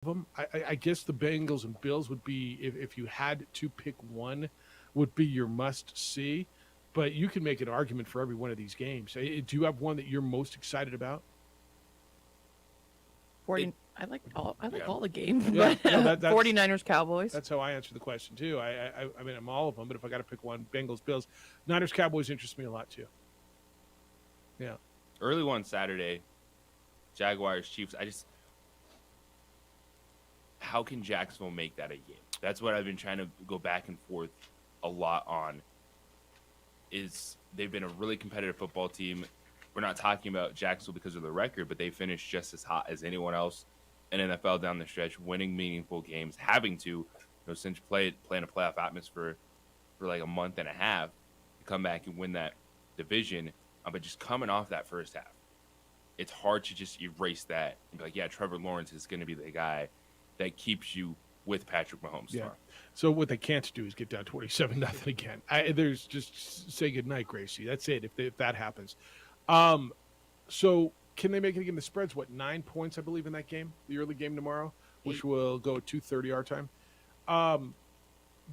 them. I guess the Bengals and Bills would be, if you had to pick one, would be your must see. But you can make an argument for every one of these games. Do you have one that you're most excited about? 40, It, I like Yeah, all the games, yeah. but No, that's 49ers Cowboys. that's how I answer the question too. I mean, I'm all of them, but if I got to pick one, Bengals, Bills, Niners, Cowboys interest me a lot too. Yeah, Early one Saturday, Jaguars, Chiefs. How can Jacksonville make that a game? That's what I've been trying to go back and forth a lot on. Is they've been a really competitive football team. We're not talking about Jacksonville because of the record, but they finished just as hot as anyone else in NFL down the stretch, winning meaningful games, having to, since playing a playoff atmosphere for like a month and a half, to come back and win that division. But just coming off that first half, it's hard to just erase that and be like, yeah, Trevor Lawrence is going to be the guy that keeps you with Patrick Mahomes. yeah. Tomorrow. So what they can't do is get down 27-0 again. There's just say goodnight, Gracie. That's it. If that happens, so can they make it again? The spread's what, 9 points, I believe, in that game, the early game tomorrow, which will go at 2:30 our time.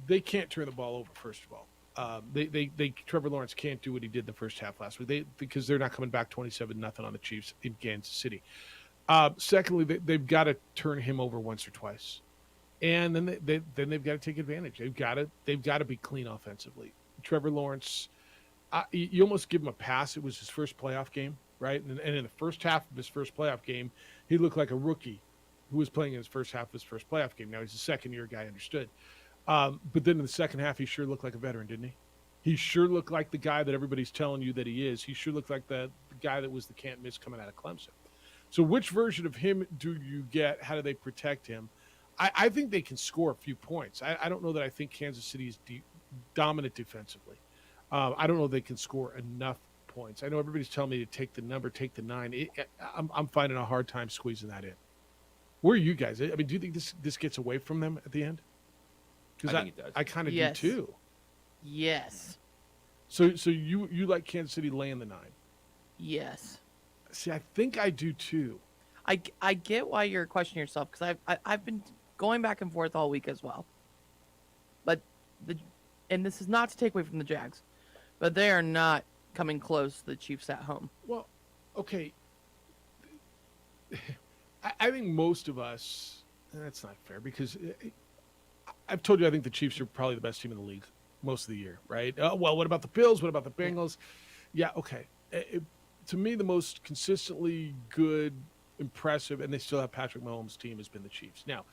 They can't turn the ball over. First of all, they Trevor Lawrence can't do what he did in the first half last week. Because they're not coming back 27-0 on the Chiefs in Kansas City. Secondly, they've got to turn him over once or twice, and then they've got to take advantage. They've got to be clean offensively. Trevor Lawrence, you almost give him a pass. It was his first playoff game, right? And in the first half of his first playoff game, he looked like a rookie who was playing in his first half of his first playoff game. Now he's a second-year guy, understood. But then in the second half, he sure looked like a veteran, didn't he? He sure looked like the guy that everybody's telling you that he is. He sure looked like the guy that was the can't miss coming out of Clemson. So which version of him do you get? How do they protect him? I think they can score a few points. I don't know that I think Kansas City is dominant defensively. I don't know if they can score enough points. I know everybody's telling me to take the number, take the 9. I'm finding a hard time squeezing that in. Where are you guys? I mean, do you think this gets away from them at the end? Because I think it does. I kind of Yes. do too. Yes. So you like Kansas City laying the 9? Yes. See, I think I do too. I get why you're questioning yourself because I've been going back and forth all week as well. But and this is not to take away from the Jags, but they are not coming close to the Chiefs at home. Well, okay. I think most of us, that's not fair because I've told you I think the Chiefs are probably the best team in the league most of the year, right? Well, what about the Bills? What about the Bengals? Yeah, okay. To me, the most consistently good, impressive, and they still have Patrick Mahomes' team has been the Chiefs. Now,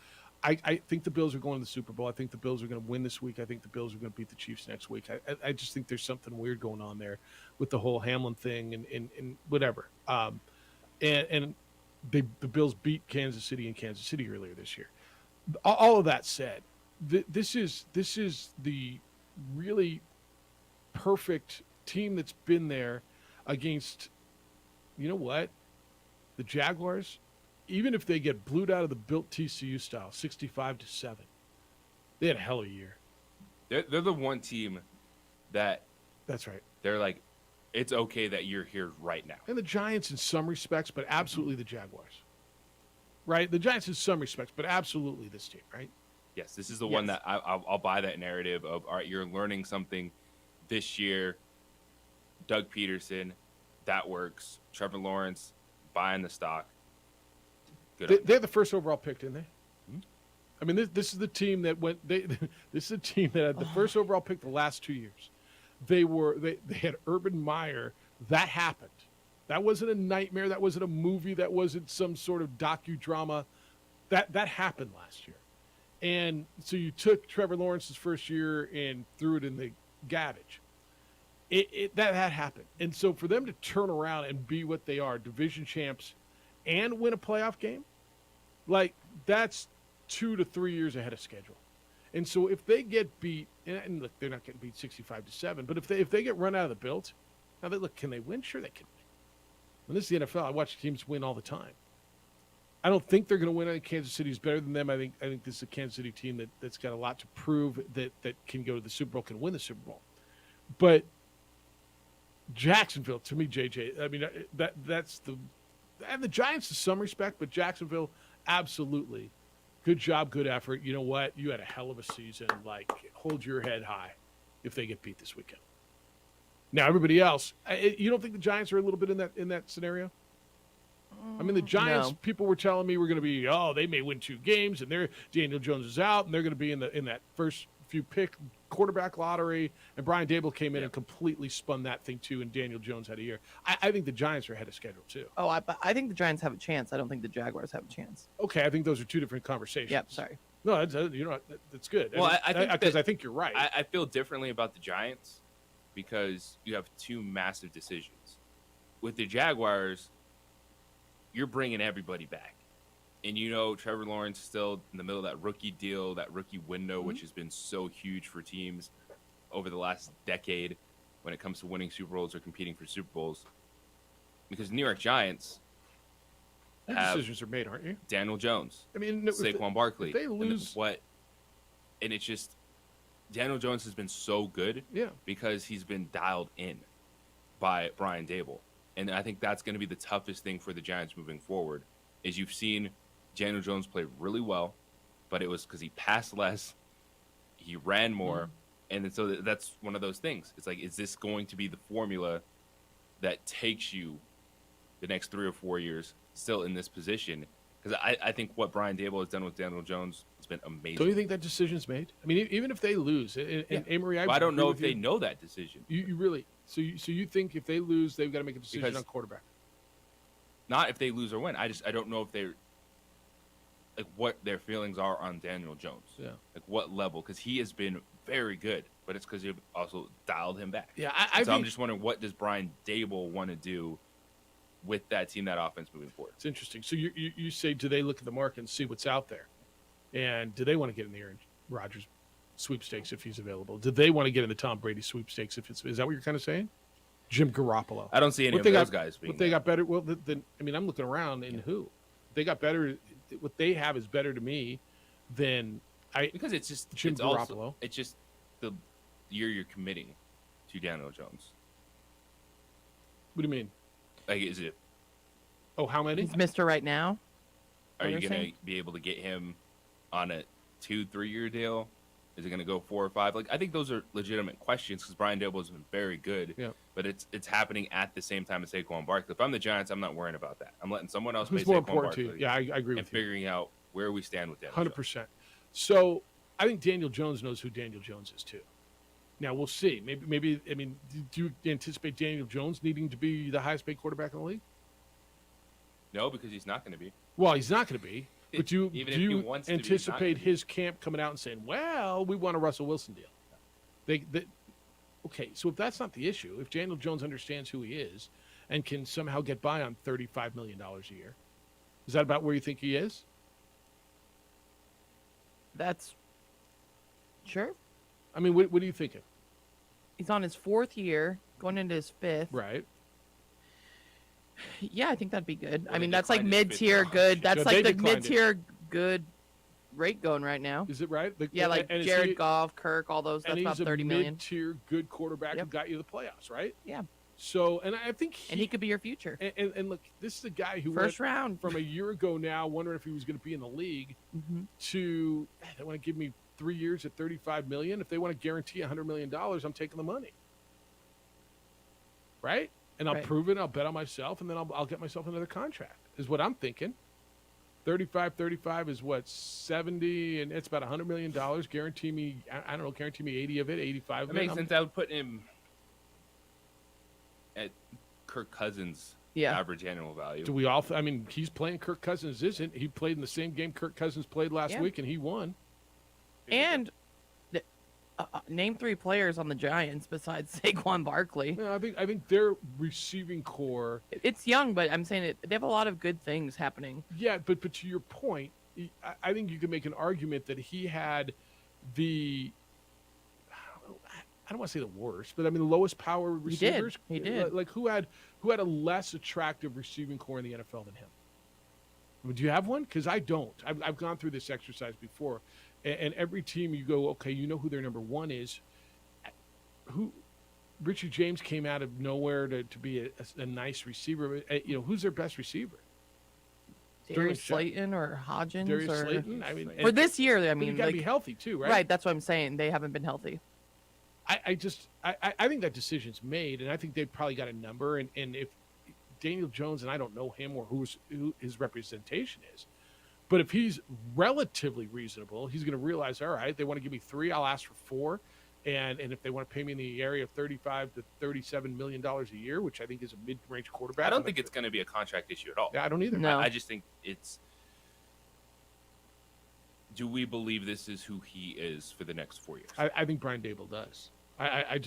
I think the Bills are going to the Super Bowl. I think the Bills are going to win this week. I think the Bills are going to beat the Chiefs next week. I just think there's something weird going on there with the whole Hamlin thing and whatever. And the Bills beat Kansas City in Kansas City earlier this year. All of that said, this is the really perfect team that's been there against, you know what, the Jaguars. Even if they get blued out of the built TCU style, 65-7, they had a hell of a year. They're the one team that That's right. they're like, it's okay that you're here right now. And the Giants in some respects, but absolutely the Jaguars. Right? The Giants in some respects, but absolutely this team, right? Yes, this is the one that I'll buy that narrative of, all right, you're learning something this year. Doug Peterson, that works. Trevor Lawrence, buying the stock. Good. They're the first overall pick, didn't they? I mean, this is the team that went. This is a team that had the first overall pick the last 2 years. They had Urban Meyer. That happened. That wasn't a nightmare. That wasn't a movie. That wasn't some sort of docudrama. That happened last year. And so you took Trevor Lawrence's first year and threw it in the garbage. That happened. And so for them to turn around and be what they are, division champs, and win a playoff game, like that's 2 to 3 years ahead of schedule. And so if they get beat, and look, they're not getting beat 65-7, but if they get run out of the built, now look, can they win? Sure, they can win. When this is the NFL, I watch teams win all the time. I don't think they're going to win. I think Kansas City is better than them. I think this is a Kansas City team that's got a lot to prove that can go to the Super Bowl, can win the Super Bowl. But Jacksonville, to me, JJ, I mean, that's the Giants in some respect, but Jacksonville, absolutely good job, good effort. You know what? You had a hell of a season. Like, hold your head high if they get beat this weekend. Now, everybody else, you don't think the Giants are a little bit in that scenario? I mean, the Giants, No. people were telling me we're going to be, they may win 2 games, and Daniel Jones is out, and they're going to be in that first few pick quarterback lottery. And Brian Dable came in and completely spun that thing too, and Daniel Jones had a year. I think the Giants are ahead of schedule too. Oh, I think the Giants have a chance. I don't think the Jaguars have a chance. Okay, I think those are 2 different conversations. Yep, sorry. No, that's good. Well, I think because that- I think you're right. I feel differently about the Giants because you have 2 massive decisions. With the Jaguars, you're bringing everybody back. And Trevor Lawrence is still in the middle of that rookie deal, that rookie window, which has been so huge for teams over the last decade when it comes to winning Super Bowls or competing for Super Bowls. Because New York Giants Your have decisions are made, aren't you? Daniel Jones, I mean, if Saquon Barkley. they lose- And it's just Daniel Jones has been so good yeah. because he's been dialed in by Brian Dable. And I think that's going to be the toughest thing for the Giants moving forward is you've seen Daniel Jones play really well, but it was because he passed less, he ran more, and then so that's one of those things. It's like, is this going to be the formula that takes you the next 3 or 4 years still in this position? Because I think what Brian Dable has done with Daniel Jones has been amazing. Don't you think that decision's made? I mean, even if they lose, and Amory, But I don't know if agree they with know that decision. you really. So you think if they lose, they've got to make a decision Because- on quarterback? Not if they lose or win. I don't know if they're like what their feelings are on Daniel Jones. Yeah. Like what level? Because he has been very good, but it's because you've also dialed him back. Yeah, So I'm think just wondering, what does Brian Dable want to do with that team, that offense moving forward? it's interesting. So you say, do they look at the market and see what's out there, and do they want to get in the Aaron Rodgers sweepstakes if he's available? Do they want to get in the Tom Brady sweepstakes if it's? Is that what you're kind of saying? Jim Garoppolo. I don't see any What of they those got- guys being. What they got better? Well, I mean, I'm looking around, and who they got better? What they have is better to me than because it's just Jim it's Garoppolo. Also, it's just the year you're committing to Daniel Jones. What do you mean? Like, is it? Oh, how many? He's Mr. Right now. Are What you you're going to saying? be able to get him on a 2-3 year deal? Is it going to go 4 or 5? Like, I think those are legitimate questions because Brian Dable has been very good. Yeah. But it's happening at the same time as Saquon Barkley. If I'm the Giants, I'm not worrying about that. I'm letting someone else Who's pay more Saquon important to Barkley. you? Yeah, I agree And with you. figuring out where we stand with Daniel 100%. So I think Daniel Jones knows who Daniel Jones is too. Now we'll see. Maybe. I mean, do you anticipate Daniel Jones needing to be the highest paid quarterback in the league? No, because he's not going to be. Well, he's not going to be. But do Even if you he wants to be, he's not anticipate gonna be. his camp coming out and saying, "Well, we want a Russell Wilson deal"? Okay. So if that's not the issue, if Daniel Jones understands who he is and can somehow get by on $35 million a year, is that about where you think he is? That's sure. I mean, what are you thinking? He's on his 4th year, going into his 5th. Right. Yeah, I think that'd be good. Well, I they mean, that's like declined his fifth mid-tier option. good. That's Yeah, like they the declined it. mid-tier good rate going right now. Is it right? Yeah, like and is Jared he- Goff, Kirk, all those. and That's about he's 30 a million. mid-tier good quarterback who Yep. got you the playoffs, right? Yeah, So, and I think and he could be your future. and look, this is a guy who First went round. from a year ago now, wondering if he was going to be in the league, hmm to they want to give me 3 years at $35 million. If they want to guarantee $100 million, I'm taking the money, right? And I'll Right. prove it. I'll bet on myself, and then I'll get myself another contract. Is what I'm thinking. 35 is what, 70, and it's about $100 million. Guarantee me, I don't know, guarantee me 80 of it, 85 That of it. makes I'm- sense. I would put him at Kirk Cousins' Yeah. average annual value. Do we all? I mean, he's playing. Kirk Cousins isn't. He played in the same game Kirk Cousins played last Yeah. week, and he won. And name 3 players on the Giants besides Saquon Barkley. No, I think their receiving core. It's young, but I'm saying they have a lot of good things happening. Yeah, but to your point, I think you can make an argument that he had the. I don't want to say the worst, but I mean the lowest power He did. receivers. He did. Like who had a less attractive receiving core in the NFL than him? I mean, do you have one? Because I don't. I've gone through this exercise before, and every team you go, okay, you know who their number one is. Who Richard James came out of nowhere to be a nice receiver. Who's their best receiver? Darius Sterling Slayton or Hodgins Darius or Slayton. I mean, for this year. I I mean, you mean, got to like, be healthy too, right? right. That's what I'm saying. They haven't been healthy. I think that decision's made, and I think they've probably got a number. And if Daniel Jones, and I don't know him or who his representation is, but if he's relatively reasonable, he's going to realize, all right, they want to give me 3, I'll ask for 4. And if they want to pay me in the area of $35 to $37 million a year, which I think is a mid-range quarterback. I don't think it's going to be a contract issue at all. Yeah, I don't either. No. I just think it's. Do we believe this is who he is for the next 4 years? I think Brian Dable does. I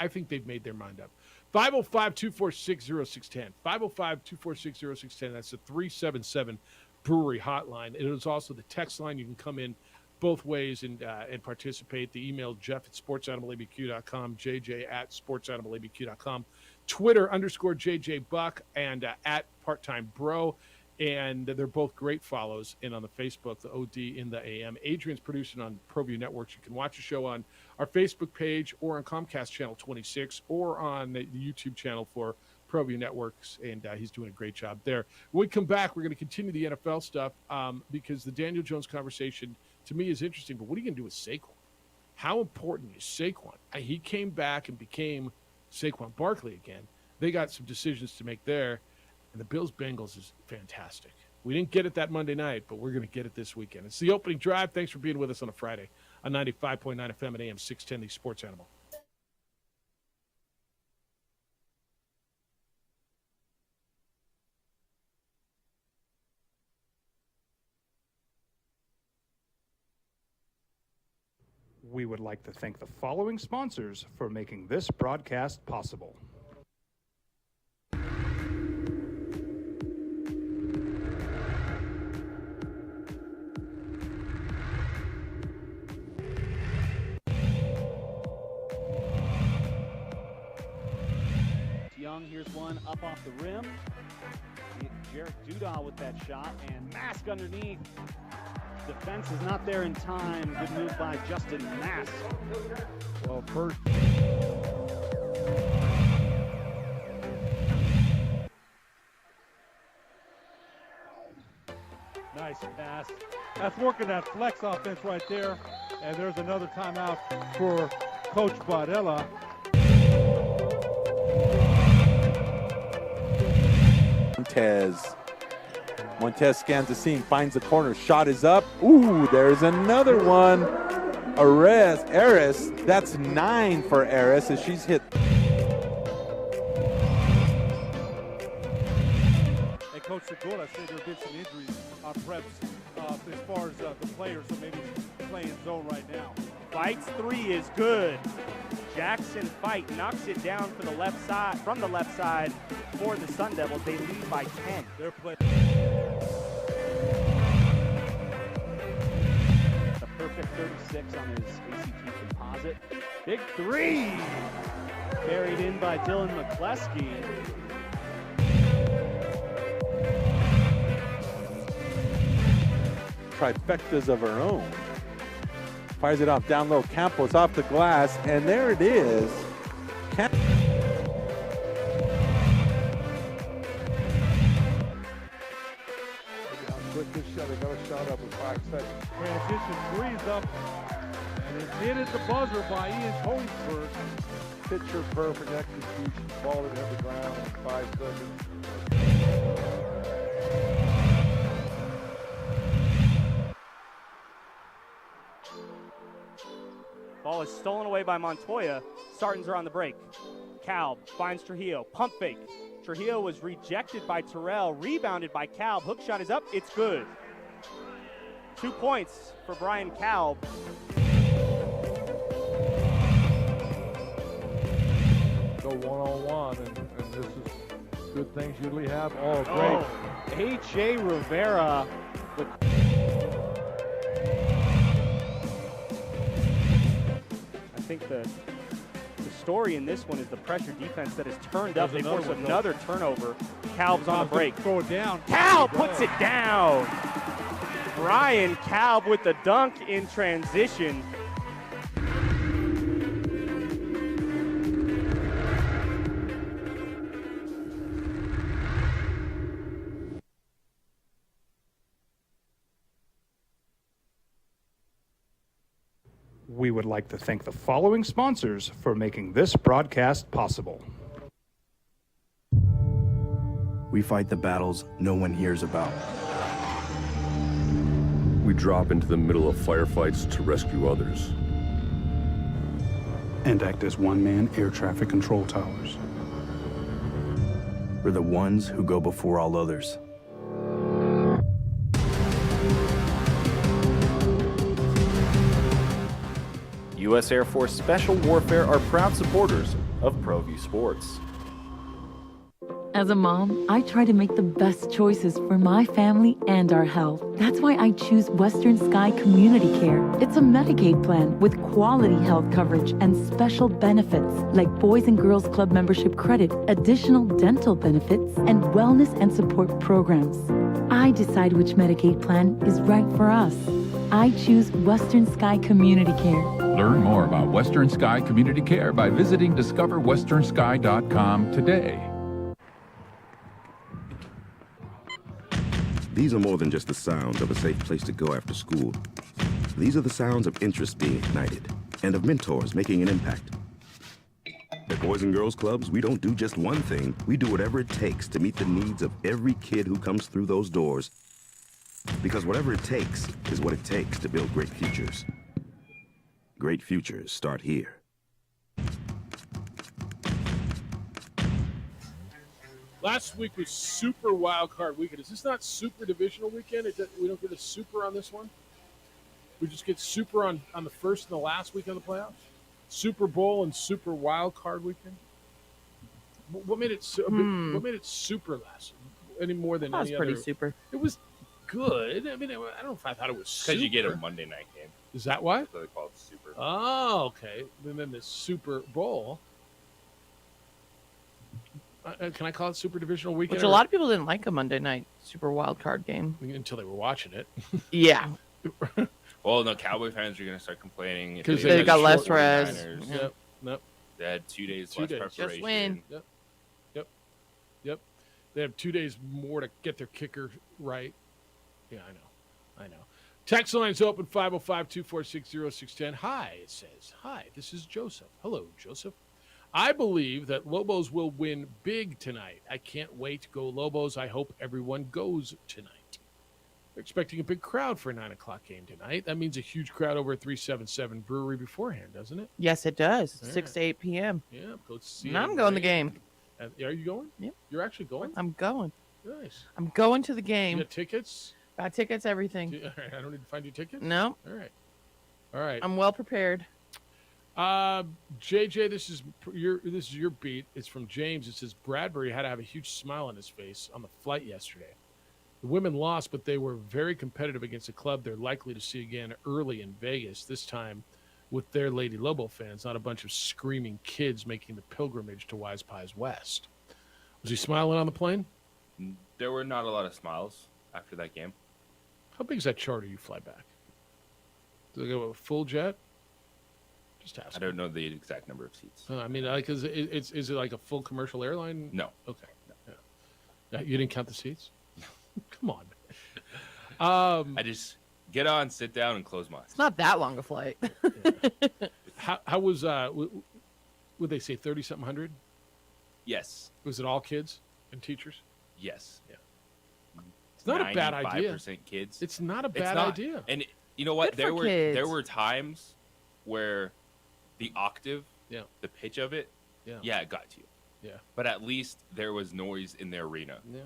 think they've made their mind up. 505-246-0610. 505-246-0610. That's the 377 Brewery hotline. It is also the text line. You can come in both ways and participate. The email, Jeff@sportsanimalabq.com, JJ@sportsanimalabq.com, Twitter _JJ Buck, and at Part-Time Bro. And they're both great follows. And on the Facebook, the OD in the AM. Adrian's producing on ProView Networks. You can watch the show on our Facebook page or on Comcast Channel 26 or on the YouTube channel for ProView Networks. And he's doing a great job there. When we come back, we're going to continue the NFL stuff because the Daniel Jones conversation, to me, is interesting. But what are you going to do with Saquon? How important is Saquon? He came back and became Saquon Barkley again. They got some decisions to make there. And the Bills-Bengals is fantastic. We didn't get it that Monday night, but we're going to get it this weekend. It's the opening drive. Thanks for being with us on a Friday on 95.9 FM and AM 610, the Sports Animal. We would like to thank the following sponsors for making this broadcast possible. Young, here's one up off the rim. Jarek Dudaw with that shot, and Mask underneath. Defense is not there in time. Good move by Justin Mask. Well, first. Nice pass. That's working that flex offense right there. And there's another timeout for Coach Bardella. Montez scans the seam, finds the corner, shot is up. Ooh, there's another one. Aris, that's 9 for Aris as she's hit. And Coach Segura said there have been some injuries on preps as far as the players, so maybe he's playing zone right now. Fights 3 is good. Jackson Fight knocks it down for the left side, from the left side for the Sun Devils. They lead by 10. They're playing. A perfect 36 on his ACT composite. Big 3! Carried in by Dylan McCleskey. Trifectas of her own. Fires it off down low. Campos off the glass, and there it is. Quick this shot. They got a shot up with 5 seconds. Transition 3's up. And it's hit at the buzzer by Ian Tolingsberg. Picture perfect execution. Ball it hit the ground in 5 seconds. Ball is stolen away by Montoya. Sartans are on the break. Calb finds Trujillo. Pump fake. Trujillo was rejected by Terrell. Rebounded by Calb. Hook shot is up. It's good. 2 points for Brian Calb. Go one-on-one, and this is good things usually have. Oh, great. H.A. Rivera with... I think the story in this one is the pressure defense that has turned up. They force another turnover. Calb's on the break. Throw it down. Calb puts it down. Brian Calb with the dunk in transition. We would like to thank the following sponsors for making this broadcast possible. We fight the battles no one hears about. We drop into the middle of firefights to rescue others. And act as one-man air traffic control towers. We're the ones who go before all others. U.S. Air Force Special Warfare are proud supporters of ProView Sports. As a mom, I try to make the best choices for my family and our health. That's why I choose Western Sky Community Care. It's a Medicaid plan with quality health coverage and special benefits like Boys and Girls Club membership credit, additional dental benefits, and wellness and support programs. I decide which Medicaid plan is right for us. I choose Western Sky Community Care. Learn more about Western Sky Community Care by visiting discoverwesternsky.com today. These are more than just the sounds of a safe place to go after school. These are the sounds of interest being ignited and of mentors making an impact. At Boys and Girls Clubs, we don't do just one thing. We do whatever it takes to meet the needs of every kid who comes through those doors. Because whatever it takes is what it takes to build great futures. Great futures start here. Last week was Super Wild Card Weekend. Is this not Super Divisional Weekend? We don't get a Super on this one? We just get Super on the first and the last week of the playoffs? Super Bowl and Super Wild Card Weekend? What made it what made it super last? Any more than any other? That was pretty super. It was good. I mean, I don't know if I thought it was super. Because you get a Monday night game. Is that why? So they call it Super. Oh, okay. And then the Super Bowl. Can I call it Super Divisional Weekend? Which a lot of people didn't like a Monday night Super Wild Card game. Until they were watching it. Yeah. Well, no, Cowboy fans are going to start complaining. Because they got less rest. Yep. Nope. They had 2 days less preparation. Just win. Yep. They have 2 days more to get their kicker right. Yeah, I know. Text line's open, 505-246-0610. Hi, it says. Hi, this is Joseph. Hello, Joseph. I believe that Lobos will win big tonight. I can't wait to go Lobos. I hope everyone goes tonight. They're expecting a big crowd for a 9 o'clock game tonight. That means a huge crowd over at 377 Brewery beforehand, doesn't it? Yes, it does. All 6 to 8 p.m. Yeah, go see and I'm going to the game. Are you going? Yep. You're actually going? I'm going. Nice. I'm going to the game. You got tickets? Got tickets, everything. All right, I don't need to find you tickets? No. All right. I'm well prepared. JJ, this is your beat. It's from James. It says Bradbury had to have a huge smile on his face on the flight yesterday. The women lost, but they were very competitive against a club they're likely to see again early in Vegas, this time with their Lady Lobo fans, not a bunch of screaming kids making the pilgrimage to Wise Pies West. Was he smiling on the plane? There were not a lot of smiles after that game. How big is that charter you fly back? Do they go with a full jet? Just ask. I don't know the exact number of seats. I mean, like, is it like a full commercial airline? No. Okay. Yeah. You didn't count the seats? Come on. I just get on, sit down, and close my eyes. It's not that long a flight. How was would they say 30-something hundred? Yes. Was it all kids and teachers? Yes. Yeah. It's not a bad idea. 95% kids. It's not a bad idea. And you know what? Good for kids. There were times where the octave, the pitch of it, it got to you. Yeah. But at least there was noise in the arena. Yeah.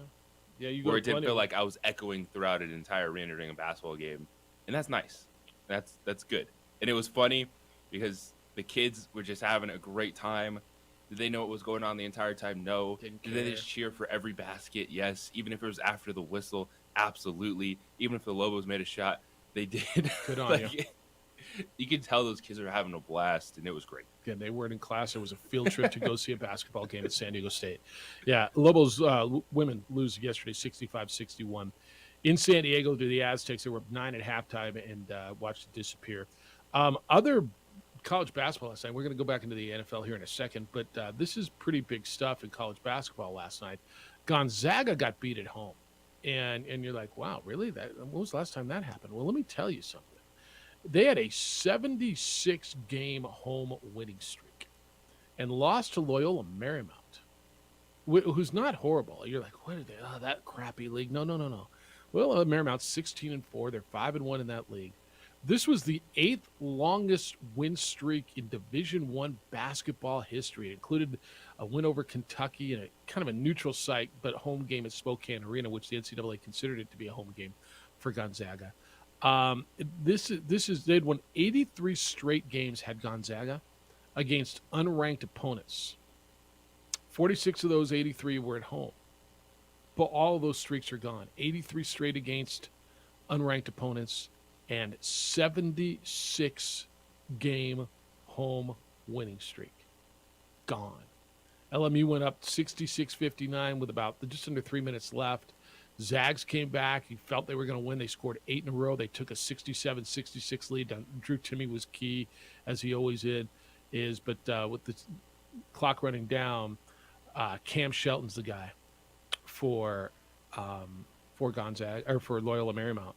Yeah, you where it didn't feel like I was echoing throughout an entire arena during a basketball game. And that's nice. That's good. And it was funny because the kids were just having a great time. Did they know what was going on the entire time? No. Did they just cheer for every basket? Yes. Even if it was after the whistle? Absolutely. Even if the Lobos made a shot, they did. Good on you. You could tell those kids were having a blast, and it was great. Again, they weren't in class. It was a field trip to go see a basketball game at San Diego State. Yeah, Lobos women lose yesterday 65-61. In San Diego to the Aztecs, they were up 9 at halftime and watched it disappear. Other college basketball last night, we're going to go back into the NFL here in a second, but this is pretty big stuff in college basketball last night. Gonzaga got beat at home. And you're like, wow, really? When was the last time that happened? Well, let me tell you something. They had a 76-game home winning streak and lost to Loyola Marymount, who's not horrible. You're like, what are they? Oh, that crappy league. No. Loyola Marymount's 16-4. They're 5-1 in that league. This was the 8th longest win streak in Division I basketball history. It included a win over Kentucky in a kind of a neutral site, but home game at Spokane Arena, which the NCAA considered it to be a home game for Gonzaga. They'd won 83 straight games had Gonzaga against unranked opponents. 46 of those 83 were at home, but all of those streaks are gone. 83 straight against unranked opponents and 76 game home winning streak gone. LMU went up 66-59 with about just under 3 minutes left. Zags came back. He felt they were going to win. They scored 8 in a row. They took a 67-66 lead. Drew Timme was key, as he always is. But with the clock running down, Cam Shelton's the guy for Gonzaga or for Loyola Marymount,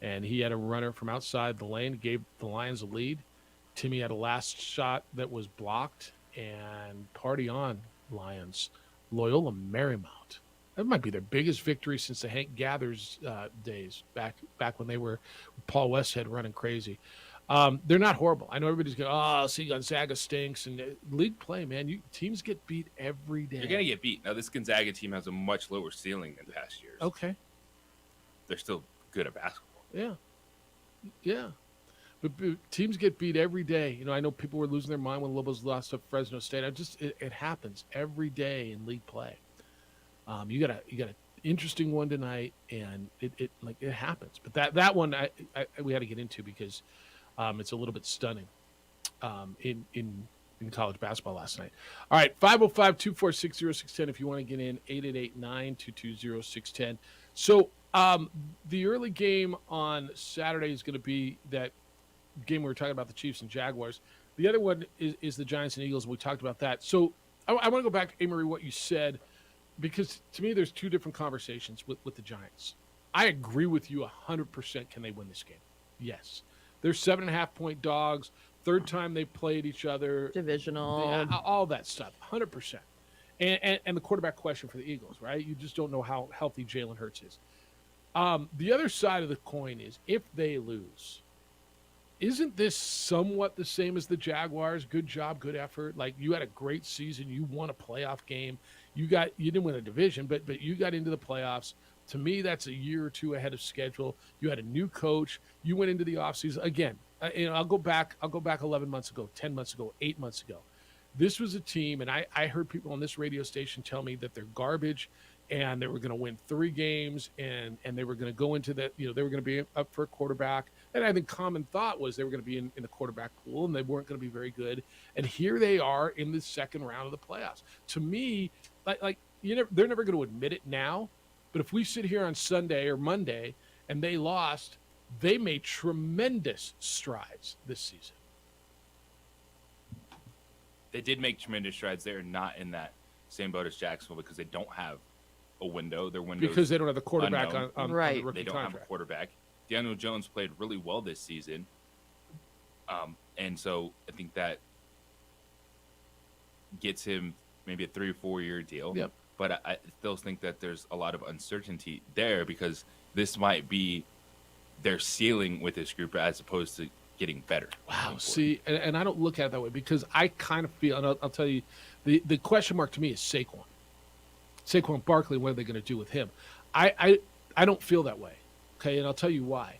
and he had a runner from outside the lane, gave the Lions a lead. Timme had a last shot that was blocked, and party on, Lions. Loyola Marymount. That might be their biggest victory since the Hank Gathers days, back when they were Paul Westhead running crazy. They're not horrible. I know everybody's going, see, Gonzaga stinks. And league play, man, teams get beat every day. You're going to get beat. Now, this Gonzaga team has a much lower ceiling than past years. Okay. They're still good at basketball. Yeah. But teams get beat every day. I know people were losing their mind when Lobos lost to Fresno State. It happens every day in league play. You got an interesting one tonight, and it happens. But that one we had to get into because it's a little bit stunning in college basketball last night. All right, 505-246-0610 if you want to get in, 888-922-0610. So the early game on Saturday is going to be that game we were talking about, the Chiefs and Jaguars. The other one is the Giants and Eagles. We talked about that. So I want to go back, Amory, what you said, because to me there's two different conversations with the Giants. I agree with you 100%. Can they win this game? Yes. They're 7.5-point dogs. Third time they played each other. Divisional. All that stuff, 100%. And the quarterback question for the Eagles, right? You just don't know how healthy Jalen Hurts is. The other side of the coin is if they lose, isn't this somewhat the same as the Jaguars? Good job, good effort. Like, you had a great season. You won a playoff game. You didn't win a division, but you got into the playoffs. To me, that's a year or two ahead of schedule. You had a new coach. You went into the offseason. Again, I'll go back 11 months ago, 10 months ago, 8 months ago. This was a team, and I heard people on this radio station tell me that they're garbage and they were going to win 3 games and they were going to go into that, they were going to be up for a quarterback. And I think common thought was they were going to be in the quarterback pool and they weren't going to be very good. And here they are in the second round of the playoffs. To me, they're never going to admit it now, but if we sit here on Sunday or Monday and they lost, they made tremendous strides this season. They did make tremendous strides. They're not in that same boat as Jacksonville because they don't have a window. Their window because they don't have the quarterback on the rookie They don't contract. have a quarterback. Daniel Jones played really well this season, and so I think that gets him maybe a 3 or 4 year deal. Yep. But I still think that there's a lot of uncertainty there because this might be their ceiling with this group as opposed to getting better. Wow. See, and I don't look at it that way because I kind of feel, and I'll tell you, the question mark to me is Saquon. Saquon Barkley, what are they going to do with him? I don't feel that way. Okay, and I'll tell you why.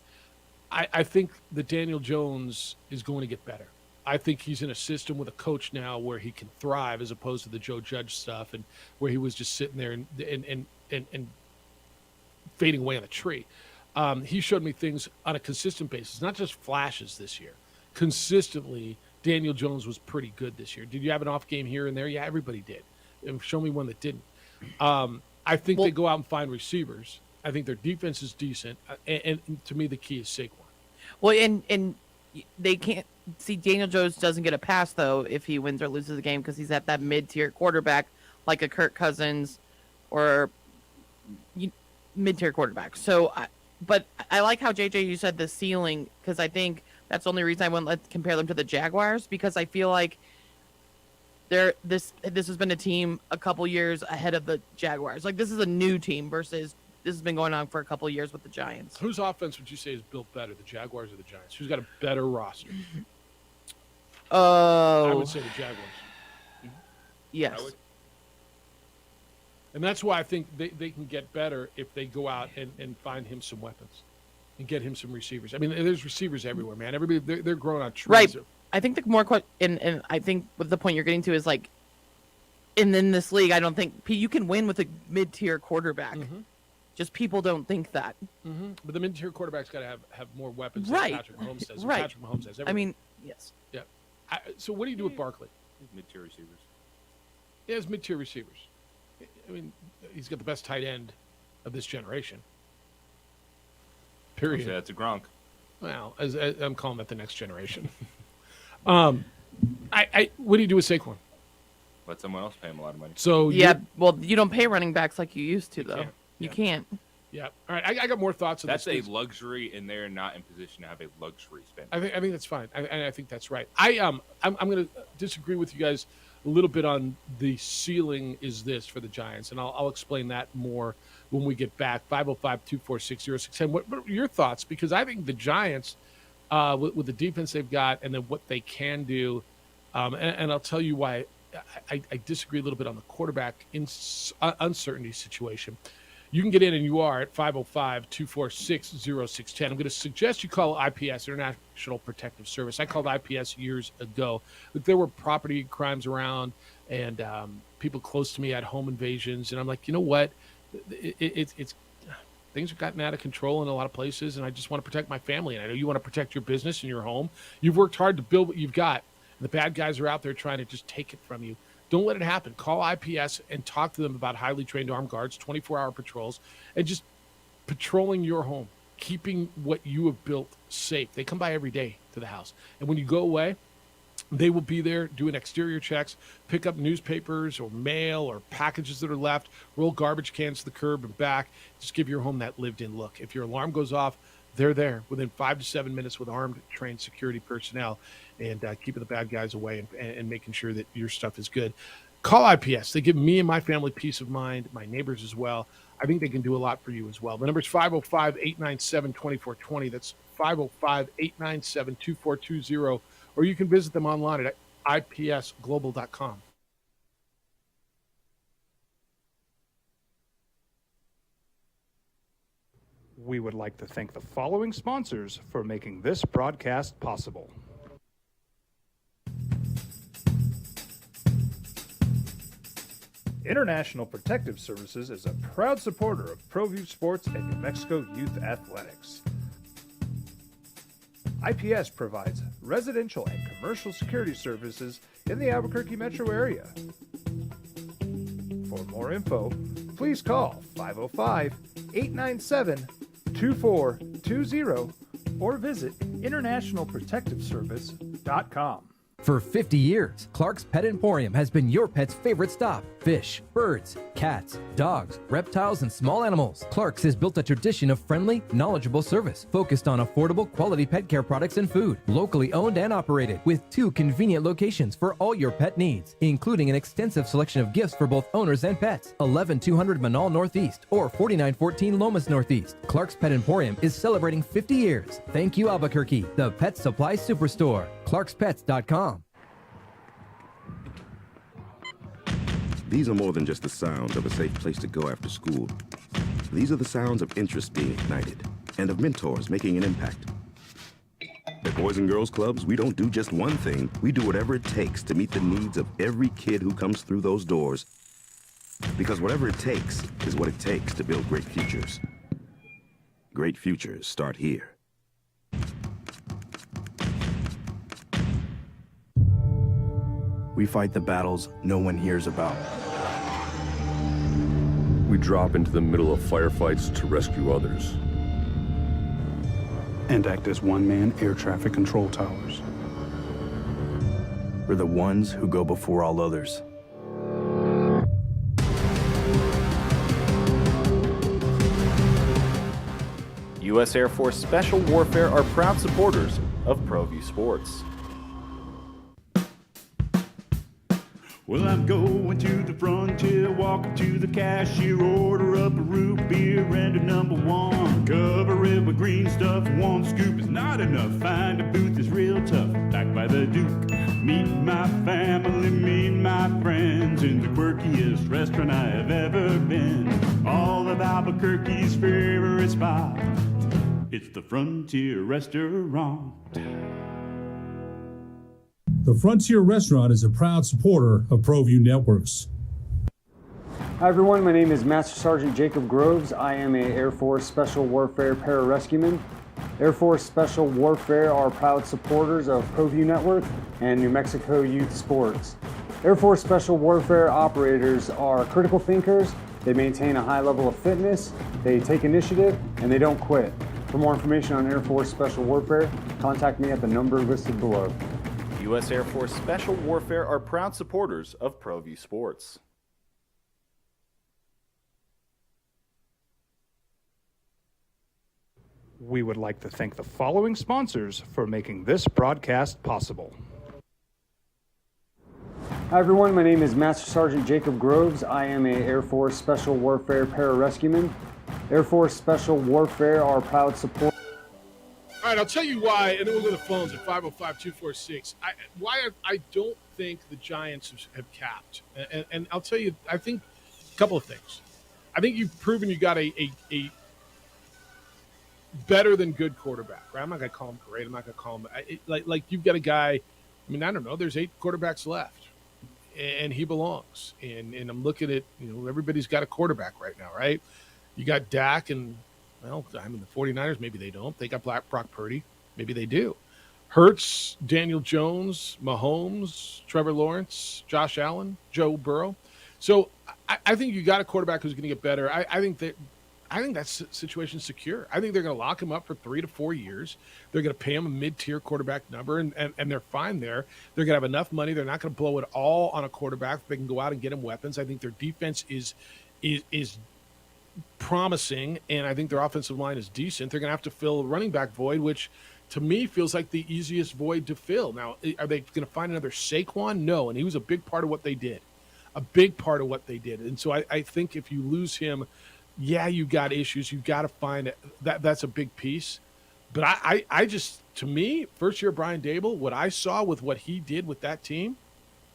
I think that Daniel Jones is going to get better. I think he's in a system with a coach now where he can thrive as opposed to the Joe Judge stuff and where he was just sitting there and fading away on a tree. He showed me things on a consistent basis, not just flashes this year. Consistently, Daniel Jones was pretty good this year. Did you have an off game here and there? Yeah, everybody did. And show me one that didn't. I think they go out and find receivers. I think their defense is decent. And to me, the key is Saquon. Well, and they can't see Daniel Jones doesn't get a pass, though, if he wins or loses the game because he's at that mid-tier quarterback like a Kirk Cousins or mid-tier quarterback. So, but I like how, JJ, you said the ceiling because I think That's the only reason I wouldn't compare them to the Jaguars, because I feel like this has been a team a couple years ahead of the Jaguars. Like, this is a new team versus this has been going on for a couple years with the Giants. Whose offense would you say is built better, the Jaguars or the Giants? Who's got a better roster? I would say the Jaguars. Yes. And that's why I think they can get better if they go out and find him some weapons and get him some receivers. I mean, there's receivers everywhere, man. Everybody, they're growing on trees. Right. I think the more and I think what the point you're getting to is, like, in this league, I don't think you can win with a mid-tier quarterback. Just people don't think that. But the mid-tier quarterback's got to have more weapons Right. than Patrick Mahomes does. Right. Patrick Mahomes has everything. I mean, yes. Yeah. So what do you do with Barkley? Mid-tier receivers. He has mid-tier receivers. I mean, he's got the best tight end of this generation. Period. That's a Gronk. Well, as I'm calling that the next generation. What do you do with Saquon? Let someone else pay him a lot of money. So yeah, well, you don't pay running backs like you used to, though. can't. You can't. Yeah. All right. I got more thoughts on That's this. a luxury, and they're not in position to have a luxury spend. I think that's fine. I think that's right. I'm going to disagree with you guys a little bit on the ceiling is this for the Giants, and I'll explain that more when we get back. 505-246-0610. What are your thoughts? Because I think the Giants, with the defense they've got and then what they can do, and I'll tell you why I disagree a little bit on the quarterback uncertainty situation. You can get in, and you are at 505-246-0610. I'm going to suggest you call IPS, International Protective Service. I called IPS years ago. Look, there were property crimes around, and people close to me had home invasions. And I'm like, you know what? It's things have gotten out of control in a lot of places, and I just want to protect my family. And I know you want to protect your business and your home. You've worked hard to build what you've got. And the bad guys are out there trying to just take it from you. Don't let it happen. Call IPS and talk to them about highly trained armed guards, 24-hour patrols, and just patrolling your home, keeping what you have built safe. They come by every day to the house. And when you go away, they will be there doing exterior checks, pick up newspapers or mail or packages that are left, roll garbage cans to the curb and back, just give your home that lived-in look. If your alarm goes off, they're there within 5 to 7 minutes with armed, trained security personnel and keeping the bad guys away and making sure that your stuff is good. Call IPS. They give me and my family peace of mind, my neighbors as well. I think they can do a lot for you as well. The number is 505-897-2420. That's 505-897-2420. Or you can visit them online at ipsglobal.com. We would like to thank the following sponsors for making this broadcast possible. International Protective Services is a proud supporter of ProView Sports and New Mexico Youth Athletics. IPS provides residential and commercial security services in the Albuquerque metro area. For more info, please call 505-897-2420 or visit internationalprotectiveservice.com. For 50 years, Clark's Pet Emporium has been your pet's favorite stop. Fish, birds, cats, dogs, reptiles, and small animals. Clark's has built a tradition of friendly, knowledgeable service focused on affordable, quality pet care products and food. Locally owned and operated with 2 convenient locations for all your pet needs, including an extensive selection of gifts for both owners and pets. 11200 Manal Northeast or 4914 Lomas Northeast. Clark's Pet Emporium is celebrating 50 years. Thank you, Albuquerque, the pet supply superstore. ClarksPets.com. These are more than just the sound of a safe place to go after school. These are the sounds of interest being ignited and of mentors making an impact. At Boys and Girls Clubs, we don't do just one thing. We do whatever it takes to meet the needs of every kid who comes through those doors. Because whatever it takes is what it takes to build great futures. Great futures start here. We fight the battles no one hears about. We drop into the middle of firefights to rescue others. And act as one-man air traffic control towers. We're the ones who go before all others. U.S. Air Force Special Warfare are proud supporters of ProView Sports. Well, I'm going to the frontier, walking to the cashier, order up a root beer and a number one. Cover it with green stuff, one scoop is not enough. Find a booth is real tough, back by the Duke. Meet my family, meet my friends in the quirkiest restaurant I have ever been. All of Albuquerque's favorite spot, it's the Frontier Restaurant. The Frontier Restaurant is a proud supporter of ProView Networks. Hi everyone, my name is Master Sergeant Jacob Groves. I am a Air Force Special Warfare Pararescueman. Air Force Special Warfare are proud supporters of ProView Network and New Mexico Youth Sports. Air Force Special Warfare operators are critical thinkers. They maintain a high level of fitness, they take initiative, and they don't quit. For more information on Air Force Special Warfare, contact me at the number listed below. U.S. Air Force Special Warfare are proud supporters of ProView Sports. We would like to thank the following sponsors for making this broadcast possible. Hi everyone, my name is Master Sergeant Jacob Groves. I am a Air Force Special Warfare Pararescueman. Air Force Special Warfare are proud supporters. All right, I'll tell you why, and then we'll go to the phones at 505-246. Why I don't think the Giants have capped. And I'll tell you, I think a couple of things. I think you've proven you got a better than good quarterback, right? I'm not going to call him great. I'm not going to call him like you've got a guy. I mean, I don't know. There's 8 quarterbacks left, and he belongs. And I'm looking at, everybody's got a quarterback right now, right? You got Dak and, well, I mean, the 49ers, maybe they don't. They got Brock Purdy. Maybe they do. Hurts, Daniel Jones, Mahomes, Trevor Lawrence, Josh Allen, Joe Burrow. So I think you got a quarterback who's going to get better. I think that situation's secure. I think they're going to lock him up for 3 to 4 years. They're going to pay him a mid-tier quarterback number, and they're fine there. They're going to have enough money. They're not going to blow it all on a quarterback. They can go out and get him weapons. I think their defense is promising, and I think their offensive line is decent. They're going to have to fill a running back void, which to me feels like the easiest void to fill. Now, are they going to find another Saquon? No, and he was a big part of what they did. And so I think if you lose him, yeah, you got issues. You've got to find it. That's a big piece. But I just, to me, first year Brian Daboll, what I saw with what he did with that team,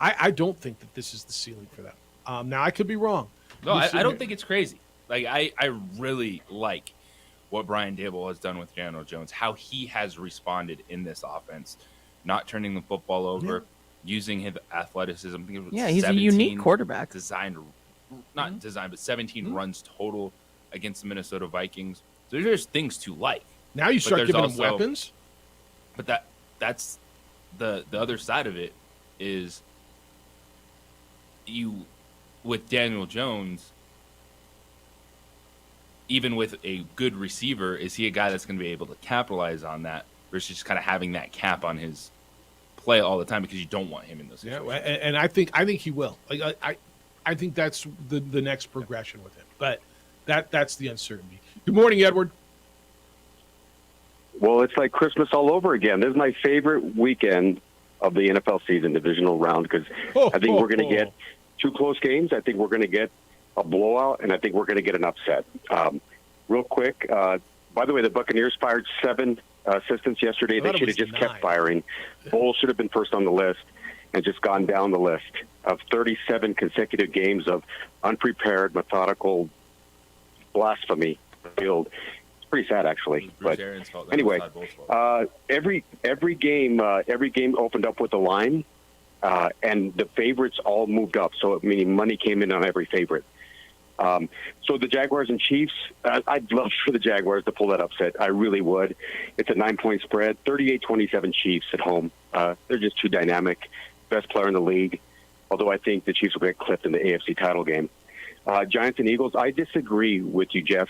I don't think that this is the ceiling for them. Now, I could be wrong. No, I don't think it's crazy. Like, I really like what Brian Daboll has done with Daniel Jones, how he has responded in this offense, not turning the football over, using his athleticism. I think it was he's a unique quarterback. Not 17 runs total against the Minnesota Vikings. So there's things to like. Now you start giving him weapons. But that's the other side of it is you, with Daniel Jones, even with a good receiver, is he a guy that's going to be able to capitalize on that versus just kind of having that cap on his play all the time because you don't want him in those situations? Yeah, and I think he will. Like I think that's the next progression with him. But that's the uncertainty. Good morning, Edward. Well, it's like Christmas all over again. This is my favorite weekend of the NFL season, divisional round, because I think we're going to get 2 close games. I think we're going to get a blowout, and I think we're going to get an upset. Real quick, by the way, the Buccaneers fired 7 assistants yesterday. They should have just kept firing. Bowles should have been first on the list and just gone down the list of 37 consecutive games of unprepared, methodical blasphemy field. It's pretty sad, actually. But anyway, every game opened up with a line, and the favorites all moved up. So meaning money came in on every favorite. So the Jaguars and Chiefs, I'd love for the Jaguars to pull that upset. I really would. It's a 9-point spread, 38-27 Chiefs at home. They're just too dynamic. Best player in the league, although I think the Chiefs will get clipped in the AFC title game. Giants and Eagles, I disagree with you, Jeff.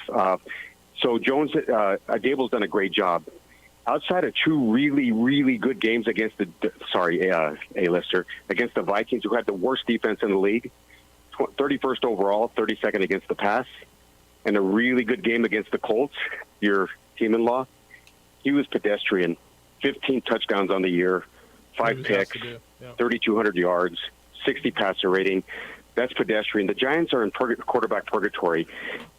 So Jones, Daboll's done a great job. Outside of 2 really, really good games against A-lister, against the Vikings, who had the worst defense in the league, 31st overall, 32nd against the pass, and a really good game against the Colts, your team-in-law, he was pedestrian. 15 touchdowns on the year, 5 picks, 3,200 yards, 60 passer rating. That's pedestrian. The Giants are in quarterback purgatory.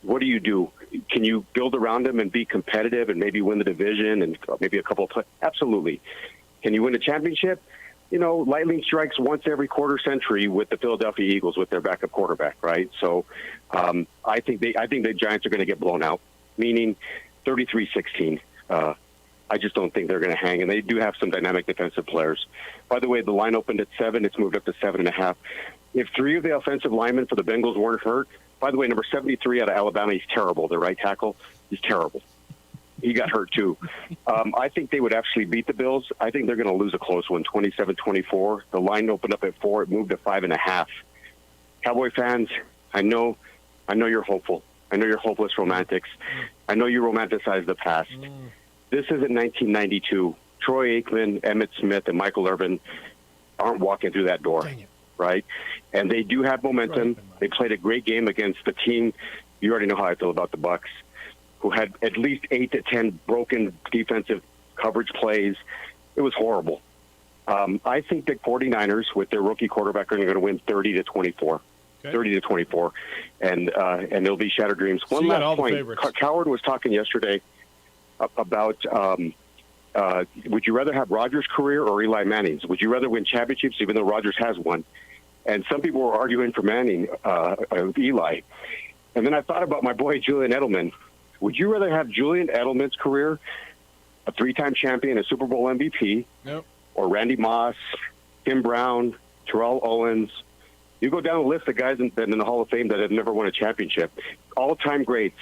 What do? Can you build around them and be competitive and maybe win the division and maybe a couple of Absolutely. Can you win a championship? Lightning strikes once every quarter century with the Philadelphia Eagles with their backup quarterback, right? So I think the Giants are going to get blown out, meaning 33-16. I just don't think they're going to hang, and they do have some dynamic defensive players. By the way, the line opened at 7. It's moved up to 7.5. If 3 of the offensive linemen for the Bengals weren't hurt, by the way, number 73 out of Alabama, he's terrible. The right tackle, he's terrible. He got hurt, too. I think they would actually beat the Bills. I think they're going to lose a close one, 27-24. The line opened up at 4. It moved to 5.5. Cowboy fans, I know you're hopeful. I know you're hopeless romantics. I know you romanticize the past. This isn't 1992. Troy Aikman, Emmitt Smith, and Michael Irvin aren't walking through that door, right? And they do have momentum. They played a great game against the team. You already know how I feel about the Bucs, who had at least 8 to 10 broken defensive coverage plays. It was horrible. I think the 49ers, with their rookie quarterback, are going to win 30-24. 30-24, and it'll be shattered dreams. One last point. Coward was talking yesterday about would you rather have Rodgers' career or Eli Manning's? Would you rather win championships, even though Rodgers has one? And some people were arguing for Manning, Eli. And then I thought about my boy Julian Edelman. Would you rather have Julian Edelman's career, a 3-time champion, a Super Bowl MVP, or Randy Moss, Tim Brown, Terrell Owens? You go down the list of guys in the Hall of Fame that have never won a championship. All-time greats.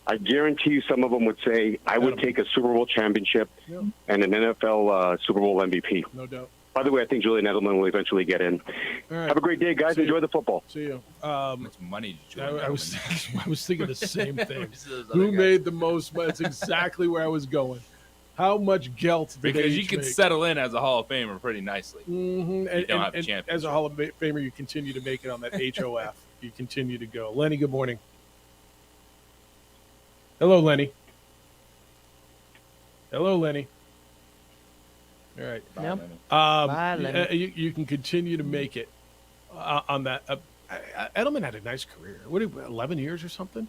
I guarantee you some of them would say, I would take a Super Bowl championship and an NFL Super Bowl MVP. No doubt. By the way, I think Julian Edelman will eventually get in. Right. Have a great day, guys. Enjoy the football. See you. Much money did you I was thinking the same thing. Who made the most money? That's exactly where I was going. How much gelt did Because they you each can make? settle in as a Hall of Famer pretty nicely. Mm-hmm. You don't have a champion. As a Hall of Famer, you continue to make it on that HOF. You continue to go. Lenny, good morning. Hello, Lenny. Hello, Lenny. All right. Yep. Bye, Lenny. you can continue to make it on that. Edelman had a nice career. What, 11 years or something?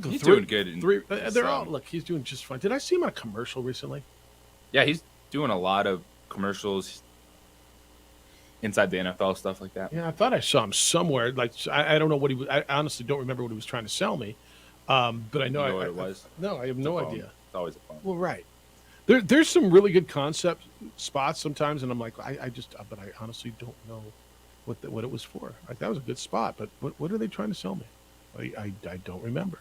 He's doing good in They're all, look, he's doing just fine. Did I see him on a commercial recently? Yeah, he's doing a lot of commercials inside the NFL, stuff like that. Yeah, I thought I saw him somewhere. Like, I don't know what he was. I honestly don't remember what he was trying to sell me. But I know, You know what it was? No, I have It's no a phone. idea. It's always a phone. Well, right. There's some really good concept spots sometimes, and I'm like, but I honestly don't know what it was for. Like, that was a good spot, but what are they trying to sell me? I don't remember.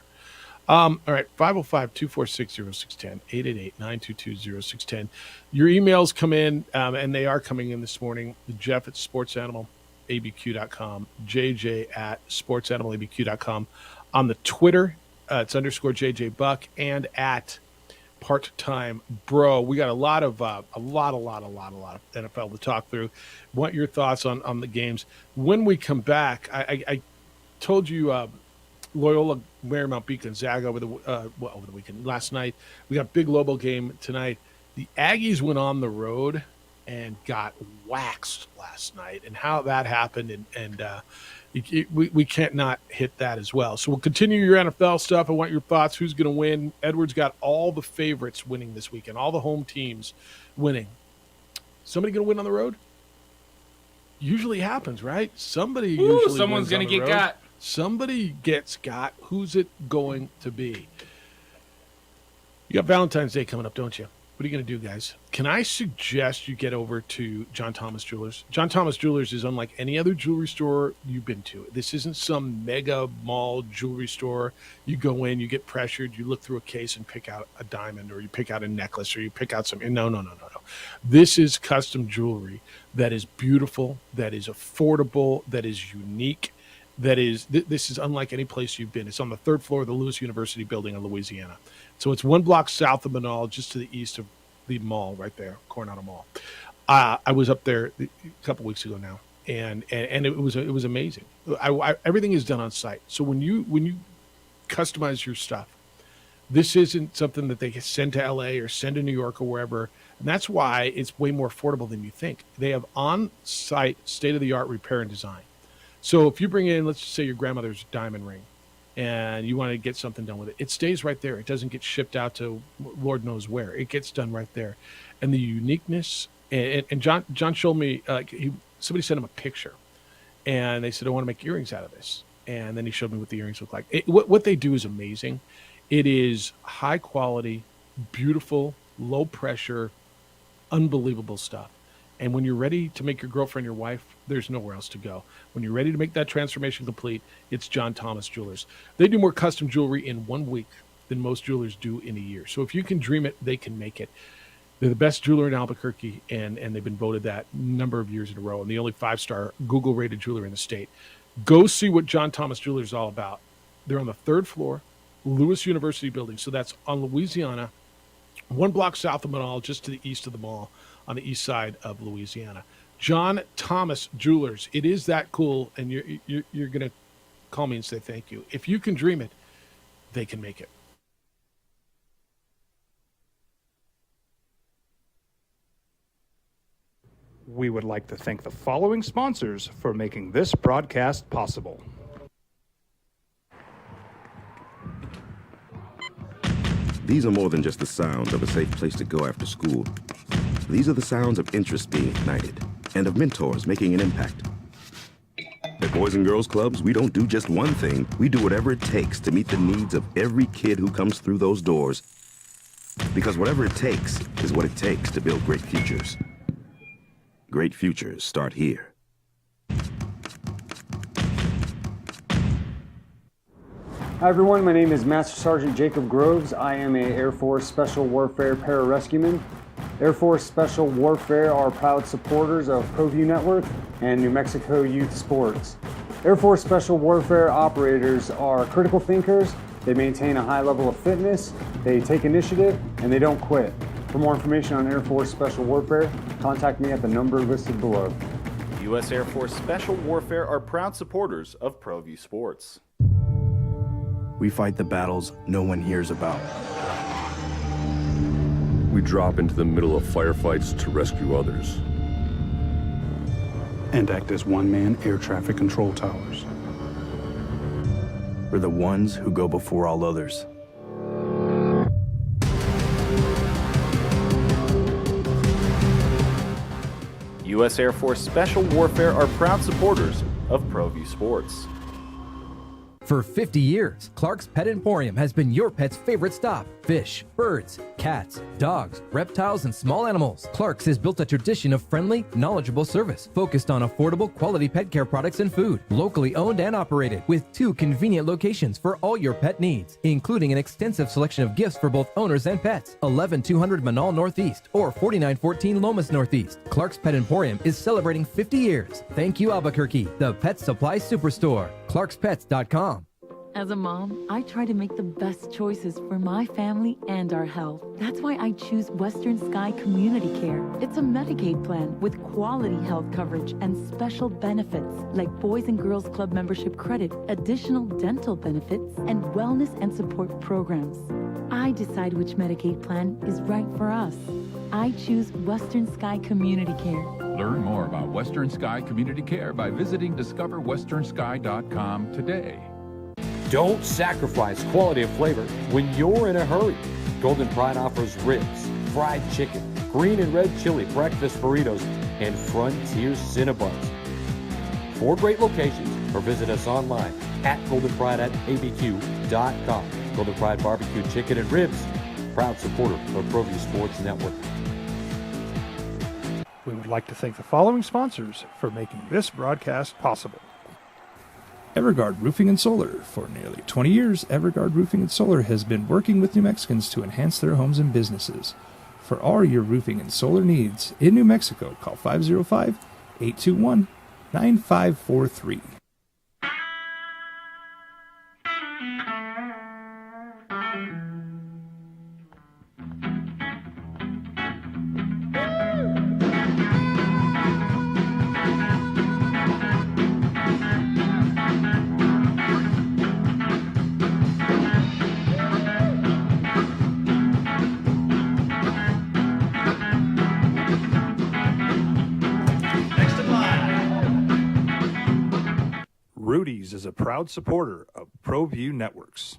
All right, 505-246-0610, 888-922-0610. Your emails come in, and they are coming in this morning. Jeff at sportsanimалabq.com, JJ at sportsanimалabq.com. On the Twitter, it's _ JJ Buck, and at part-time bro. We got a lot of NFL to talk through. Want your thoughts on the games. When we come back, I told you Loyola Marymount beat Gonzaga over the weekend. Last night, we got big Lobo game tonight. The Aggies went on the road and got waxed last night, and how that happened, and we can't not hit that as well. So we'll continue your NFL stuff. I want your thoughts. Who's going to win? Edwards got all the favorites winning this weekend, all the home teams winning. Somebody going to win on the road? Usually happens, right? Somebody usually someone's going to get got. Somebody gets got. Who's it going to be? You got Valentine's Day coming up, don't you? What are you going to do, guys? Can I suggest you get over to John Thomas Jewelers? John Thomas Jewelers is unlike any other jewelry store you've been to. This isn't some mega mall jewelry store. You go in, you get pressured, you look through a case and pick out a diamond, or you pick out a necklace, or you pick out something. No. This is custom jewelry that is beautiful, that is affordable, that is unique. This is unlike any place you've been. It's on the 3rd floor of the Lewis University building in Louisiana. So it's 1 block south of Manal, just to the east of the mall right there, Coronado Mall. I was up there a couple weeks ago now, and it was amazing. Everything is done on site. So when you customize your stuff, this isn't something that they send to LA or send to New York or wherever. And that's why it's way more affordable than you think. They have on-site, state-of-the-art repair and design. So if you bring in, let's just say your grandmother's diamond ring, and you want to get something done with it, it stays right there. It doesn't get shipped out to Lord knows where. It gets done right there. And the uniqueness, and John showed me, somebody sent him a picture, and they said, I want to make earrings out of this. And then he showed me what the earrings look like. What they do is amazing. It is high quality, beautiful, low pressure, unbelievable stuff. And when you're ready to make your girlfriend your wife, there's nowhere else to go. When you're ready to make that transformation complete, it's John Thomas Jewelers. They do more custom jewelry in 1 week than most jewelers do in a year. So if you can dream it, they can make it. They're the best jeweler in Albuquerque, and they've been voted that number of years in a row, and the only 5-star Google-rated jeweler in the state. Go see what John Thomas Jewelers is all about. They're on the 3rd floor, Lewis University building. So that's on Louisiana, 1 block south of the mall, just to the east of the mall, on the east side of Louisiana. John Thomas Jewelers. It is that cool, and you're going to call me and say thank you. If you can dream it, they can make it. We would like to thank the following sponsors for making this broadcast possible. These are more than just the sound of a safe place to go after school. These are the sounds of interest being ignited and of mentors making an impact. At Boys and Girls Clubs, we don't do just one thing. We do whatever it takes to meet the needs of every kid who comes through those doors. Because whatever it takes is what it takes to build great futures. Great futures start here. Hi everyone, my name is Master Sergeant Jacob Groves. I am a Air Force Special Warfare Pararescueman. Air Force Special Warfare are proud supporters of ProView Network and New Mexico Youth Sports. Air Force Special Warfare operators are critical thinkers. They maintain a high level of fitness, they take initiative, and they don't quit. For more information on Air Force Special Warfare, contact me at the number listed below. U.S. Air Force Special Warfare are proud supporters of ProView Sports. We fight the battles no one hears about. We drop into the middle of firefights to rescue others. And act as one-man air traffic control towers. We're the ones who go before all others. U.S. Air Force Special Warfare are proud supporters of ProView Sports. For 50 years, Clark's Pet Emporium has been your pet's favorite stop. Fish, birds, cats, dogs, reptiles, and small animals. Clark's has built a tradition of friendly, knowledgeable service focused on affordable, quality pet care products and food. Locally owned and operated with 2 convenient locations for all your pet needs, including an extensive selection of gifts for both owners and pets. 11200 Manal Northeast or 4914 Lomas Northeast. Clark's Pet Emporium is celebrating 50 years. Thank you, Albuquerque, the pet supply superstore. ClarksPets.com. As a mom, I try to make the best choices for my family and our health. That's why I choose Western Sky Community Care. It's a Medicaid plan with quality health coverage and special benefits like Boys and Girls Club membership credit, additional dental benefits, and wellness and support programs. I decide which Medicaid plan is right for us. I choose Western Sky Community Care. Learn more about Western Sky Community Care by visiting discoverwesternsky.com today. Don't sacrifice quality and flavor when you're in a hurry. Golden Pride offers ribs, fried chicken, green and red chili breakfast burritos, and Frontier Cinnabons. 4 great locations, or visit us online at goldenpride@abq.com. Golden Pride Barbecue Chicken and Ribs, proud supporter of ProView Sports Network. We would like to thank the following sponsors for making this broadcast possible. Everguard Roofing and Solar. For nearly 20 years, Everguard Roofing and Solar has been working with New Mexicans to enhance their homes and businesses. For all your roofing and solar needs in New Mexico, call 505-821-9543. Industries is a proud supporter of ProView Networks.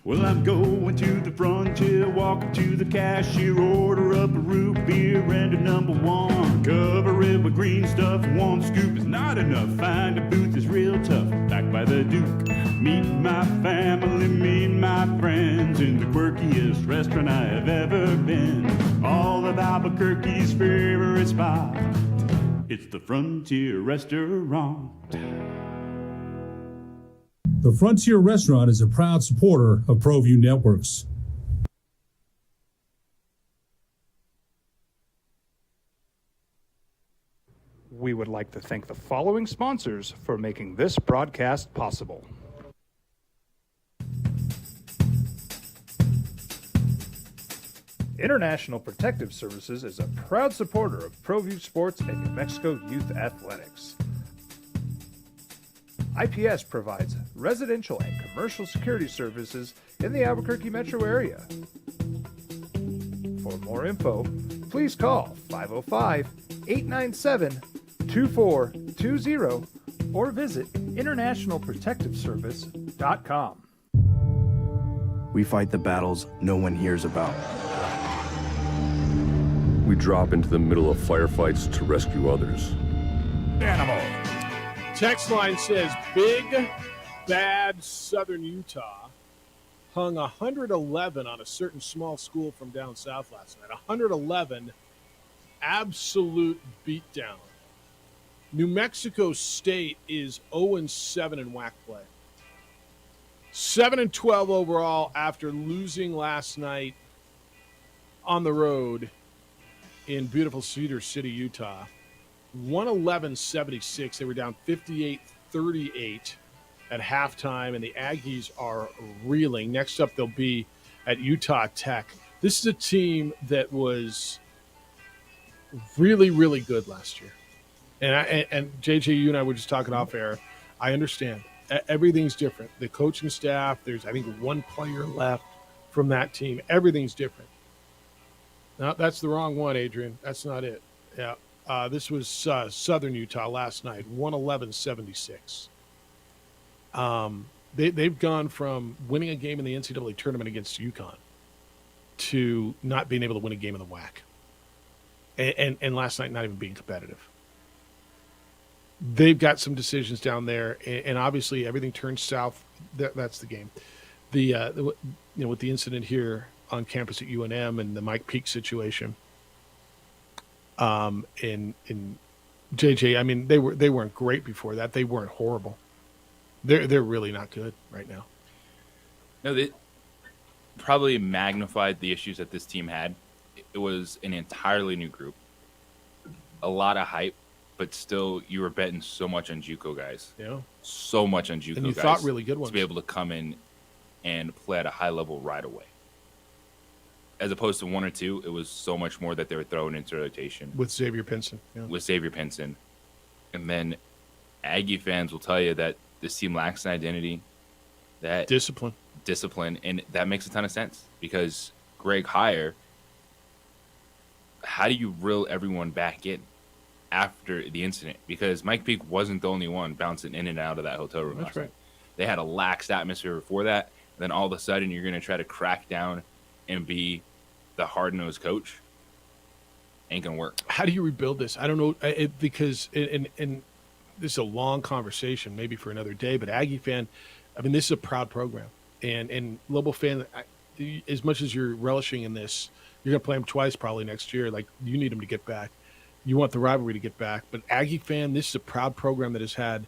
Well, I'm going to the frontier, walking to the cashier, order up a root beer and a number one. Cover it with green stuff, one scoop is not enough. Find a booth is real tough, back by the Duke. Meet my family, meet my friends in the quirkiest restaurant I have ever been. All of Albuquerque's favorite spot, it's the Frontier Restaurant. The Frontier Restaurant is a proud supporter of ProView Networks. We would like to thank the following sponsors for making this broadcast possible. International Protective Services is a proud supporter of ProView Sports and New Mexico Youth Athletics. IPS provides residential and commercial security services in the Albuquerque metro area. For more info, please call 505-897-2420 or visit internationalprotectiveservice.com. We fight the battles no one hears about. We drop into the middle of firefights to rescue others. Animal. Text line says, Big Bad Southern Utah hung 111 on a certain small school from down south last night. 111, absolute beatdown. New Mexico State is 0-7 in WAC play. 7-12 overall after losing last night on the road in beautiful Cedar City, Utah. 111-76. They were down 58-38 at halftime, and the Aggies are reeling. Next up, they'll be at Utah Tech. This is a team that was really, really good last year. And JJ, you and I were just talking off air. I understand. Everything's different. The coaching staff, there's, I think, one player left from that team. Everything's different. No, that's the wrong one, Adrian. That's not it. Yeah. This was Southern Utah last night, 111-76. They've gone from winning a game in the NCAA tournament against UConn to not being able to win a game in the WAC. And last night not even being competitive. They've got some decisions down there, and obviously everything turns south. That's the game. With the incident here on campus at UNM and the Mike Peake situation. In JJ, I mean, they weren't great before that. They weren't horrible. They're really not good right now. No, they probably magnified the issues that this team had. It was an entirely new group, a lot of hype, but still you were betting so much on JUCO guys. Yeah, so much on JUCO guys. And you thought really good ones to be able to come in and play at a high level right away. As opposed to one or two, it was so much more that they were throwing into rotation. With Xavier Pinson. Yeah. With Xavier Pinson. And then Aggie fans will tell you that this team lacks an identity. That discipline. And that makes a ton of sense. Because Greg Heyer, how do you reel everyone back in after the incident? Because Mike Peake wasn't the only one bouncing in and out of that hotel room. That's right. Night. They had a lax atmosphere before that. Then all of a sudden you're going to try to crack down and be the hard-nosed coach. Ain't gonna work. How do you rebuild this? I don't know, because this is a long conversation, maybe for another day. But Aggie fan, I mean, this is a proud program, and Lobo fan. As much as you're relishing in this, you're gonna play them twice probably next year. Like, you need them to get back. You want the rivalry to get back. But Aggie fan, this is a proud program that has had,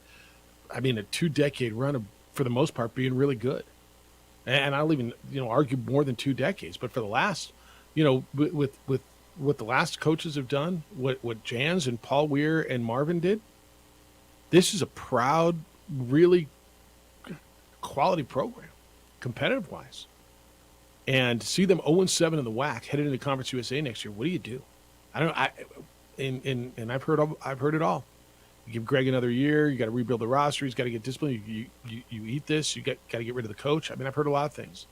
I mean, a 2-decade run of, for the most part, being really good. And I'll even, argue more than 2 decades. But for the last, with what the last coaches have done, what Jans and Paul Weir and Marvin did, this is a proud, really quality program, competitive-wise. And to see them 0-7 in the WAC, headed into Conference USA next year, what do you do? And I've heard it all. You give Greg another year. You got to rebuild the roster. He's got to get disciplined. You eat this. You got to get rid of the coach. I mean, I've heard a lot of things.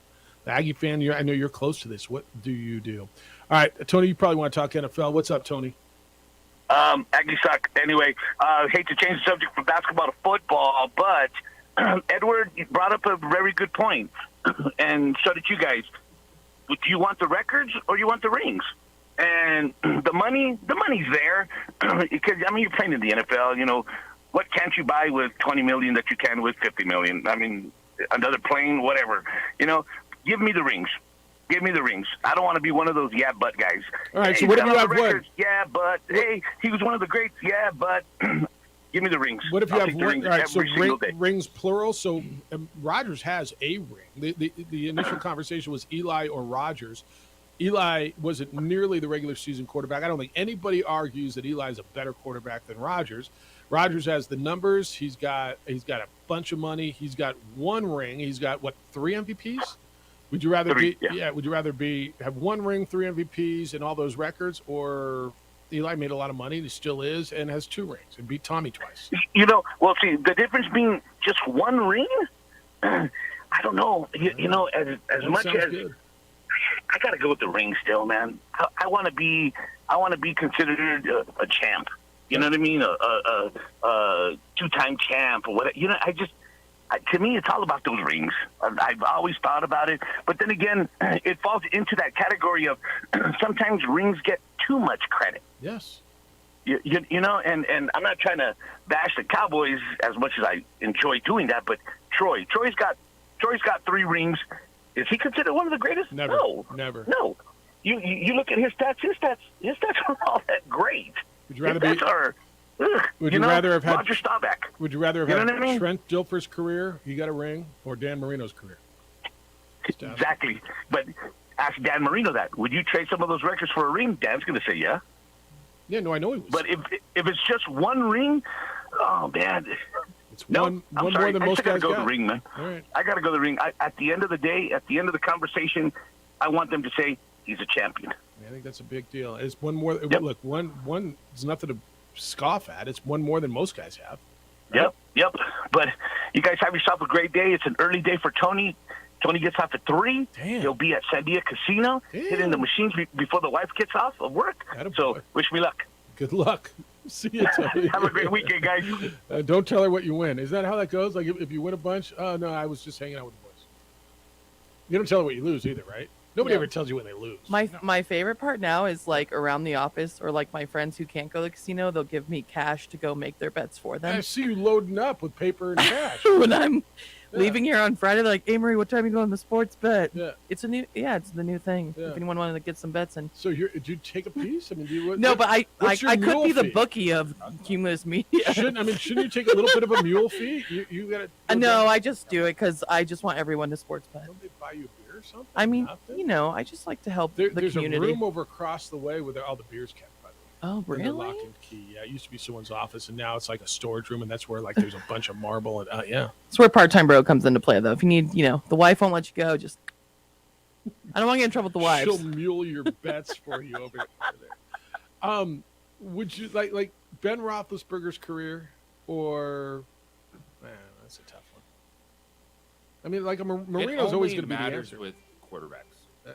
The Aggie fan, I know you're close to this. What do you do? All right, Tony, you probably want to talk NFL. What's up, Tony? Aggie suck. Anyway, hate to change the subject from basketball to football, but Edward brought up a very good point, and so did you guys. Do you want the records or you want the rings? And the money's there because you're playing in the NFL. You know, what can't you buy with $20 million that you can with $50 million? I mean, another plane, whatever. You know, give me the rings. Give me the rings. I don't want to be one of those but guys. All right, hey, so what if you have records? Yeah, but hey, he was one of the greats. Yeah, but give me the rings. What if you have rings all right, so every single day. rings plural? So Rodgers has a ring. The initial conversation was Eli or Rodgers. Eli wasn't nearly the regular season quarterback. I don't think anybody argues that Eli is a better quarterback than Rodgers. Rodgers has the numbers. He's got a bunch of money. He's got one ring. He's got 3 MVPs? Would you rather Would you rather have one ring, 3 MVPs, and all those records, or Eli made a lot of money, and he still is, and has 2 rings and beat Tommy twice? You know, well, see, the difference being just one ring. I don't know. You know, as much as good. I got to go with the ring still, man. I want to be considered a champ. You know what I mean? A 2-time champ or whatever. You know, to me, it's all about those rings. I've always thought about it. But then again, it falls into that category of sometimes rings get too much credit. Yes. You know, and I'm not trying to bash the Cowboys as much as I enjoy doing that, but Troy's got 3 rings. Is he considered one of the greatest? Never. No. Never. No. You look at his stats. His stats are all that great. Would you rather his stats are, Would you rather have had Roger Staubach? Would you rather have You know had what I mean? Trent Dilfer's career? He got a ring, or Dan Marino's career? Exactly. But ask Dan Marino that. Would you trade some of those records for a ring? Dan's going to say yeah. Yeah, no, I know he was. But if it's just one ring, oh man, it's one more than most guys go got. the ring, man. All right. I got to go the ring. At the end of the day, at the end of the conversation, I want them to say he's a champion. I think that's a big deal. It's one more. Look, one is nothing to scoff at. It's one more than most guys have. Right? Yep. But you guys have yourself a great day. It's an early day for Tony. Tony gets off at 3. Damn. He'll be at Sandia Casino, hitting the machines before the wife gets off of work. So wish me luck. Good luck. See you, Tony. Have a great weekend, guys. Don't tell her what you win. Is that how that goes? Like if you win a bunch? Oh, no, I was just hanging out with the boys. You don't tell her what you lose either, right? Nobody ever tells you when they lose. My favorite part now is like around the office or like my friends who can't go to the casino, they'll give me cash to go make their bets for them. I see you loading up with paper and cash. When I'm leaving here on Friday, they're like, "Hey, Marie, what time are you going to the sports bet?" Yeah. It's the new thing. Yeah. If anyone wanted to get some bets in. So do you take a piece? I mean, No, but I could mule be the fee? bookie of Cumulus Media. Shouldn't you take a little bit of a mule fee? You got to. No, I just do it because I just want everyone to sports bet. Don't they buy you a beer or something? I mean, Nothing? I just like to help the There's community. a room over across the way where all the beers kept. By the way. Oh, And they're really? lock and key. Yeah, it used to be someone's office, and now it's like a storage room, and that's where like there's a bunch of marble and yeah. That's where part-time bro comes into play, though. If you need, the wife won't let you go. Just, I don't want to get in trouble with the wives. She'll mule your bets for you over there. Would you like Ben Roethlisberger's career, or man, that's a tough one. I mean, like Marino's always going to be the matters answer. with quarterbacks.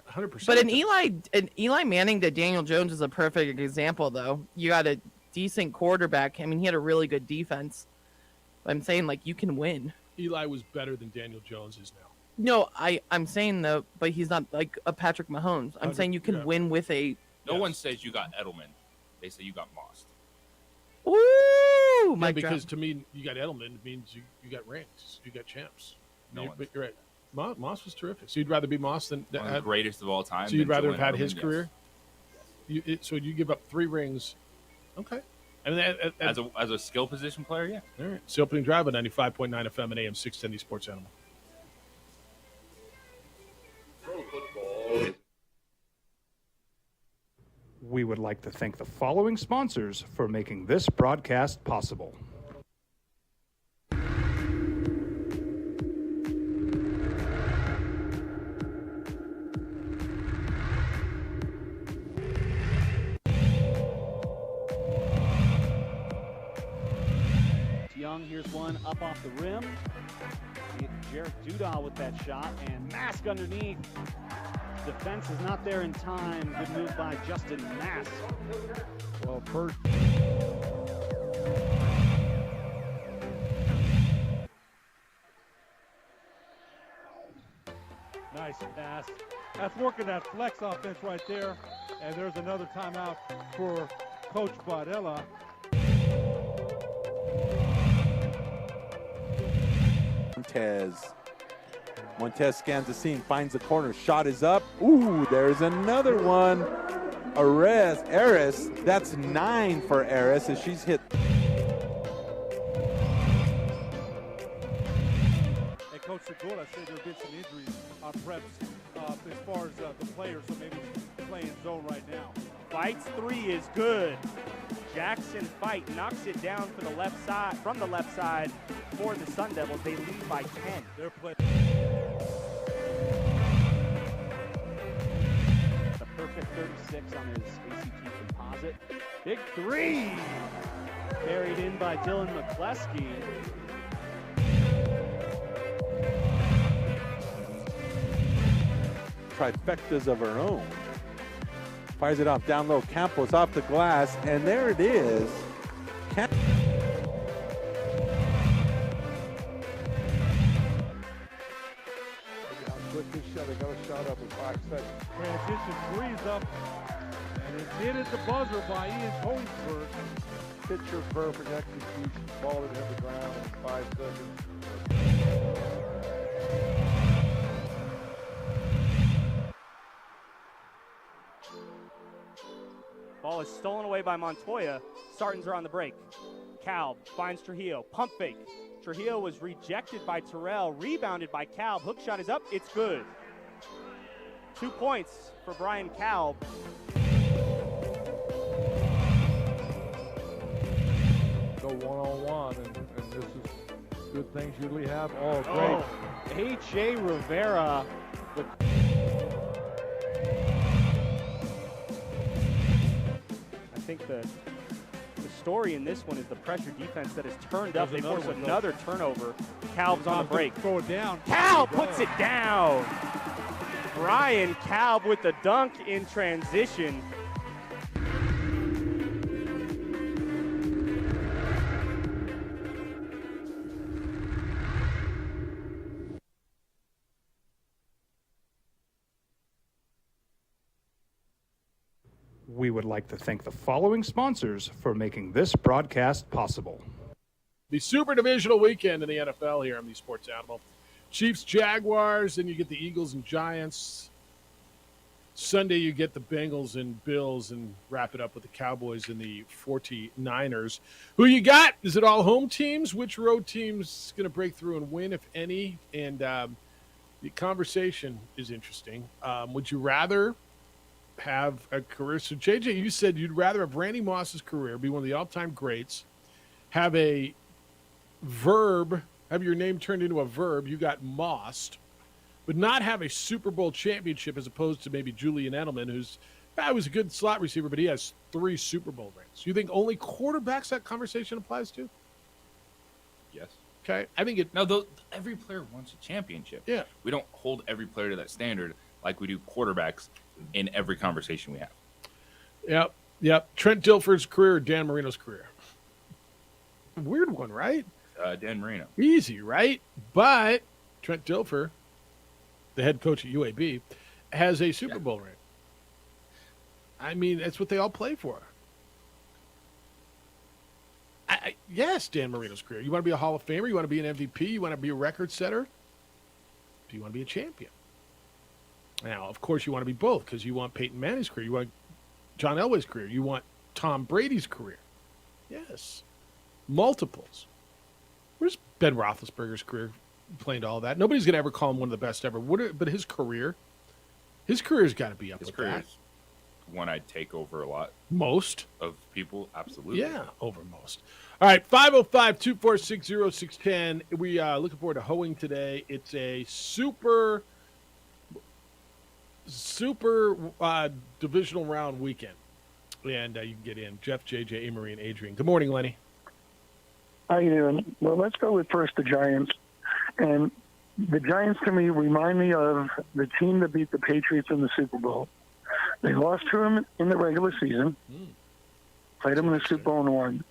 100%. But an Eli Manning to Daniel Jones is a perfect example, though. You got a decent quarterback. I mean, he had a really good defense. I'm saying, like, you can win. Eli was better than Daniel Jones is now. No, I'm saying, though, but he's not like a Patrick Mahomes. I'm saying you can win with a... No one says you got Edelman. They say you got Moss. Ooh, Mike because drop. to me, you got Edelman. It means you got rings. You got champs. No but you're right. Moss was terrific. So you'd rather be Moss than One of the greatest of all time. So you'd than rather have Julian had his Edelman, career. So you give up 3 rings. Okay. I mean, as a skill position player, yeah. All right. It's the opening drive at 95.9 FM and AM 610 Sports Animal. We would like to thank the following sponsors for making this broadcast possible. Young, here's one up off the rim. Jarek Dudal with that shot, and Mask underneath. Defense is not there in time. Good move by Justin Mass. Well, first. Nice pass. That's working that flex offense right there. And there's another timeout for Coach Barella. Montez scans the scene, finds the corner, shot is up. Ooh, there's another one. Aris, that's 9 for Aris as she's hit. And Coach Segura said there have been some injuries on preps as far as the players, so maybe playing zone right now. Fights 3 is good. Jackson Fight knocks it down for the left side, from the left side for the Sun Devils. They lead by 10. They're playing. The perfect 36 on his ACT composite. Big 3! Carried in by Dylan McCleskey. Trifectas of her own. Fires it off down low. Campos off the glass, and there it is. Look at how quick this shot. They got a shot up in 5 seconds. Transition 3's up, and it's in at the buzzer by Ian Holmesburg. Picture perfect execution. Ball didn't hit the ground in 5 seconds. Ball is stolen away by Montoya. Sartans are on the break. Calb finds Trujillo. Pump fake. Trujillo was rejected by Terrell. Rebounded by Calb. Hook shot is up. It's good. 2 points for Brian Calb. Go one-on-one, and this is good things usually have. Oh, great. H.A. Rivera with... I think the story in this one is the pressure defense that has turned up. They force another turnover. Calb's on the break. Throw it down. Calb puts it down. Brian Calb with the dunk in transition. We would like to thank the following sponsors for making this broadcast possible. The Super Divisional weekend in the NFL here on the Sports Animal. Chiefs, Jaguars, then you get the Eagles and Giants. Sunday you get the Bengals and Bills, and wrap it up with the Cowboys and the 49ers. Who you got? Is it all home teams? Which road team's going to break through and win, if any? And the conversation is interesting. Would you rather have a career? So, JJ, you said you'd rather have Randy Moss's career, be one of the all-time greats, have a verb, have your name turned into a verb, you got mossed, but not have a Super Bowl championship as opposed to maybe Julian Edelman, who's was a good slot receiver, but he has 3 Super Bowl rings. You think only quarterbacks that conversation applies to? Yes. Okay. I think it. No, every player wants a championship. Yeah. We don't hold every player to that standard like we do quarterbacks in every conversation we have. Yep. Trent Dilfer's career or Dan Marino's career? Weird one, right? Dan Marino. Easy, right? But Trent Dilfer, the head coach at UAB, has a Super Bowl ring. I mean, that's what they all play for. Yes, Dan Marino's career. You want to be a Hall of Famer? You want to be an MVP? You want to be a record setter? Do you want to be a champion? Now, of course, you want to be both because you want Peyton Manning's career. You want John Elway's career. You want Tom Brady's career. Yes. Multiples. Where's Ben Roethlisberger's career playing to all that? Nobody's going to ever call him one of the best ever. But his career's got to be up with that. One I'd take over a lot. Most of people, absolutely. Yeah, over most. All right, 505-246-0610. We looking forward to hoeing today. It's a super divisional round weekend, and you can get in. Jeff, JJ, Amory, and Adrian. Good morning, Lenny. How you doing? Well, let's go with first the Giants. And The Giants, to me, remind me of the team that beat the Patriots in the Super Bowl. They lost to them in the regular season, played them in the Super Bowl and won.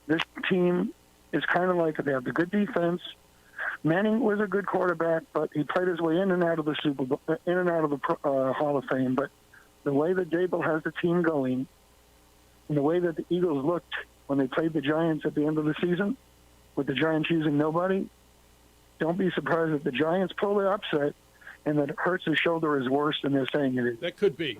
This team is kind of like they have the good defense. Manning was a good quarterback, but he played his way in and out of the Super Bowl, in and out of the Hall of Fame. But the way that Dable has the team going, and the way that the Eagles looked when they played the Giants at the end of the season, with the Giants using nobody, don't be surprised if the Giants pull the upset and that Hurts' shoulder is worse than they're saying it is. That could be.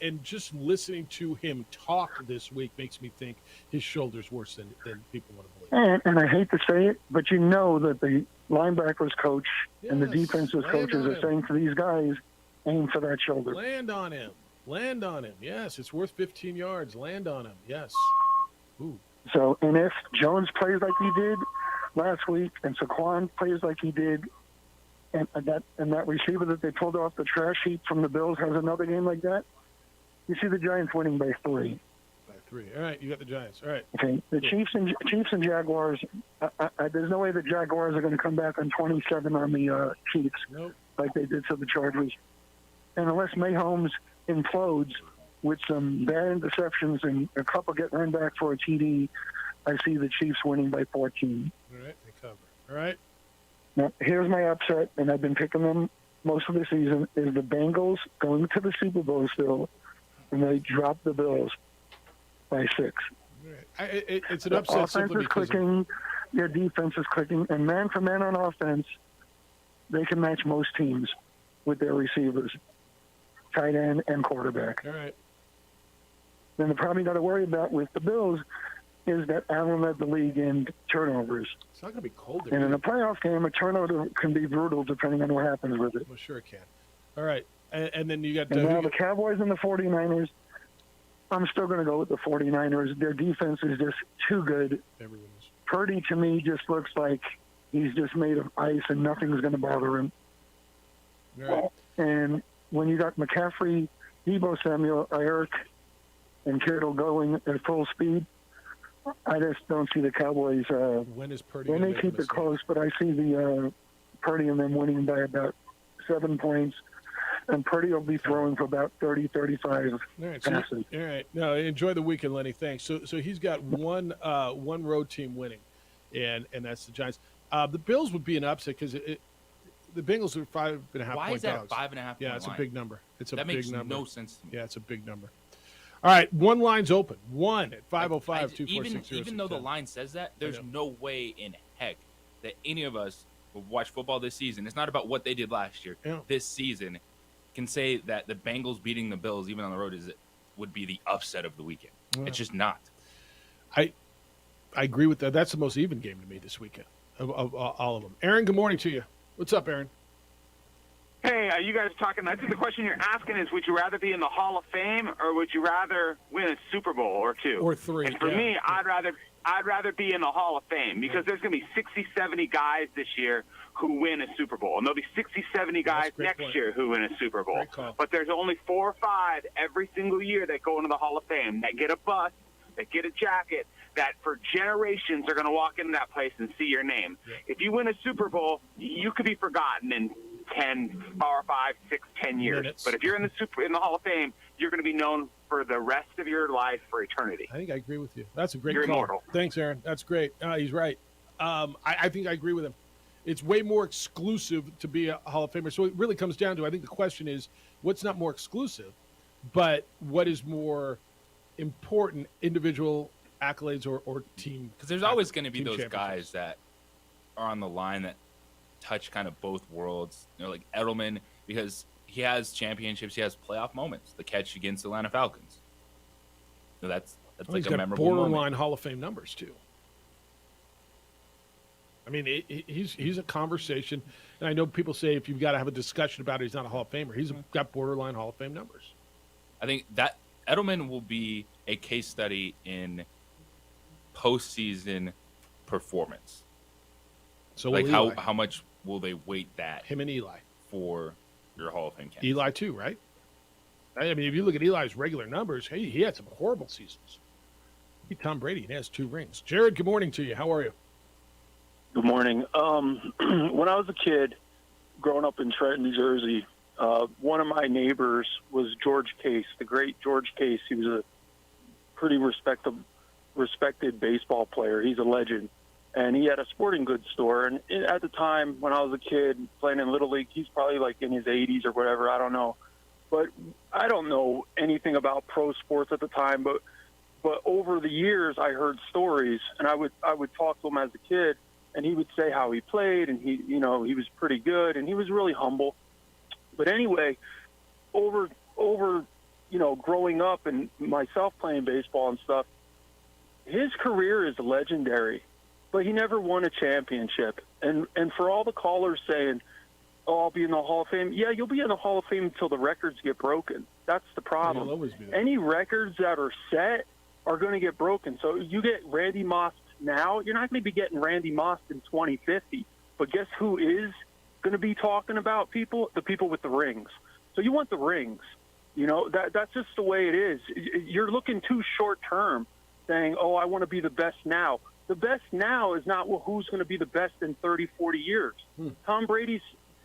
And just listening to him talk this week makes me think his shoulder's worse than people want to believe. And I hate to say it, but you know that the linebackers coach and the defensive coaches are saying to these guys, aim for that shoulder. Land on him. Land on him. Yes, it's worth 15 yards. Land on him. Yes. Ooh. So, and if Jones plays like he did last week, and Saquon plays like he did, and that receiver that they pulled off the trash heap from the Bills has another game like that, you see the Giants winning by 3. By 3. All right, you got the Giants. All right. Okay. The Chiefs and Jaguars. There's no way the Jaguars are going to come back on 27 on the Chiefs like they did to the Chargers, and unless Mahomes implodes with some bad interceptions and a couple get run back for a TD, I see the Chiefs winning by 14. All right, they cover. All right. Now, here's my upset, and I've been picking them most of the season, is the Bengals going to the Super Bowl still, and they drop the Bills by 6. All right. It's an The upset offense simply is because clicking, their defense is clicking, and man for man on offense, they can match most teams with their receivers, tight end and quarterback. All right. Then the problem you got to worry about with the Bills is that Allen led the league in turnovers. It's not going to be cold. And in a playoff game, a turnover can be brutal depending on what happens with it. Well, sure it can. All right. And then you got And now the Cowboys and the 49ers, I'm still going to go with the 49ers. Their defense is just too good. Everyone is. Purdy, to me, just looks like he's just made of ice and nothing's going to bother him. All right. And when you got McCaffrey, Debo Samuel, Eric, and Kittle going at full speed, I just don't see the Cowboys. When is Purdy? They gonna may make a keep it mistake? close, but I see the Purdy and them winning by about 7 points. And Purdy will be throwing for about 30, 35 All right. So passes. all right. No, enjoy the weekend, Lenny. Thanks. So he's got one road team winning, and that's the Giants. The Bills would be an upset because the Bengals are 5.5 Why point is that dogs. 5.5 Yeah, point it's line? a big number. It's a That big makes number. no sense to me. Yeah, it's a big number. All right, one line's open. One at 505-246-06. Even though the line says that, there's no way in heck that any of us who watch football this season, it's not about what they did last year, this season, can say that the Bengals beating the Bills, even on the road, would be the upset of the weekend. Yeah. It's just not. I agree with that. That's the most even game to me this weekend of all of them. Aaron, good morning to you. What's up, Aaron? Hey, you guys talking? I think the question you're asking is, would you rather be in the Hall of Fame or would you rather win a Super Bowl or 2? Or 3. And for me, I'd rather be in the Hall of Fame because there's going to be 60, 70 guys this year who win a Super Bowl. And there'll be 60, 70 guys next year who win a Super Bowl. But there's only 4 or 5 every single year that go into the Hall of Fame, that get a bus, that get a jacket, that for generations are going to walk into that place and see your name. Yeah. If you win a Super Bowl, you could be forgotten in 10, 4, 5, 6, 10 years. Minutes. But if you're in the Hall of Fame, you're going to be known for the rest of your life for eternity. I think I agree with you. That's a great You're call. immortal. Thanks, Aaron. That's great. He's right. I think I agree with him. It's way more exclusive to be a Hall of Famer. So it really comes down to, I think the question is, what's not more exclusive, but what is more important, individual accolades or team? Because there's always going to be team those championships. guys that are on the line that touch kind of both worlds. You know, like Edelman, because he has championships, he has playoff moments. The catch against the Atlanta Falcons. So that's Well, like he's a got memorable borderline moment. Hall of Fame numbers too. I mean, he's a conversation, and I know people say if you've got to have a discussion about it, he's not a Hall of Famer. He's got borderline Hall of Fame numbers. I think that Edelman will be a case study in postseason performance. So like will Eli. how much will they weight that Him and Eli. for your Hall of Fame candidate? Eli too, right? I mean, if you look at Eli's regular numbers, hey, he had some horrible seasons. He Tom Brady, he has 2 rings. Jared, good morning to you. How are you? Good morning. When I was a kid, growing up in Trenton, New Jersey, one of my neighbors was George Case, the great George Case. He was a pretty respected baseball player. He's a legend. And he had a sporting goods store. And at the time, when I was a kid playing in Little League, he's probably like in his 80s or whatever. I don't know. But I don't know anything about pro sports at the time. But over the years, I heard stories, and I would talk to him as a kid, and he would say how he played, and he was pretty good, and he was really humble. But anyway, over growing up and myself playing baseball and stuff, his career is legendary, but he never won a championship. And for all the callers saying, "Oh, I'll be in the Hall of Fame," yeah, you'll be in the Hall of Fame until the records get broken. That's the problem. You'll always be there. Any records that are set are going to get broken. So you get Randy Moss now, you're not going to be getting Randy Moss in 2050. But guess who is going to be talking about people? The people with the rings. So you want the rings. That's just the way it is. You're looking too short term, saying, "Oh, I want to be the best now." The best now is not who's going to be the best in 30, 40 years. Tom Brady's,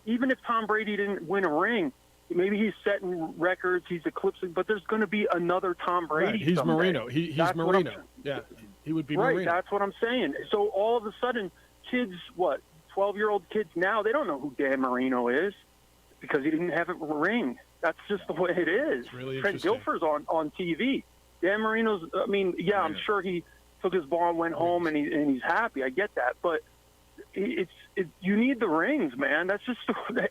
even if Tom Brady didn't win a ring, maybe he's setting records, he's eclipsing, but there's going to be another Tom Brady. Right. He's someday. Marino. He's Marino. Yeah, he would be right, Marino. That's what I'm saying. So all of a sudden, kids, 12-year-old kids now, they don't know who Dan Marino is because he didn't have a ring. That's just the way it is. It's really Trent interesting. Dilfer's on TV. Dan Marino's, I'm sure he took his ball and went home and he's happy. I get that. But you need the rings, man. That's just,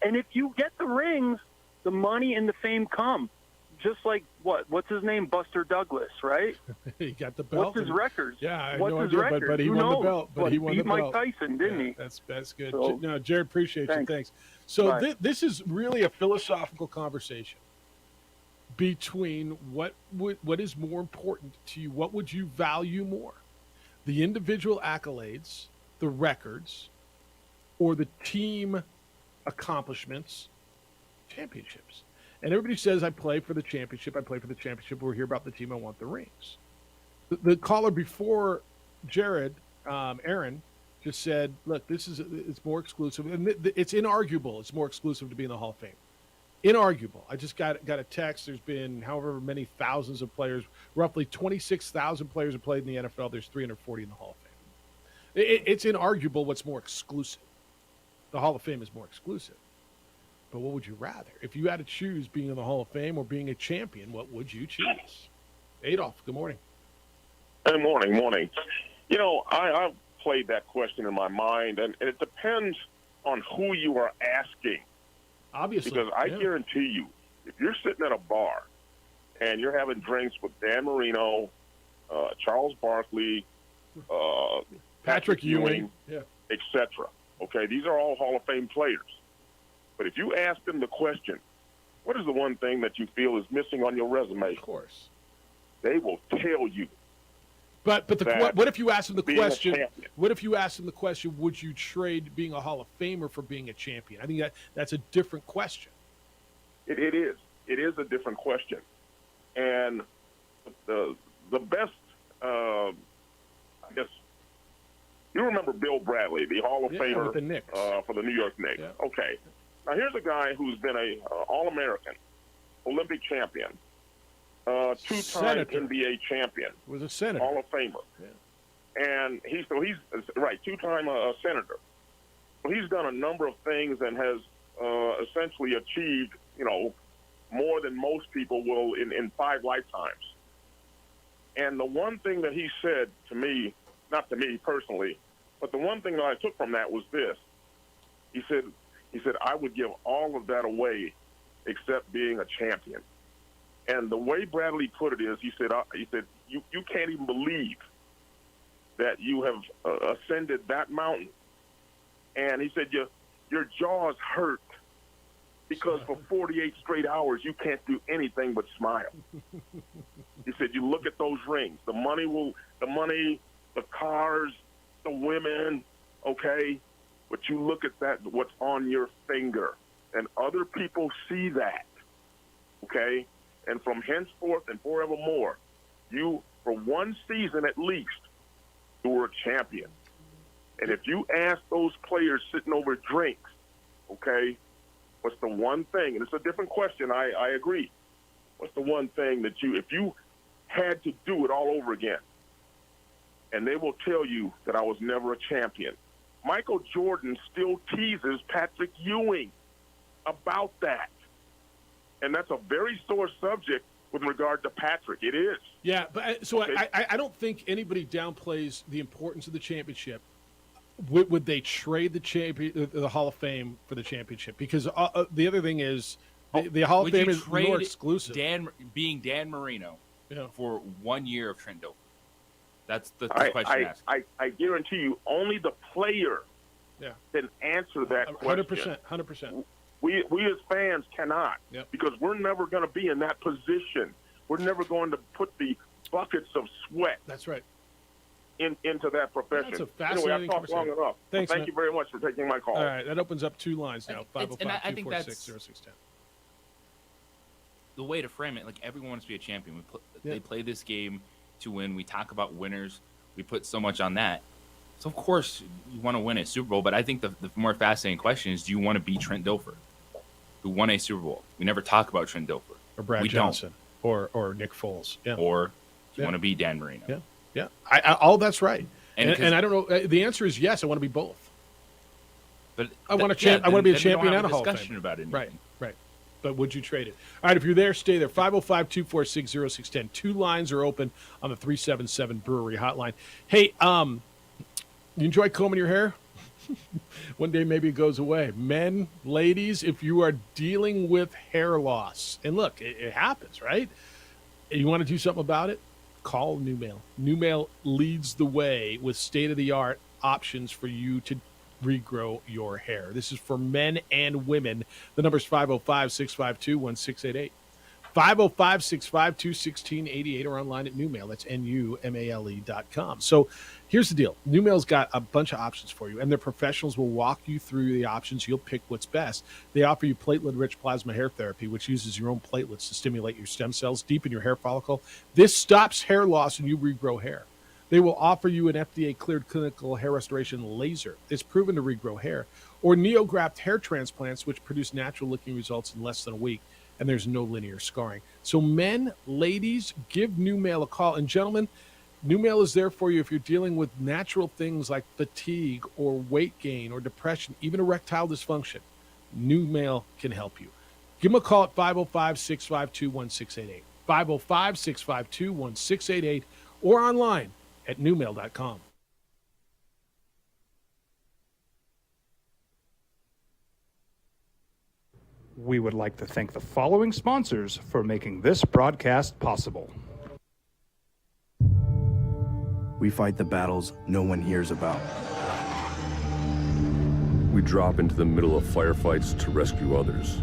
and if you get the rings, the money and the fame come. Just like what's his name? Buster Douglas, right? He got the belt. What's his record? Yeah, I have What's no his idea, record? but he Who won the knows? belt. But he won beat the belt. Mike Tyson, didn't he? That's good. So, No, Jared, appreciate you. Thanks. So this is really a philosophical conversation between what is more important to you. What would you value more? The individual accolades, the records, or the team accomplishments, championships. And everybody says, I play for the championship. We're here about the team. I want the rings. The caller before Jared, Aaron, just said, look, it's more exclusive. And it's inarguable. It's more exclusive to be in the Hall of Fame. Inarguable. I just got a text. There's been however many thousands of players, roughly 26,000 players have played in the NFL. There's 340 in the Hall of Fame. It's inarguable what's more exclusive. The Hall of Fame is more exclusive. But what would you rather? If you had to choose being in the Hall of Fame or being a champion, what would you choose? Adolph, good morning. Good morning. I've played that question in my mind, and it depends on who you are asking. Obviously. Because I guarantee you, if you're sitting at a bar and you're having drinks with Dan Marino, Charles Barkley, Patrick Ewing, etc., okay, these are all Hall of Fame players. But if you ask them the question, what is the one thing that you feel is missing on your resume? Of course. They will tell you. But what if you ask them the being a question? champion. What if you ask them the question? Would you trade being a Hall of Famer for being a champion? I think that's a different question. It is. It is a different question, and the best. I guess you remember Bill Bradley, the Hall of Famer with the Knicks. For the New York Knicks. Yeah. Okay. Now here's a guy who's been a All-American, Olympic champion, two-time Senator. NBA champion, Was a senator. Hall of Famer, and he's right, two-time senator. So he's done a number of things and has essentially achieved, more than most people will in 5 lifetimes. And the one thing that he said to me, not to me personally, but the one thing that I took from that was this. He said, I would give all of that away except being a champion. And the way Bradley put it is, he said, you can't even believe that you have ascended that mountain. And he said, your jaws hurt because for 48 straight hours you can't do anything but smile. He said, you look at those rings, the money, the cars, the women, okay? But you look at that, what's on your finger, and other people see that, okay? And from henceforth and forevermore, you, for one season at least, you were a champion. And if you ask those players sitting over drinks, okay, what's the one thing, and it's a different question, I agree. What's the one thing that if you had to do it all over again, and they will tell you that I was never a champion. Michael Jordan still teases Patrick Ewing about that. And that's a very sore subject with regard to Patrick. It is. Yeah, but so Okay. I don't think anybody downplays the importance of the championship. Would they trade the Hall of Fame for the championship? Because the other thing is the Hall of Would Fame you is trade more exclusive. Dan Marino for 1 year of Trent Dilfer? That's the I, question asked. I guarantee you only the player can answer that question. 100%. We as fans cannot because we're never going to be in that position. We're never going to put the buckets of sweat. That's right. Into that profession. That's a fascinating anyway, I've talked long conversation. enough. Thanks, Thank man. you very much for taking my call. All right, that opens up two lines now. And I think that's 505-246-0610. the way to frame it. Like, everyone wants to be a champion. They play this game to win. We talk about winners. We put so much on that. So, of course, you want to win a Super Bowl. But I think the more fascinating question is, do you want to beat Trent Dilfer, who won a Super Bowl? We never talk about Trent Dilfer. Or Brad we Johnson. Or Nick Foles. Yeah. Or do you want to be Dan Marino? Yeah. Yeah. All that's right. And And I don't know. The answer is yes. I want to be both. But I want to yeah, I want to be a then we don't champion have and a Hall of discussion Fame. about it. Right. But would you trade it? All right, if you're there, stay there. 505-246-0610. Two lines are open on the 377 Brewery hotline. Hey, you enjoy combing your hair? One day maybe it goes away. Men, ladies, if you are dealing with hair loss, and look, it happens, right? You want to do something about it? Call NewMail. NewMail leads the way with state-of-the-art options for you to regrow your hair. This is for men and women. The number is 505-652-1688. 505-652-1688 or online at NewMail. That's NUMALE.com. So here's the deal. NewMail's got a bunch of options for you, and their professionals will walk you through the options. You'll pick what's best. They offer you platelet-rich plasma hair therapy, which uses your own platelets to stimulate your stem cells, deepen your hair follicle. This stops hair loss and you regrow hair. They will offer you an FDA-cleared clinical hair restoration laser. It's proven to regrow hair. Or NeoGraft hair transplants, which produce natural-looking results in less than a week, and there's no linear scarring. So men, ladies, give NewMail a call. And gentlemen, NewMail is there for you if you're dealing with natural things like fatigue or weight gain or depression, even erectile dysfunction. NewMail can help you. Give them a call at 505-652-1688. 505-652-1688 or online at NewMail.com. We would like to thank the following sponsors for making this broadcast possible. We fight the battles no one hears about. We drop into the middle of firefights to rescue others.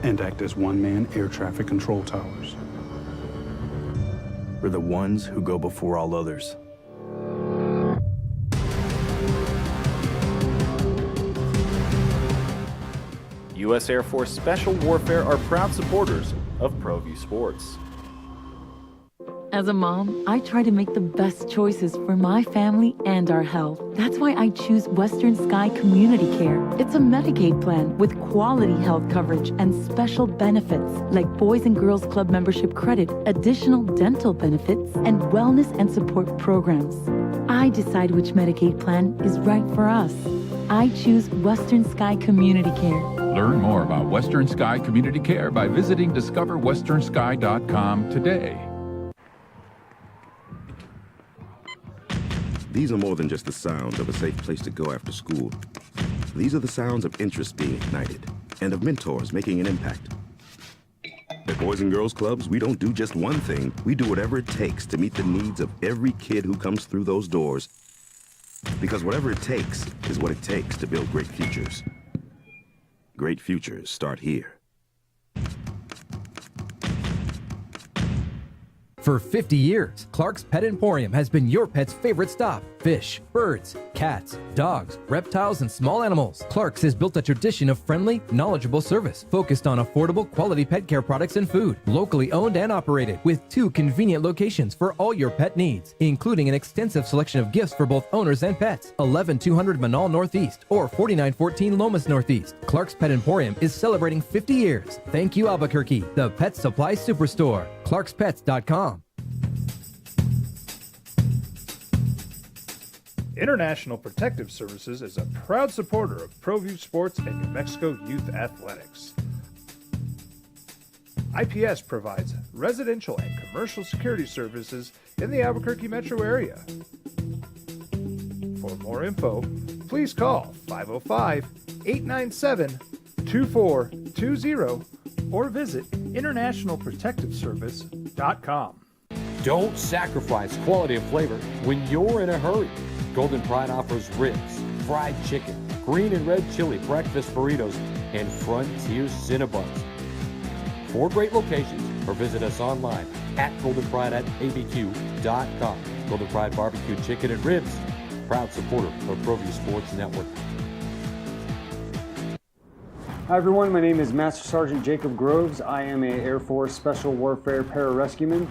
And act as one-man air traffic control towers. We're the ones who go before all others. U.S. Air Force Special Warfare are proud supporters of ProView Sports. As a mom, I try to make the best choices for my family and our health. That's why I choose Western Sky Community Care. It's a Medicaid plan with quality health coverage and special benefits like Boys and Girls Club membership credit, additional dental benefits, and wellness and support programs. I decide which Medicaid plan is right for us. I choose Western Sky Community Care. Learn more about Western Sky Community Care by visiting discoverwesternsky.com today. These are more than just the sounds of a safe place to go after school. These are the sounds of interest being ignited and of mentors making an impact. At Boys and Girls Clubs, we don't do just one thing. We do whatever it takes to meet the needs of every kid who comes through those doors. Because whatever it takes is what it takes to build great futures. Great futures start here. For 50 years, Clark's Pet Emporium has been your pet's favorite stop. Fish, birds, cats, dogs, reptiles, and small animals. Clark's has built a tradition of friendly, knowledgeable service focused on affordable, quality pet care products and food. Locally owned and operated with 2 convenient locations for all your pet needs, including an extensive selection of gifts for both owners and pets. 11200 Manal Northeast or 4914 Lomas Northeast. Clark's Pet Emporium is celebrating 50 years. Thank you, Albuquerque, the pet supply superstore. ClarksPets.com. International Protective Services is a proud supporter of ProView Sports and New Mexico Youth Athletics. IPS provides residential and commercial security services in the Albuquerque metro area. For more info, please call 505-897-2420 or visit internationalprotectiveservice.com. Don't sacrifice quality and flavor when you're in a hurry. Golden Pride offers ribs, fried chicken, green and red chili breakfast burritos, and Frontier Cinnabons. 4 great locations, or visit us online at goldenprideabq.com. Golden Pride Barbecue Chicken and Ribs, proud supporter of ProView Sports Network. Hi everyone, my name is Master Sergeant Jacob Groves. I am a Air Force Special Warfare Pararescueman.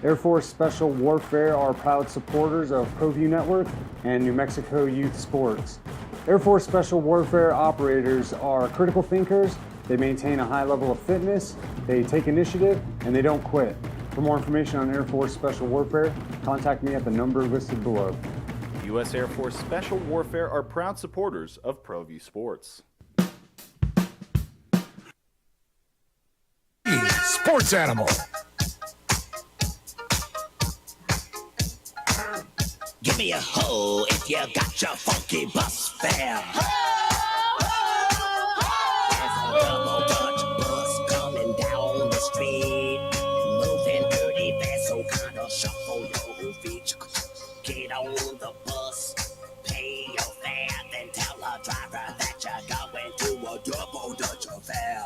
Air Force Special Warfare are proud supporters of ProView Network and New Mexico Youth Sports. Air Force Special Warfare operators are critical thinkers. They maintain a high level of fitness, they take initiative, and they don't quit. For more information on Air Force Special Warfare, contact me at the number listed below. U.S. Air Force Special Warfare are proud supporters of ProView Sports. Sports Animal. Give me a ho if you got your funky bus fare. There's a double Dutch bus coming down the street, moving dirty fast, so kinda shuffle your feet. Get on the bus, pay your fare, then tell the driver that you're going to a double Dutch affair.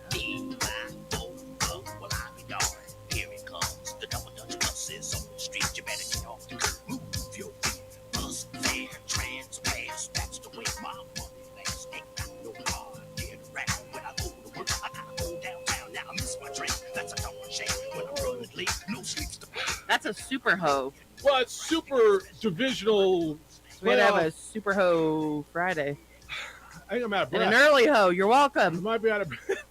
D-Y-O-O, well I'm yours. Here it comes, the double Dutch bus is on the street. You better get off the curb, move your feet. Bus fare, trans-pass, that's the way my money lasts. Ain't got no car, get around when I go to work. I gotta go downtown, now I miss my train. That's a darn shame when I'm running late, no sleeps to That's a super hoe. Well, it's super divisional. We had to have a super hoe Friday. I think I'm out of And breath. an early hoe. You're welcome. You might be out of breath.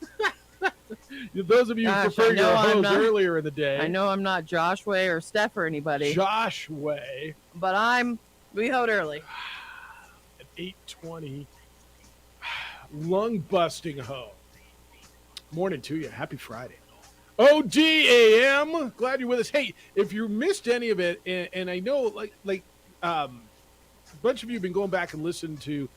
Those of you who Gosh, prefer I know your I'm hoes not- earlier in the day. I know I'm not Josh Way or Steph or anybody. Josh Way. But we hoed early. At 8:20. Lung-busting hoe. Morning to you. Happy Friday. ODAM. Glad you're with us. Hey, if you missed any of it, and I know a bunch of you have been going back and listening to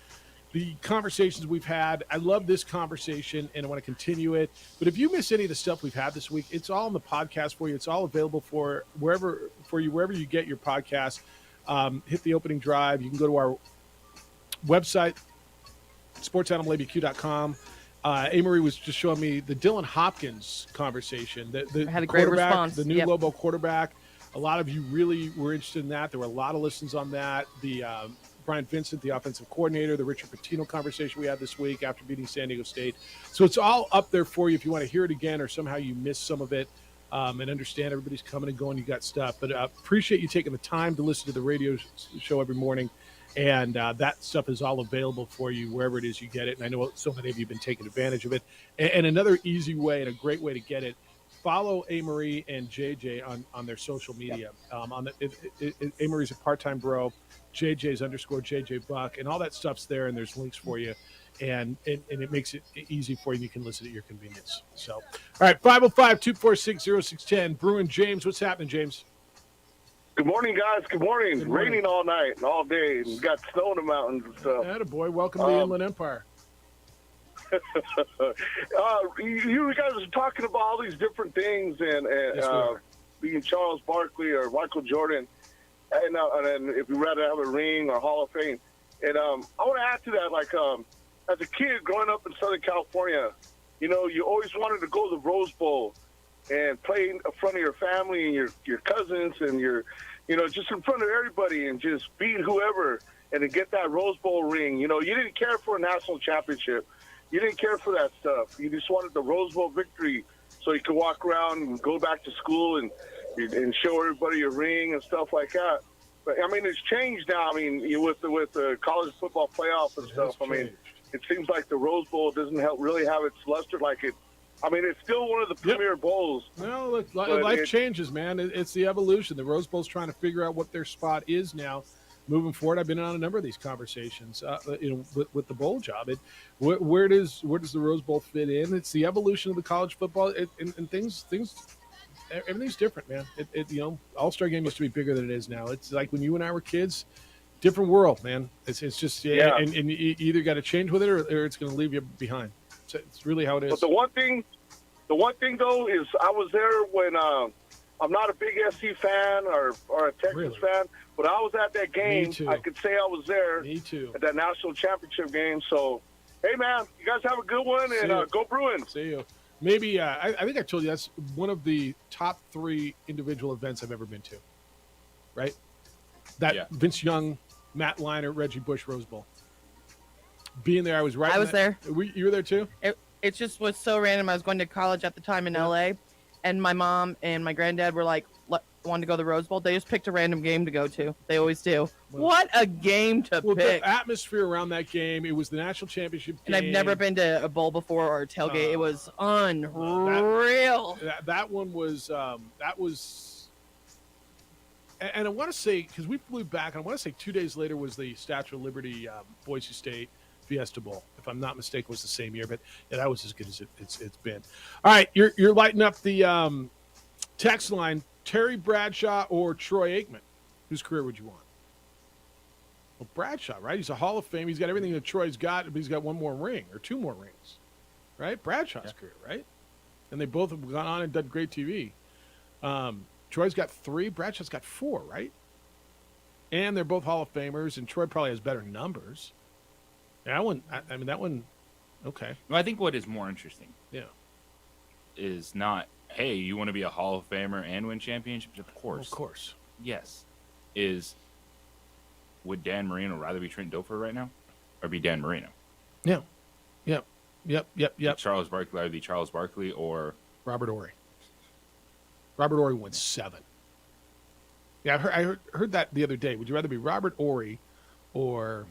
the conversations we've had. I love this conversation, and I want to continue it. But if you miss any of the stuff we've had this week, it's all in the podcast for you. It's all available for wherever you get your podcast. Hit the opening drive. You can go to our website, sportsanimалabq.com. Amory was just showing me the Dylan Hopkins conversation. The I had a great quarterback, response. the new Yep. Lobo quarterback. A lot of you really were interested in that. There were a lot of listens on that. The Brian Vincent, the offensive coordinator, the Richard Pitino conversation we had this week after beating San Diego State. So it's all up there for you if you want to hear it again or somehow you missed some of it and understand everybody's coming and going. You got stuff. But appreciate you taking the time to listen to the radio show every morning. And that stuff is all available for you wherever it is you get it. And I know so many of you have been taking advantage of it. And another easy way and a great way to get it, follow Amory and JJ on their social media. Amory's a part-time bro. JJ's _JJ Buck, and all that stuff's there, and there's links for you. And it makes it easy for you. You can listen at your convenience. So, all right, 505-246-0610. Bruin James, what's happening, James? Good morning, guys. Good morning. Good morning. Raining all night and all day, and got snow in the mountains and stuff. Attaboy. Welcome to the Inland Empire. You guys are talking about all these different things, and Yes, we are. being Charles Barkley or Michael Jordan, and if you rather have a ring or Hall of Fame. And I want to add to that, as a kid growing up in Southern California, you always wanted to go to the Rose Bowl. and play in front of your family and your cousins and just in front of everybody and just beat whoever and to get that Rose Bowl ring. You didn't care for a national championship. You didn't care for that stuff. You just wanted the Rose Bowl victory so you could walk around and go back to school and show everybody your ring and stuff like that. But, I mean, it's changed now. I mean, with the college football playoff and stuff, I mean, it seems like the Rose Bowl doesn't really have its luster like it. I mean, it's still one of the premier bowls. No, look, life changes, man. It's the evolution. The Rose Bowl's trying to figure out what their spot is now. Moving forward, I've been on a number of these conversations, with the bowl job. Where does the Rose Bowl fit in? It's the evolution of the college football, and things. Everything's different, man. All-Star Game used to be bigger than it is now. It's like when you and I were kids, different world, man. It's just and you either got to change with it or it's going to leave you behind. So it's really how it is. But the one thing though is I was there when I'm not a big SC fan or a Texas fan, but I was at that game. Me too. I could say I was there. Me too. At that national championship game. So, hey, man, you guys have a good one, and go Bruins. See you. Maybe I think I told you that's one of the top 3 individual events I've ever been to. Right? Vince Young, Matt Leinart, Reggie Bush Rose Bowl. Being there, I was right. I was there. You were there too? It just was so random. I was going to college at the time in LA, and my mom and my granddad were like, wanted to go to the Rose Bowl. They just picked a random game to go to. They always do. What a game to pick. The atmosphere around that game, it was the national championship game. And I've never been to a bowl before or a tailgate. It was unreal. That one was, and I want to say, because we flew back, and I want to say 2 days later was the Statue of Liberty Boise State Fiesta Bowl. If I'm not mistaken, it was the same year, but that was as good as it's been. All right, you're lighting up the text line. Terry Bradshaw or Troy Aikman? Whose career would you want? Well, Bradshaw, right? He's a Hall of Fame. He's got everything that Troy's got, but he's got one more ring or 2 more rings, right? Bradshaw's career, right? And they both have gone on and done great TV. Troy's got 3. Bradshaw's got 4, right? And they're both Hall of Famers, and Troy probably has better numbers. That one, that one, okay. No, I think what is more interesting is not, hey, you want to be a Hall of Famer and win championships? Of course. Of course. Yes. Would Dan Marino rather be Trent Dilfer right now or be Dan Marino? Yeah. Yep. Charles Barkley, either be Charles Barkley or Robert Horry. Robert Horry won 7. Yeah, I heard that the other day. Would you rather be Robert Horry or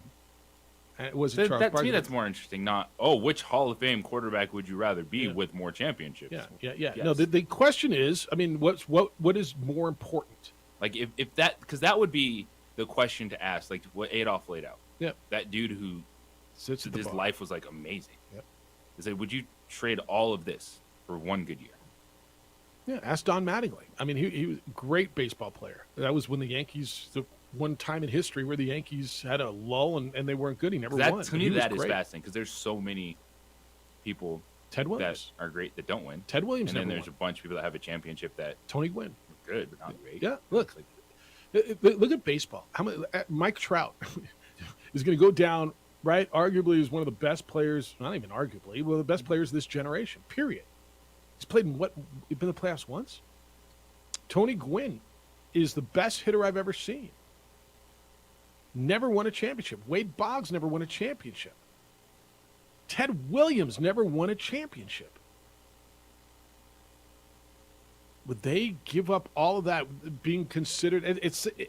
was it Charles Barkley? To me, that's more interesting. Not, which Hall of Fame quarterback would you rather be with more championships? Yeah. Yes. No, the question is, what is more important? Like if that, because that would be the question to ask, like what Adolph laid out. Yeah. That dude who sits at his the life was like amazing. Yep. Is like, would you trade all of this for one good year? Yeah, ask Don Mattingly. I mean, he was a great baseball player. That was when the Yankees, the one time in history where the Yankees had a lull and they weren't good. He never won. To me, that is fascinating because there's so many people Ted Williams that are great that don't win. Ted Williams, and then never there's won. a bunch of people that have a championship that Tony Gwynn, good but not great. Yeah, look at baseball. How many? Mike Trout is going to go down. Right, arguably, is one of the best players. Not even arguably, one of the best players of this generation. Period. He's played in been in the playoffs once. Tony Gwynn is the best hitter I've ever seen. Never won a championship. Wade Boggs never won a championship. Ted Williams never won a championship. Would they give up all of that being considered?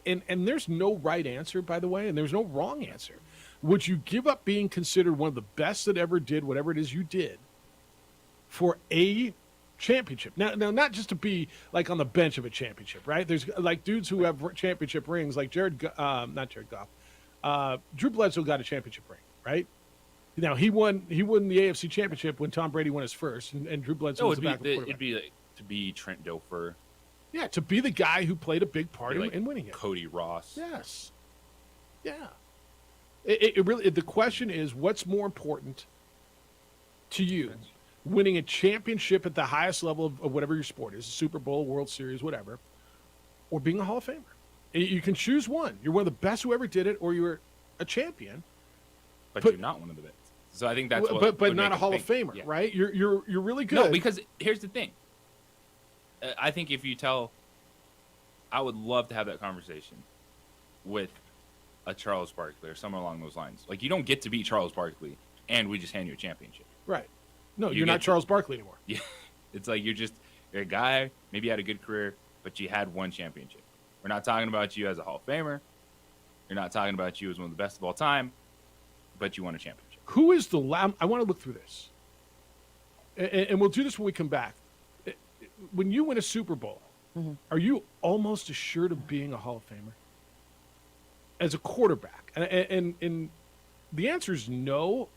And there's no right answer, by the way, and there's no wrong answer. Would you give up being considered one of the best that ever did whatever it is you did for a championship? Now, not just to be like on the bench of a championship, right? There's like dudes who have championship rings, like not Jared Goff. Drew Bledsoe got a championship ring, right? Now he won the AFC championship when Tom Brady won his first, and Drew Bledsoe was the backup quarterback. It'd be like to be Trent Dilfer. Yeah, to be the guy who played a big part in winning it. Cody Ross. Yes. Yeah. It really, the question is, what's more important to you? Winning a championship at the highest level of whatever your sport is, Super Bowl, World Series, whatever, or being a Hall of Famer? You can choose one. You're one of the best who ever did it, or you're a champion. But you're not one of the best. So I think that's what but not a Hall of Famer, right? You're really good. No, because here's the thing. I think if you tell, I would love to have that conversation with a Charles Barkley or someone along those lines. Like, you don't get to beat Charles Barkley and we just hand you a championship. Right. No, You you're not get- Charles Barkley anymore. Yeah. It's like you're a guy, maybe you had a good career, but you had one championship. We're not talking about you as a Hall of Famer. You're not talking about you as one of the best of all time, but you won a championship. Who is the last? I want to look through this, and we'll do this when we come back. When you win a Super Bowl, are you almost assured of being a Hall of Famer as a quarterback? And the answer is no,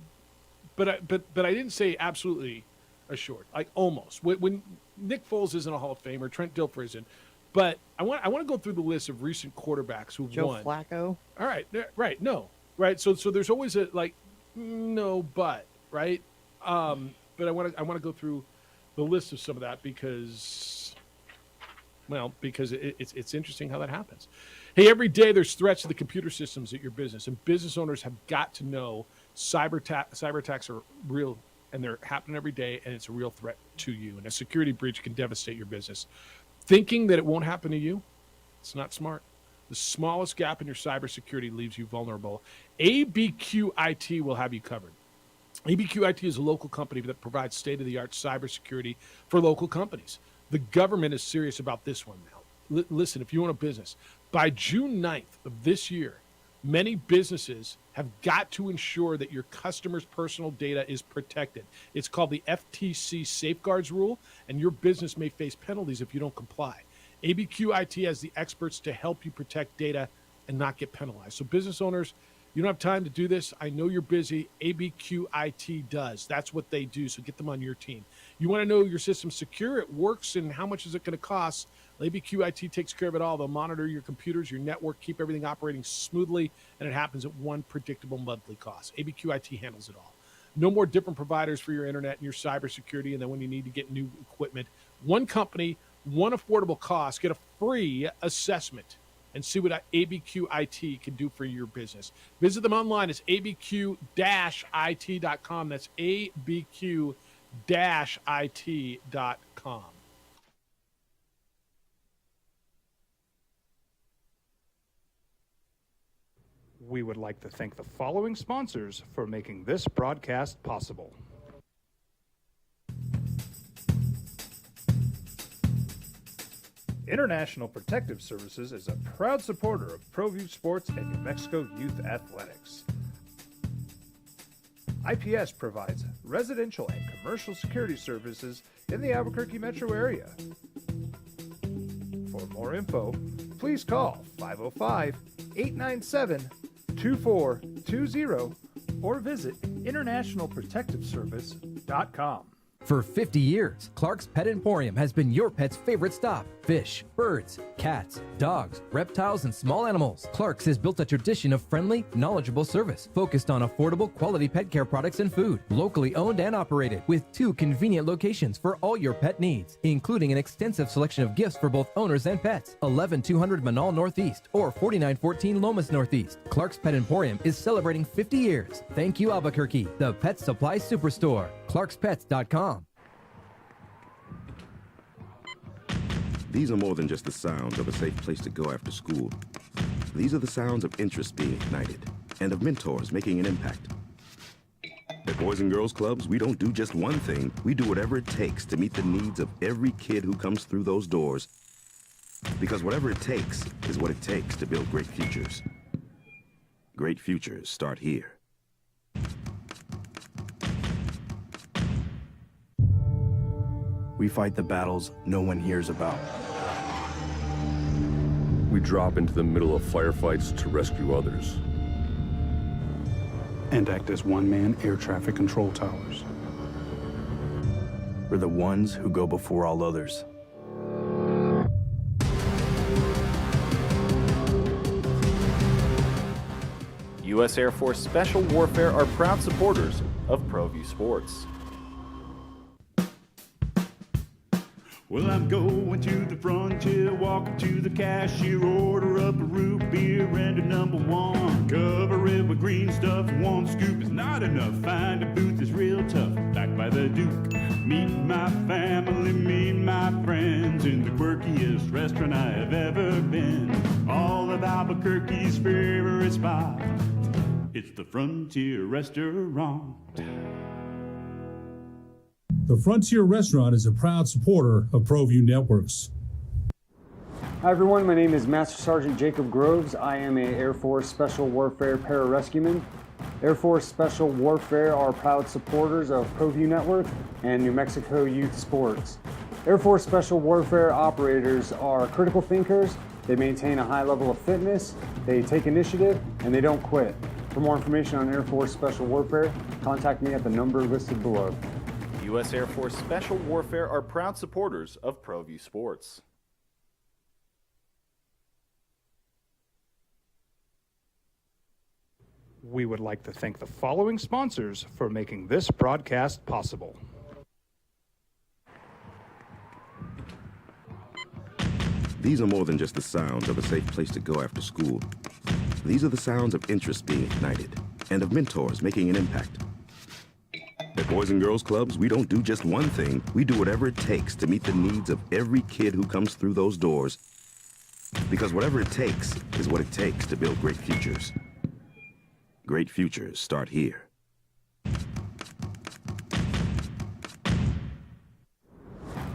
but I didn't say absolutely assured. Like almost. When Nick Foles isn't a Hall of Famer, Trent Dilfer isn't. But I want to go through the list of recent quarterbacks who've Joe won. Flacco. All right, right, no, right. So there's always a like, no, but right. But I want to go through the list of some of that because it's interesting how that happens. Hey, every day there's threats to the computer systems at your business, and business owners have got to know cyber attacks are real, and they're happening every day, and it's a real threat to you. And a security breach can devastate your business. Thinking that it won't happen to you, it's not smart. The smallest gap in your cybersecurity leaves you vulnerable. ABQ IT will have you covered. ABQ IT is a local company that provides state-of-the-art cybersecurity for local companies. The government is serious about this one now. Listen, if you own a business, by June 9th of this year, many businesses have got to ensure that your customers' personal data is protected. It's called the FTC Safeguards Rule, and your business may face penalties if you don't comply. ABQ IT has the experts to help you protect data and not get penalized. So business owners, you don't have time to do this. I know you're busy. ABQ IT does. That's what they do, so get them on your team. You want to know your system's secure, it works, and how much is it going to cost? ABQ IT takes care of it all. They'll monitor your computers, your network, keep everything operating smoothly, and it happens at one predictable monthly cost. ABQ IT handles it all. No more different providers for your internet and your cybersecurity, and then when you need to get new equipment, one company, one affordable cost. Get a free assessment and see what ABQ IT can do for your business. Visit them online. It's abq-it.com. That's abq-it.com. We would like to thank the following sponsors for making this broadcast possible. International Protective Services is a proud supporter of ProView Sports and New Mexico Youth Athletics. IPS provides residential and commercial security services in the Albuquerque metro area. For more info, please call 505-897-2420 or visit internationalprotectiveservice.com. For 50 years, Clark's Pet Emporium has been your pet's favorite stop. Fish, birds, cats, dogs, reptiles, and small animals. Clark's has built a tradition of friendly, knowledgeable service focused on affordable, quality pet care products and food. Locally owned and operated with 2 convenient locations for all your pet needs, including an extensive selection of gifts for both owners and pets. 11200 Manal Northeast or 4914 Lomas Northeast. Clark's Pet Emporium is celebrating 50 years. Thank you, Albuquerque, the pet supply superstore. ClarksPets.com. These are more than just the sounds of a safe place to go after school. These are the sounds of interest being ignited and of mentors making an impact. At Boys and Girls Clubs, we don't do just one thing. We do whatever it takes to meet the needs of every kid who comes through those doors. Because whatever it takes is what it takes to build great futures. Great futures start here. We fight the battles no one hears about. We drop into the middle of firefights to rescue others. And act as one-man air traffic control towers. We're the ones who go before all others. U.S. Air Force Special Warfare are proud supporters of ProView Sports. Well, I'm going to the frontier, walking to the cashier, order up a root beer and a number 1. Cover it with green stuff, 1 scoop is not enough. Find a booth that's real tough, backed by the Duke. Meet my family only meet my friends in the quirkiest restaurant I have ever been. All of Albuquerque's favorite spot. It's the Frontier Restaurant. The Frontier Restaurant is a proud supporter of ProView Networks. Hi everyone, my name is Master Sergeant Jacob Groves. I am a Air Force Special Warfare Pararescueman. Air Force Special Warfare are proud supporters of ProView Network and New Mexico Youth Sports. Air Force Special Warfare operators are critical thinkers. They maintain a high level of fitness, they take initiative, and they don't quit. For more information on Air Force Special Warfare, contact me at the number listed below. U.S. Air Force Special Warfare are proud supporters of ProView Sports. We would like to thank the following sponsors for making this broadcast possible. These are more than just the sounds of a safe place to go after school. These are the sounds of interest being ignited and of mentors making an impact. At Boys and Girls Clubs, we don't do just one thing. We do whatever it takes to meet the needs of every kid who comes through those doors. Because whatever it takes is what it takes to build great futures. Great futures start here.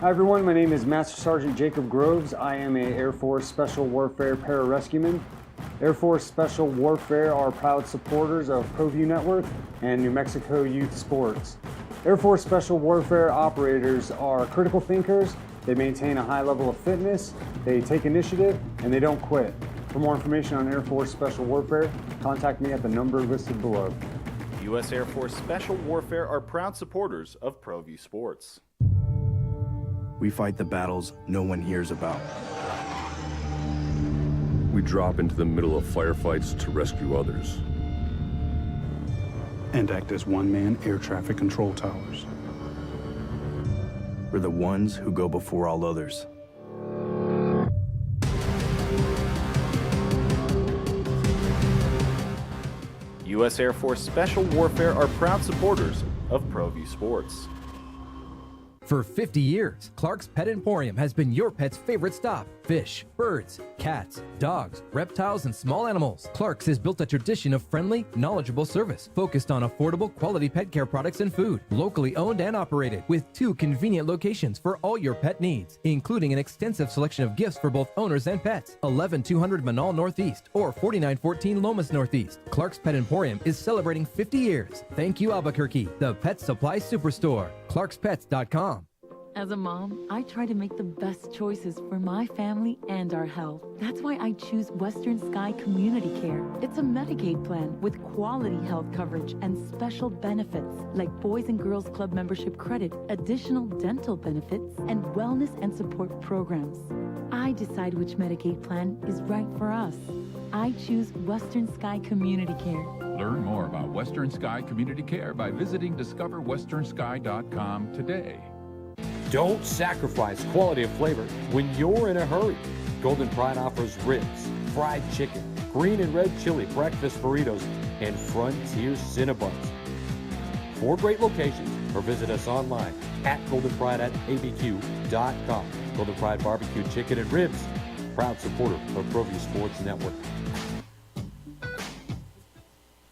Hi everyone, my name is Master Sergeant Jacob Groves. I am a Air Force Special Warfare Pararescueman. Air Force Special Warfare are proud supporters of ProView Network and New Mexico Youth Sports. Air Force Special Warfare operators are critical thinkers. They maintain a high level of fitness, they take initiative, and they don't quit. For more information on Air Force Special Warfare, contact me at the number listed below. U.S. Air Force Special Warfare are proud supporters of ProView Sports. We fight the battles no one hears about. We drop into the middle of firefights to rescue others. And act as one-man air traffic control towers. We're the ones who go before all others. U.S. Air Force Special Warfare are proud supporters of ProView Sports. For 50 years, Clark's Pet Emporium has been your pet's favorite stop. Fish, birds, cats, dogs, reptiles, and small animals. Clark's has built a tradition of friendly, knowledgeable service focused on affordable, quality pet care products and food. Locally owned and operated with 2 convenient locations for all your pet needs, including an extensive selection of gifts for both owners and pets. 11200 Manal Northeast or 4914 Lomas Northeast. Clark's Pet Emporium is celebrating 50 years. Thank you, Albuquerque, the Pet Supply Superstore. ClarksPets.com. As a mom, I try to make the best choices for my family and our health. That's why I choose Western Sky Community Care. It's a Medicaid plan with quality health coverage and special benefits like Boys and Girls Club membership credit, additional dental benefits, and wellness and support programs. I decide which Medicaid plan is right for us. I choose Western Sky Community Care. Learn more about Western Sky Community Care by visiting discoverwesternsky.com today. Don't sacrifice quality of flavor when you're in a hurry. Golden Pride offers ribs, fried chicken, green and red chili breakfast burritos, and Frontier Cinnabons. 4 great locations, or visit us online at goldenpride@abq.com. Golden Pride Barbecue Chicken and Ribs, proud supporter of ProView Sports Network.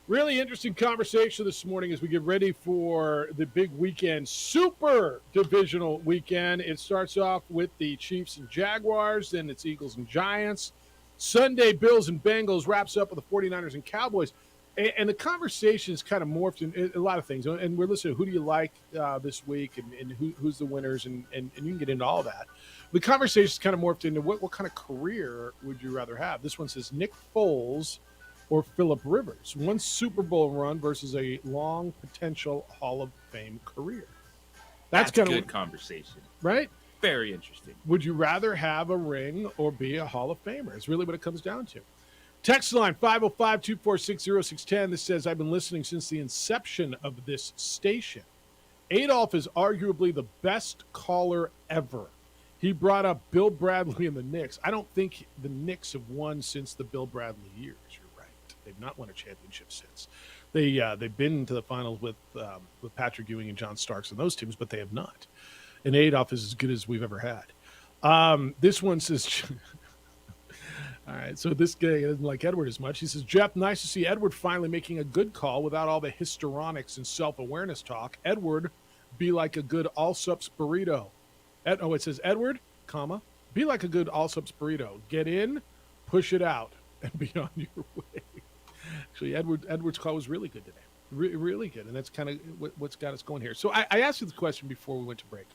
Really interesting conversation this morning as we get ready for the big weekend, super divisional weekend. It starts off with the Chiefs and Jaguars, then it's Eagles and Giants. Sunday, Bills and Bengals wraps up with the 49ers and Cowboys. And the conversation is kind of morphed in a lot of things. And we're listening to who do you like this week and who's the winners, and you can get into all that. The conversation is kind of morphed into what kind of career would you rather have? This one says Nick Foles or Phillip Rivers. One Super Bowl run versus a long potential Hall of Fame career. That's kind of good conversation. Right? Very interesting. Would you rather have a ring or be a Hall of Famer? It's really what it comes down to. Text line 505-246-0610. This says, I've been listening since the inception of this station. Adolph is arguably the best caller ever. He brought up Bill Bradley and the Knicks. I don't think the Knicks have won since the Bill Bradley years. You're right. They've not won a championship since. They've been to the finals with Patrick Ewing and John Starks and those teams, but they have not. and Adolf is as good as we've ever had. This one says, all right, so this guy doesn't like Edward as much. He says, Jeff, nice to see Edward finally making a good call without all the histrionics and self-awareness talk. Edward, be like a good all-sups burrito. It says, Edward, comma, be like a good all-sups burrito. Get in, push it out, and be on your way. Actually, Edward's call was really good today. Really good, and that's kind of what's got us going here. So I asked you the question before we went to break.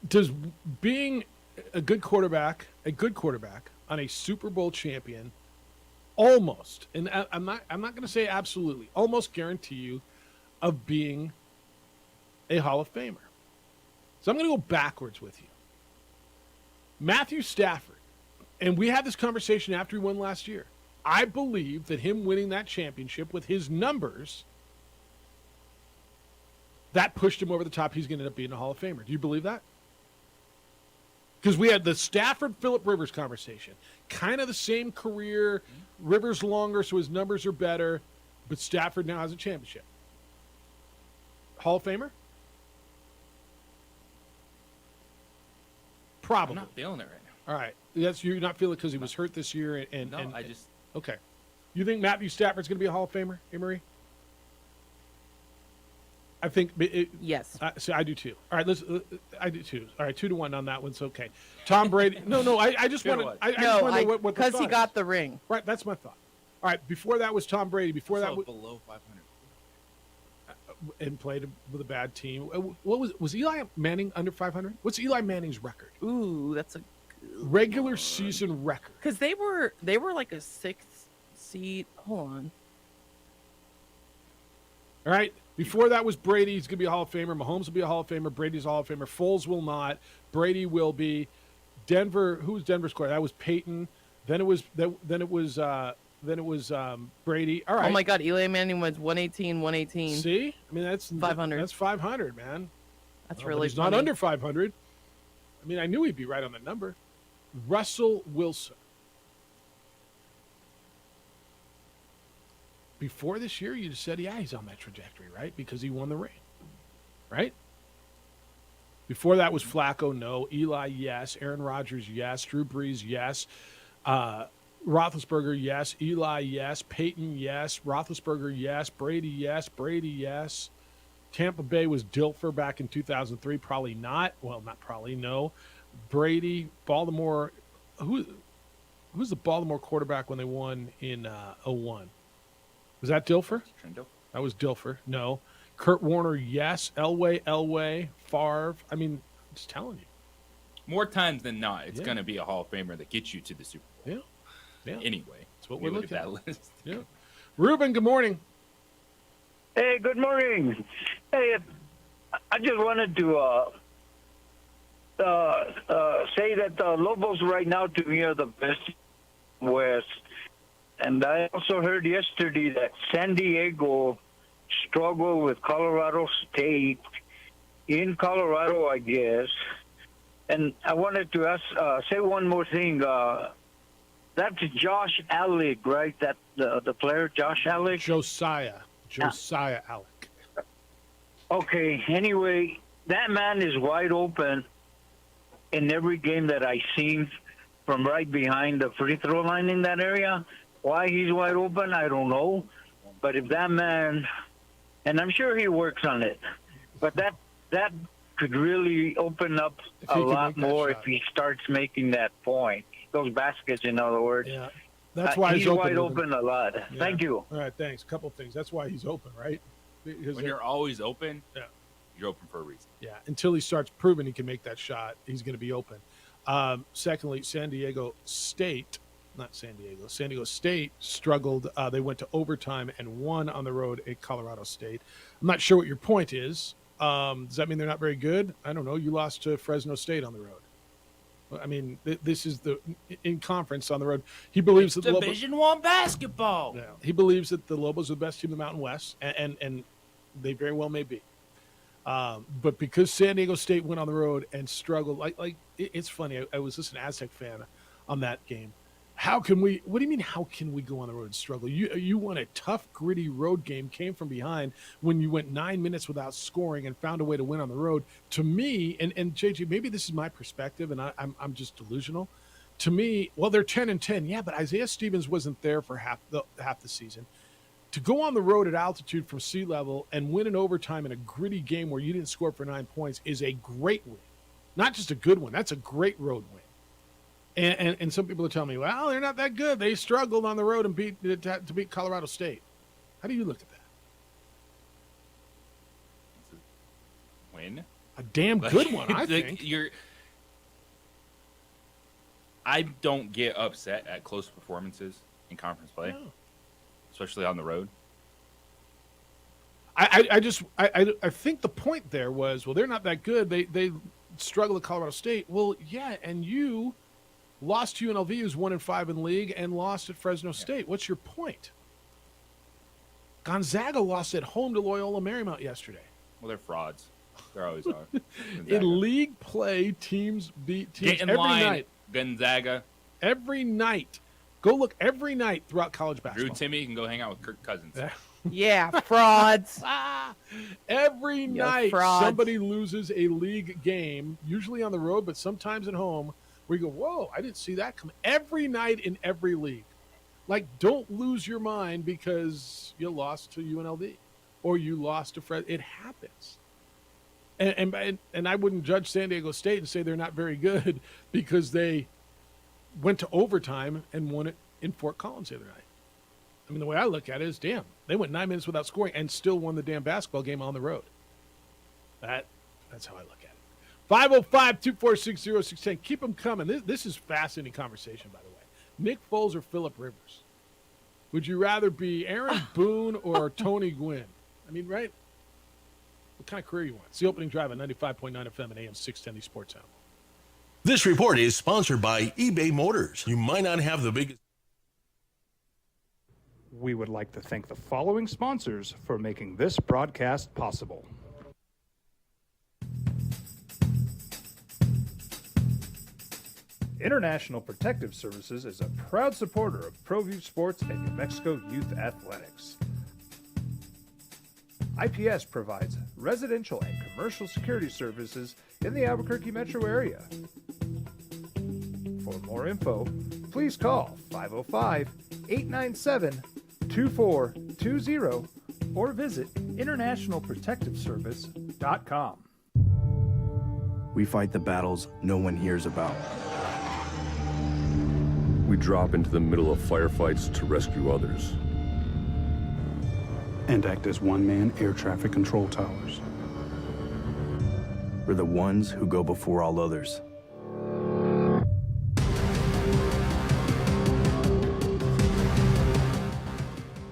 Does being a good quarterback on a Super Bowl champion almost, and I'm not going to say absolutely, almost guarantee you of being a Hall of Famer? So I'm going to go backwards with you. Matthew Stafford, and we had this conversation after he won last year. I believe that him winning that championship with his numbers, that pushed him over the top. He's going to end up being a Hall of Famer. Do you believe that? Because we had the Stafford-Phillip Rivers conversation. Kind of the same career. Rivers longer, so his numbers are better. But Stafford now has a championship. Hall of Famer? Probably. I'm not feeling it right now. All right. You're not feeling it because he was hurt this year. I just... Okay. You think Matthew Stafford's going to be a Hall of Famer, Emery? I think yes. So I do too. All right, I do too. All right, 2-1 on that one. So okay. Tom Brady. No. I just want to. I just want to know what because he got the ring. Right. That's my thought. All right. Before that was Tom Brady. Before that was below 500. And played with a bad team. What was Eli Manning under 500? What's Eli Manning's record? Ooh, that's a regular season record. Because they were like a 6th seed. Hold on. All right. Before that was Brady. He's going to be a Hall of Famer. Mahomes will be a Hall of Famer. Brady's a Hall of Famer. Foles will not. Brady will be. Denver. Who was Denver's quarterback? That was Peyton. Then it was Brady. All right. Oh my God, Eli Manning was 118. See, I mean that's 500. That's 500, man. That's really. He's not under 500. I mean, I knew he'd be right on the number. Russell Wilson. Before this year, you just said, yeah, he's on that trajectory, right? Because he won the ring, right? Before that was Flacco, no. Eli, yes. Aaron Rodgers, yes. Drew Brees, yes. Roethlisberger, yes. Eli, yes. Peyton, yes. Roethlisberger, yes. Brady, yes. Brady, yes. Tampa Bay was Dilfer back in 2003. Probably not. Well, not probably, no. Brady, Baltimore. Who's the Baltimore quarterback when they won in 01? Was that Dilfer? That was Dilfer. No. Kurt Warner, yes. Elway, Favre. I mean, I'm just telling you. More times than not, it's going to be a Hall of Famer that gets you to the Super Bowl. Yeah. Anyway, that's what we're looking at. That list. Yeah. Ruben, good morning. Hey, good morning. Hey, I just wanted to say that the Lobos right now to me are the best West. And I also heard yesterday that San Diego struggled with Colorado State in Colorado, I guess. And I wanted to say one more thing. That's Josh Alec, right? That the player Josh Alec? Josiah Alec. Okay. Anyway, that man is wide open in every game that I seen from right behind the free throw line in that area. Why he's wide open, I don't know. But if that man, and I'm sure he works on it, but that could really open up a lot more if he starts making that point. Those baskets, in other words. Yeah, that's why he's wide open a lot. Yeah. Thank you. All right, thanks. A couple of things. That's why he's open, right? Because when you're always open, you're open for a reason. Yeah, until he starts proving he can make that shot, he's going to be open. Secondly, San Diego State struggled. They went to overtime and won on the road at Colorado State. I'm not sure what your point is. Does that mean they're not very good? I don't know. You lost to Fresno State on the road. I mean, this is in conference on the road. He believes that Division I basketball. Yeah, he believes that the Lobos are the best team in the Mountain West, and they very well may be. But because San Diego State went on the road and struggled, it's funny. I was just an Aztec fan on that game. How can we? What do you mean? How can we go on the road and struggle? You won a tough, gritty road game, came from behind when you went 9 minutes without scoring and found a way to win on the road. To me, and JJ, maybe this is my perspective, and I'm just delusional. To me, well, they're 10-10, yeah, but Isaiah Stevens wasn't there for half the season. To go on the road at altitude from sea level and win in overtime in a gritty game where you didn't score for 9 points is a great win, not just a good one. That's a great road win. And some people are telling me, well, they're not that good. They struggled on the road and to beat Colorado State. How do you look at that? Win? A damn good one, I think. I don't get upset at close performances in conference play, especially on the road. I think the point there was, well, they're not that good. They struggled at Colorado State. Well, yeah, and you lost to UNLV, who's 1-5 in league, and lost at Fresno State. What's your point? Gonzaga lost at home to Loyola Marymount yesterday. Well, they're frauds. They always are. In league play, teams beat teams Get in every line, night. Gonzaga. Every night. Go look every night throughout college basketball. Drew Timmy can go hang out with Kirk Cousins. Yeah, frauds. Every night frauds. somebody loses a league game, usually on the road, but sometimes at home, where you go, whoa, I didn't see that come. Every night in every league. Like, don't lose your mind because you lost to UNLV or you lost to Fred. It happens. And I wouldn't judge San Diego State and say they're not very good because they went to overtime and won it in Fort Collins the other night. I mean, the way I look at it is, damn, they went 9 minutes without scoring and still won the damn basketball game on the road. That's how I look at it. 505-246-0610. Keep them coming. This is fascinating conversation, by the way. Nick Foles or Phillip Rivers? Would you rather be Aaron Boone or Tony Gwynn? I mean, right? What kind of career you want? It's the opening drive on 95.9 FM and AM 610, the Sports Animal. This report is sponsored by eBay Motors. You might not have the biggest... We would like to thank the following sponsors for making this broadcast possible. International Protective Services is a proud supporter of ProView Sports and New Mexico Youth Athletics. IPS provides residential and commercial security services in the Albuquerque metro area. For more info, please call 505-897-2420 or visit internationalprotectiveservice.com. We fight the battles no one hears about. We drop into the middle of firefights to rescue others. And act as one-man air traffic control towers. We're the ones who go before all others.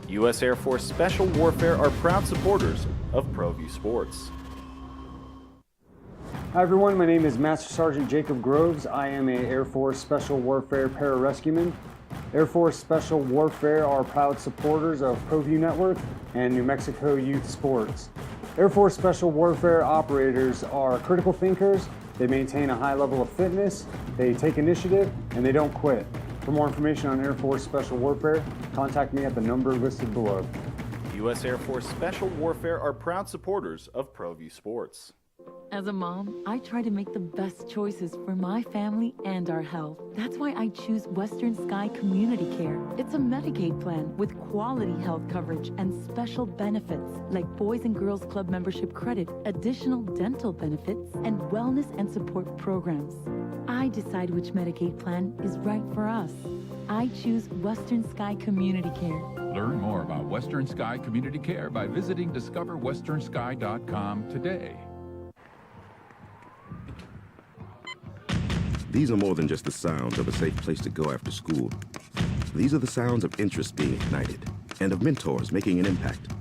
U.S. Air Force Special Warfare are proud supporters of ProView Sports. Hi everyone, my name is Master Sergeant Jacob Groves. I am a Air Force Special Warfare pararescueman. Air Force Special Warfare are proud supporters of ProView Network and New Mexico Youth Sports. Air Force Special Warfare operators are critical thinkers. They maintain a high level of fitness, they take initiative, and they don't quit. For more information on Air Force Special Warfare, contact me at the number listed below. U.S. Air Force Special Warfare are proud supporters of ProView Sports. As a mom, I try to make the best choices for my family and our health. That's why I choose Western Sky Community Care. It's a Medicaid plan with quality health coverage and special benefits like Boys and Girls Club membership credit, additional dental benefits, and wellness and support programs. I decide which Medicaid plan is right for us. I choose Western Sky Community Care. Learn more about Western Sky Community Care by visiting discoverwesternsky.com today. These are more than just the sounds of a safe place to go after school. These are the sounds of interest being ignited and of mentors making an impact.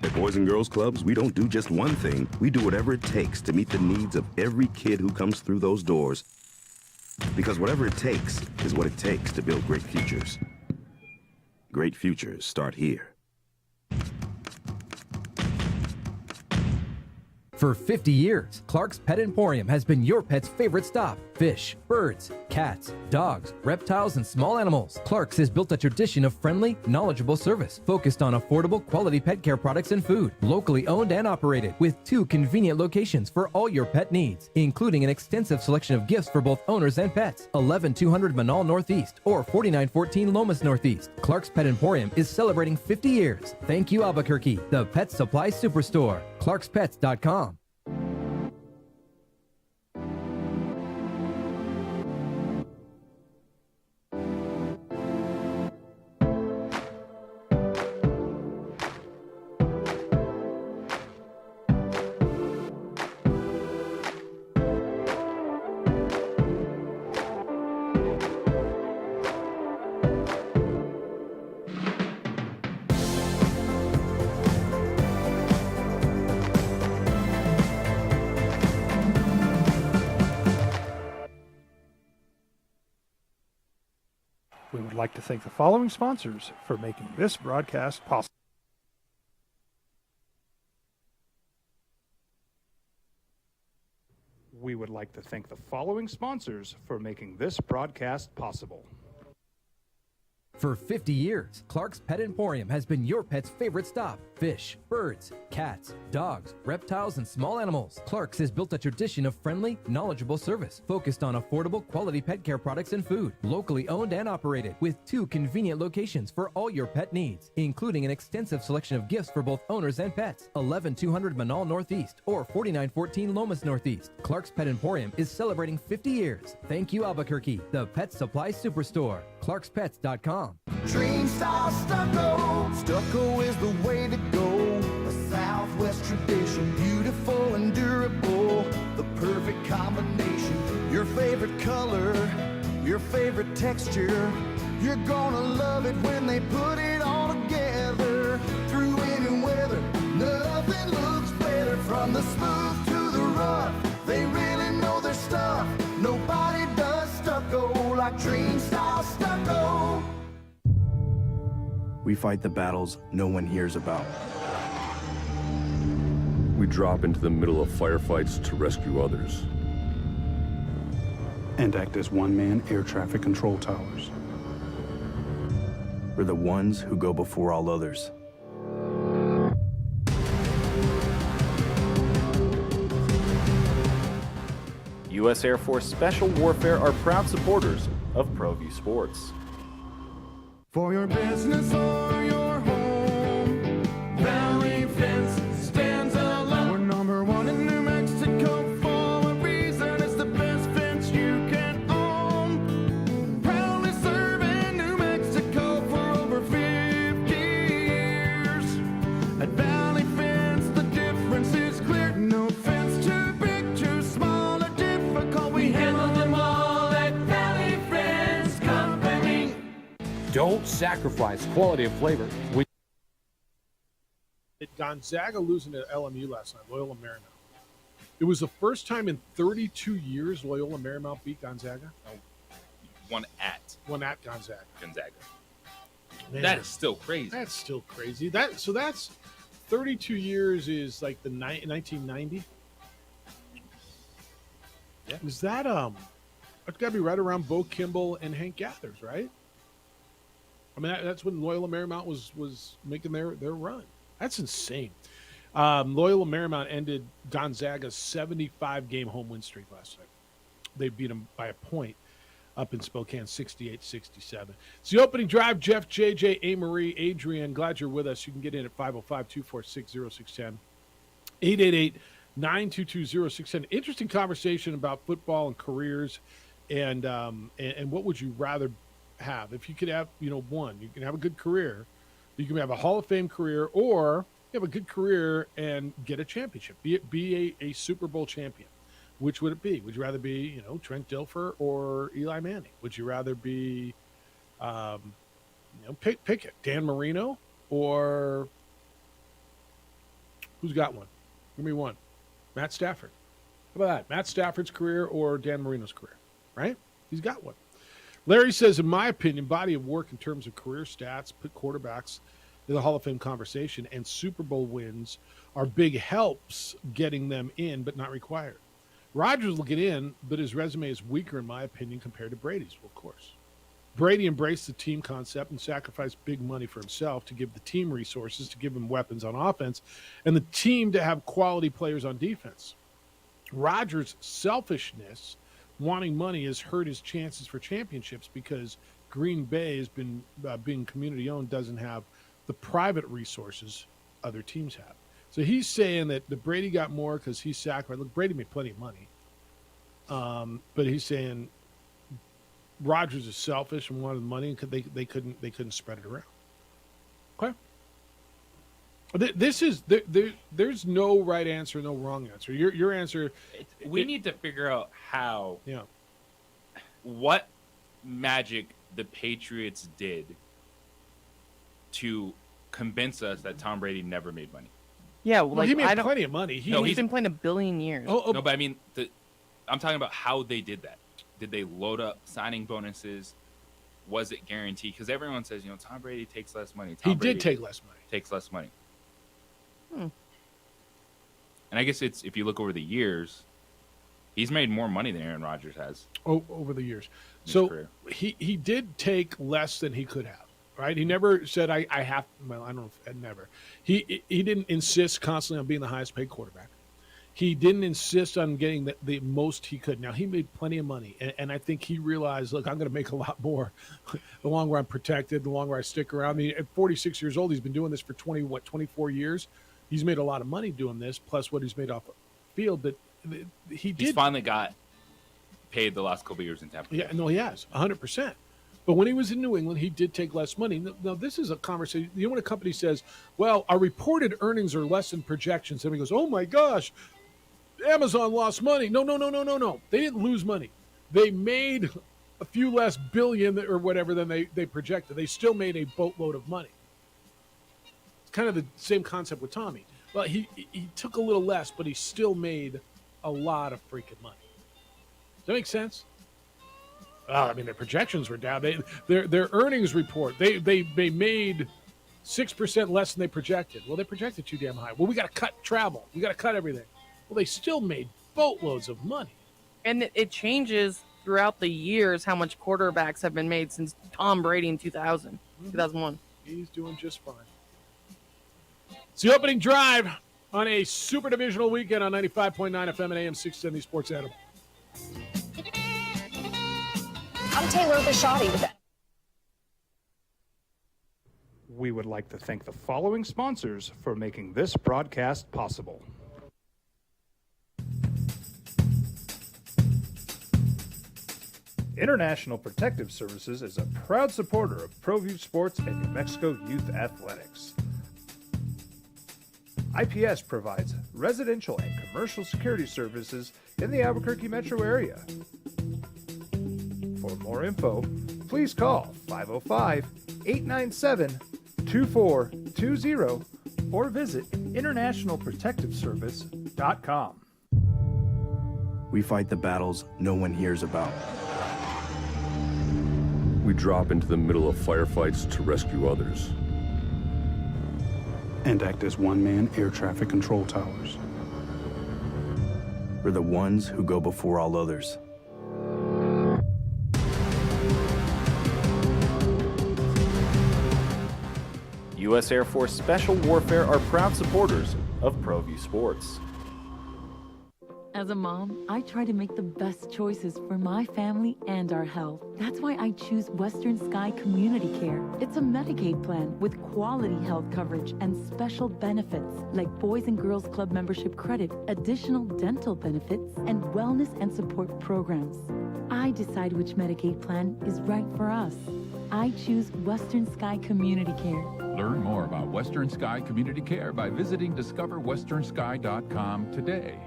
At Boys and Girls Clubs, we don't do just one thing. We do whatever it takes to meet the needs of every kid who comes through those doors. Because whatever it takes is what it takes to build great futures. Great futures start here. For 50 years, Clark's Pet Emporium has been your pet's favorite stop. Fish, birds, cats, dogs, reptiles, and small animals. Clark's has built a tradition of friendly, knowledgeable service focused on affordable, quality pet care products and food. Locally owned and operated with 2 convenient locations for all your pet needs, including an extensive selection of gifts for both owners and pets. 11200 Manal Northeast or 4914 Lomas Northeast. Clark's Pet Emporium is celebrating 50 years. Thank you, Albuquerque, the Pet Supply Superstore. ClarksPets.com. We would like to thank the following sponsors for making this broadcast possible. We would like to thank the following sponsors for making this broadcast possible. For 50 years, Clark's Pet Emporium has been your pet's favorite stop. Fish, birds, cats, dogs, reptiles, and small animals. Clark's has built a tradition of friendly, knowledgeable service focused on affordable, quality pet care products and food. Locally owned and operated with 2 convenient locations for all your pet needs, including an extensive selection of gifts for both owners and pets. 11200 Manal Northeast or 4914 Lomas Northeast. Clark's Pet Emporium is celebrating 50 years. Thank you, Albuquerque, the Pet Supply Superstore. ClarksPets.com. Dream style stucco. Stucco is the way to go. A Southwest tradition, beautiful and durable. The perfect combination. Your favorite color, your favorite texture. You're gonna love it when they put it all together. Through any weather, nothing looks better. From the smooth to the rough, they really know their stuff. Nobody does stucco like Dream style stucco. We fight the battles no one hears about. We drop into the middle of firefights to rescue others. And act as one-man air traffic control towers. We're the ones who go before all others. U.S. Air Force Special Warfare are proud supporters of ProView Sports. For your business or your home, Valley Fence stands alone. We're number 1 in New Mexico for a reason. It's the best fence you can own. Proudly serving New Mexico for over 50 years. At Valley Fence, the difference is clear. No fence too big, too small, or difficult. We handle them all at Valley Fence Company. Don't sacrifice quality and flavor. Gonzaga losing to LMU last night, Loyola Marymount. It was the first time in 32 years Loyola Marymount beat Gonzaga. One at Gonzaga. Man, that is still crazy. That's still crazy. That's 32 years is like the 1990. Yeah. Is that that's got to be right around Bo Kimball and Hank Gathers, right? I mean, that's when Loyola Marymount was making their run. That's insane. Loyola Marymount ended Gonzaga's 75-game home win streak last night. They beat them by a point up in Spokane, 68-67. It's the opening drive. Jeff, JJ, A. Adrian, glad you're with us. You can get in at 505-246-0610, 888-922-0610. Interesting conversation about football and careers and what would you rather have? If you could have, one, you can have a good career. You can have a Hall of Fame career, or you have a good career and get a championship. Be a Super Bowl champion. Which would it be? Would you rather be, Trent Dilfer or Eli Manning? Would you rather be, pick it, Dan Marino or who's got one? Give me one. Matt Stafford. How about that? Matt Stafford's career or Dan Marino's career, right? He's got one. Larry says, in my opinion, body of work in terms of career stats, put quarterbacks in the Hall of Fame conversation, and Super Bowl wins are big helps getting them in, but not required. Rodgers will get in, but his resume is weaker, in my opinion, compared to Brady's, well, of course. Brady embraced the team concept and sacrificed big money for himself to give the team resources, to give him weapons on offense, and the team to have quality players on defense. Rodgers' selfishness, wanting money, has hurt his chances for championships because Green Bay has been, being community-owned, doesn't have the private resources other teams have. So he's saying that the Brady got more because he sacrificed. Look, Brady made plenty of money. But he's saying Rodgers is selfish and wanted the money, and they couldn't spread it around. Okay. There's no right answer, no wrong answer. Your answer. We need to figure out how. Yeah. What magic the Patriots did to convince us that Tom Brady never made money. Yeah, well, like, he made plenty of money. He's been playing a billion years. No, but I mean, I'm talking about how they did that. Did they load up signing bonuses? Was it guaranteed? Because everyone says, Tom Brady takes less money. He did take less money. Takes less money. And I guess it's, if you look over the years, he's made more money than Aaron Rodgers has. Over the years. So he did take less than he could have. Right? He never said, I have, well, I don't know, never. He didn't insist constantly on being the highest paid quarterback. He didn't insist on getting the most he could. Now, he made plenty of money, and I think he realized, look, I'm going to make a lot more the longer I'm protected, the longer I stick around. I mean, at 46 years old, he's been doing this for 24 years. He's made a lot of money doing this, plus what he's made off the field. But he's finally got paid the last couple of years in Tampa. Yeah, no, he has, 100%. But when he was in New England, he did take less money. Now, this is a conversation. When a company says, well, our reported earnings are less than projections, everybody goes, oh, my gosh, Amazon lost money. No. They didn't lose money. They made a few less billion or whatever than they projected. They still made a boatload of money. It's kind of the same concept with Tommy. Well, he took a little less, but he still made a lot of freaking money. Does that make sense? Well, I mean, their projections were down. Their earnings report, they made 6% less than they projected. Well, they projected too damn high. Well, we got to cut travel. We got to cut everything. Well, they still made boatloads of money. And it changes throughout the years how much quarterbacks have been made since Tom Brady in 2001. He's doing just fine. It's the opening drive on a super divisional weekend on 95.9 FM and AM 670 Sports Animal. I'm Taylor Bishotti with that. We would like to thank the following sponsors for making this broadcast possible. International Protective Services is a proud supporter of ProView Sports and New Mexico Youth Athletics. IPS provides residential and commercial security services in the Albuquerque metro area. For more info, please call 505-897-2420 or visit internationalprotectiveservice.com. We fight the battles no one hears about. We drop into the middle of firefights to rescue others. And act as one-man air traffic control towers. We're the ones who go before all others. U.S. Air Force Special Warfare are proud supporters of ProView Sports. As a mom, I try to make the best choices for my family and our health. That's why I choose Western Sky Community Care. It's a Medicaid plan with quality health coverage and special benefits like Boys and Girls Club membership credit, additional dental benefits, and wellness and support programs. I decide which Medicaid plan is right for us. I choose Western Sky Community Care. Learn more about Western Sky Community Care by visiting discoverwesternsky.com today.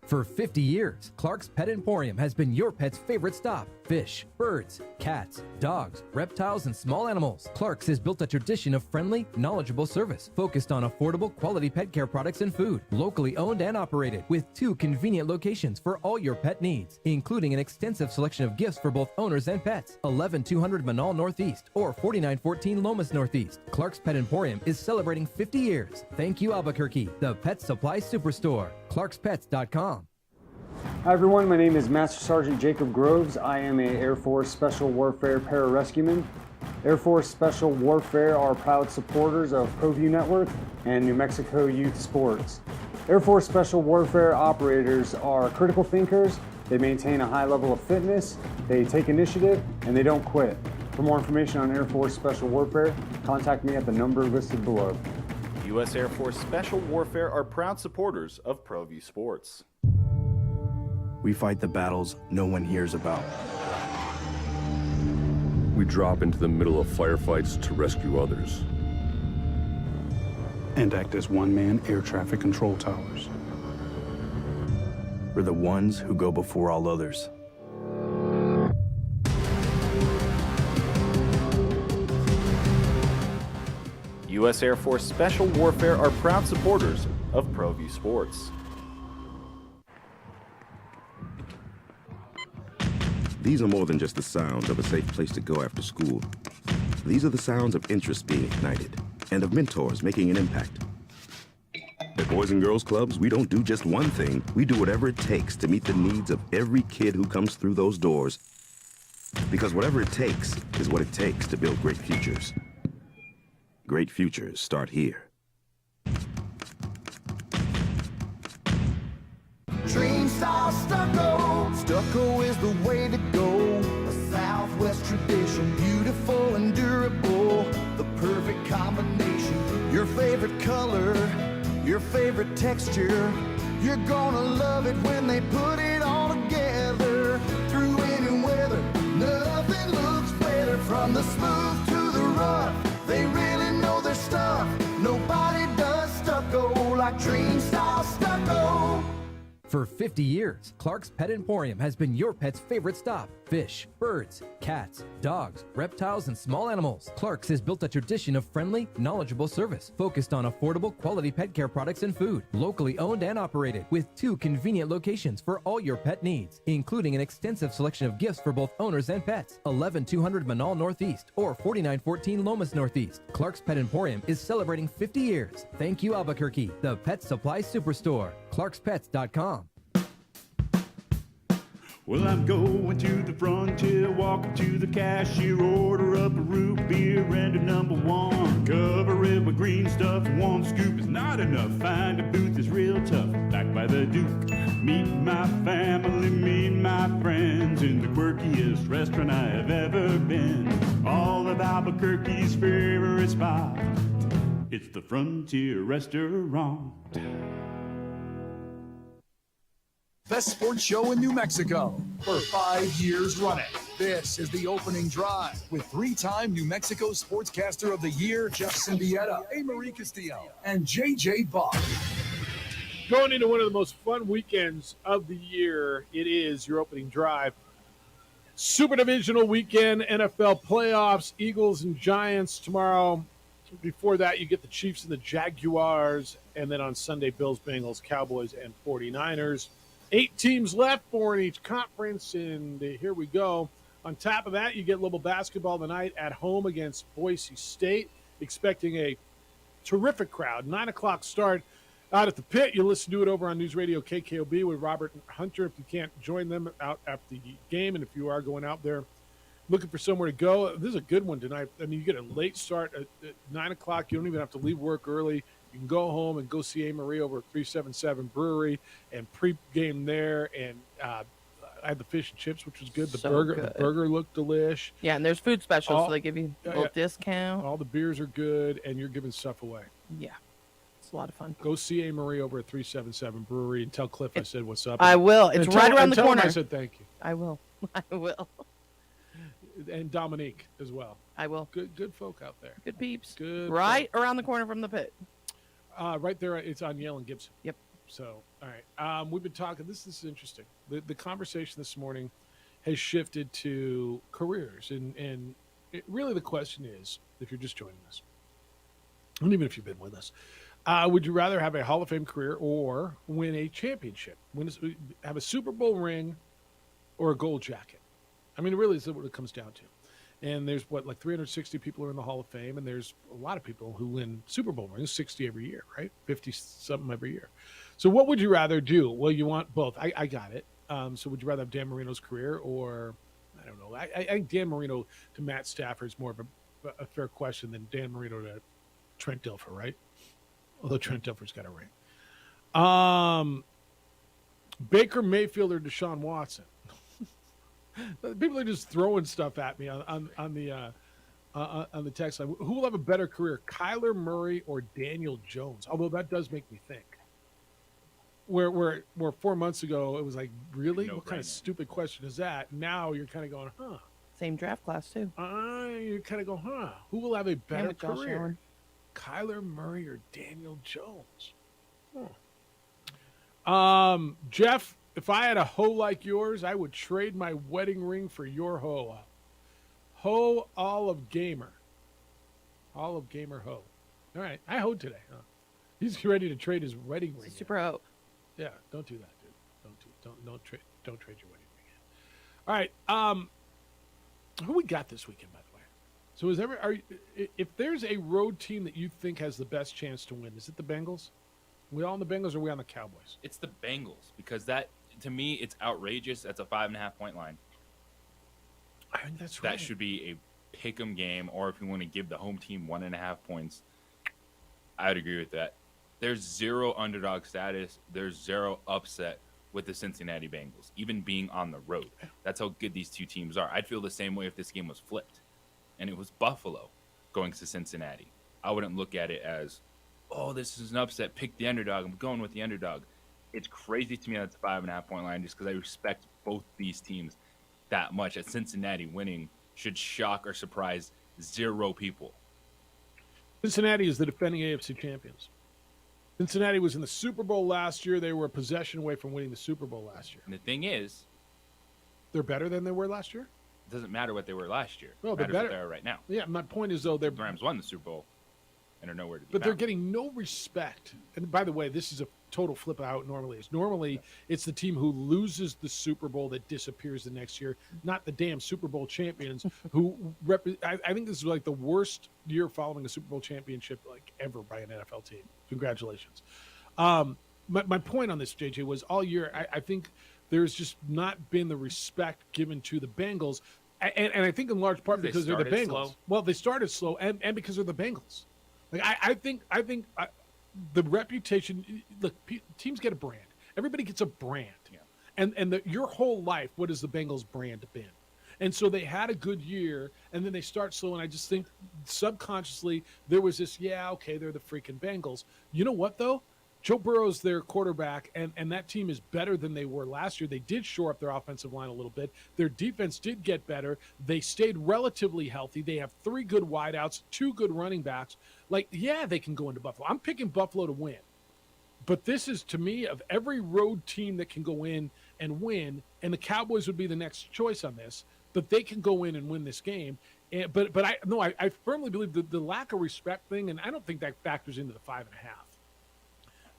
For 50 years, Clark's Pet Emporium has been your pet's favorite stop. Fish, birds, cats, dogs, reptiles, and small animals. Clark's has built a tradition of friendly, knowledgeable service focused on affordable, quality pet care products and food. Locally owned and operated with 2 convenient locations for all your pet needs, including an extensive selection of gifts for both owners and pets. 11200 Manal Northeast or 4914 Lomas Northeast. Clark's Pet Emporium is celebrating 50 years. Thank you, Albuquerque, the pet supply superstore. ClarksPets.com. Hi everyone, my name is Master Sergeant Jacob Groves. I am a Air Force Special Warfare Pararescueman. Air Force Special Warfare are proud supporters of ProView Network and New Mexico Youth Sports. Air Force Special Warfare operators are critical thinkers. They maintain a high level of fitness, they take initiative, and they don't quit. For more information on Air Force Special Warfare, contact me at the number listed below. U.S. Air Force Special Warfare are proud supporters of ProView Sports. We fight the battles no one hears about. We drop into the middle of firefights to rescue others. And act as one-man air traffic control towers. We're the ones who go before all others. U.S. Air Force Special Warfare are proud supporters of ProView Sports. These are more than just the sounds of a safe place to go after school. These are the sounds of interest being ignited and of mentors making an impact. At Boys and Girls Clubs, we don't do just one thing. We do whatever it takes to meet the needs of every kid who comes through those doors. Because whatever it takes is what it takes to build great futures. Great futures start here. Dream style stucco. Stucco is the way to go. A Southwest tradition, beautiful and durable. The perfect combination. Your favorite color, your favorite texture. You're gonna love it when they put it all together. Through any weather, nothing looks better. From the smooth to the rough, they really know their stuff. Nobody does stucco like Dream style stucco. For 50 years, Clark's Pet Emporium has been your pet's favorite stop. Fish, birds, cats, dogs, reptiles, and small animals. Clark's has built a tradition of friendly, knowledgeable service focused on affordable, quality pet care products and food. Locally owned and operated with 2 convenient locations for all your pet needs, including an extensive selection of gifts for both owners and pets. 11200 Manal Northeast or 4914 Lomas Northeast. Clark's Pet Emporium is celebrating 50 years. Thank you, Albuquerque, the pet supply superstore. ClarksPets.com. Well, I'm going to the frontier, walking to the cashier, order up a root beer and a number 1. Cover it with green stuff, 1 scoop is not enough. Find a booth is real tough, back by the Duke. Meet my family, meet my friends in the quirkiest restaurant I have ever been. All of Albuquerque's favorite spot, it's the Frontier Restaurant. Best sports show in New Mexico for 5 years running. This is the opening drive with 3-time New Mexico Sportscaster of the Year, Jeff Symbieta, A. Marie Castillo, and J.J. Buck. Going into one of the most fun weekends of the year, it is your opening drive. Super Divisional weekend, NFL playoffs, Eagles and Giants tomorrow. Before that, you get the Chiefs and the Jaguars. And then on Sunday, Bills, Bengals, Cowboys, and 49ers. 8 teams left, 4 in each conference, and here we go. On top of that, you get little basketball tonight at home against Boise State, expecting a terrific crowd. 9 o'clock start out at the pit. You listen to it over on News Radio KKOB with Robert Hunter if you can't join them out at the game, and if you are going out there looking for somewhere to go, this is a good one tonight. I mean, you get a late start at 9 o'clock. You don't even have to leave work early. You can go home and go see A. Marie over at 377 Brewery and pre-game there. And I had the fish and chips, which was good. The burger looked delish. Yeah, and there's food specials, so they give you a little discount. All the beers are good, and you're giving stuff away. Yeah, it's a lot of fun. Go see A. Marie over at 377 Brewery and tell Cliff I said what's up. I will. It's right around the corner. I said thank you. I will. I will. And Dominique as well. I will. Good folk out there. Good peeps. Good. Right around the corner from the pit. Right there, it's on Yale and Gibson. Yep. So, all right. We've been talking. This is interesting. The conversation this morning has shifted to careers, and really the question is, if you're just joining us, and even if you've been with us, would you rather have a Hall of Fame career or win a championship, have a Super Bowl ring, or a gold jacket? I mean, it really is what it comes down to. And there's like 360 people are in the Hall of Fame, and there's a lot of people who win Super Bowl rings, 60 every year, right? 50 something every year. So what would you rather do? Well, you want both. I got it. So would you rather have Dan Marino's career, or I don't know? I think Dan Marino to Matt Stafford is more of a fair question than Dan Marino to Trent Dilfer, right? Although Trent Dilfer's got a ring. Baker Mayfield or Deshaun Watson? People are just throwing stuff at me on the text line. Who will have a better career, Kyler Murray or Daniel Jones? Although that does make me think. Where 4 months ago it was like, really? What kind of stupid question is that? Now you're kind of going, huh? Same draft class too. You kind of go, huh? Who will have a better with Josh career, Allen. Kyler Murray or Daniel Jones? Jeff, if I had a hoe like yours, I would trade my wedding ring for your hoe. Ho Olive Gamer. Olive Gamer ho. All right, I hoed today. Huh? He's ready to trade his wedding ring. Super hoe. Yeah, don't do that, dude. Don't trade your wedding ring. All right. Who we got this weekend, by the way? So if there's a road team that you think has the best chance to win, is it the Bengals? We all on the Bengals, or are we on the Cowboys? It's the Bengals, because that, to me, it's outrageous. That's a 5.5 point line. I think that's right. That should be a pick'em game, or if you want to give the home team 1.5 points, I would agree with that. There's zero underdog status. There's zero upset with the Cincinnati Bengals, even being on the road. That's how good these two teams are. I'd feel the same way if this game was flipped and it was Buffalo going to Cincinnati. I wouldn't look at it as, oh, this is an upset. Pick the underdog. I'm going with the underdog. It's crazy to me that's a 5.5 point line, just because I respect both these teams that much. At Cincinnati winning should shock or surprise zero people. Cincinnati is the defending AFC champions. Cincinnati was in the Super Bowl last year. They were a possession away from winning the Super Bowl last year. And the thing is, they're better than they were last year? It doesn't matter what they were last year. No, It they're matters better. what they are right now. Yeah, my point is, though, The Rams won the Super Bowl and are nowhere to be but they're found. getting no respect. And by the way, this is a total flip of how it normally is. Normally, it's the team who loses the Super Bowl that disappears the next year, not the damn Super Bowl champions who I think this is like the worst year following a Super Bowl championship like ever by an NFL team. Congratulations. My point on this, JJ, was all year I think there's just not been the respect given to the Bengals, and I think in large part because they're the Bengals. Slow. Well, they started slow, and because they're the Bengals. Like I think the reputation. Look, teams get a brand. Everybody gets a brand, and your whole life, what has the Bengals brand been? And so they had a good year, and then they start slow. And I just think subconsciously there was this, they're the freaking Bengals. You know what though? Joe Burrow's their quarterback, and that team is better than they were last year. They did shore up their offensive line a little bit. Their defense did get better. They stayed relatively healthy. They have 3 good wideouts, 2 good running backs. They can go into Buffalo. I'm picking Buffalo to win. But this is, to me, of every road team that can go in and win, and the Cowboys would be the next choice on this, but they can go in and win this game. But I firmly believe the lack of respect thing, and I don't think that factors into the 5.5.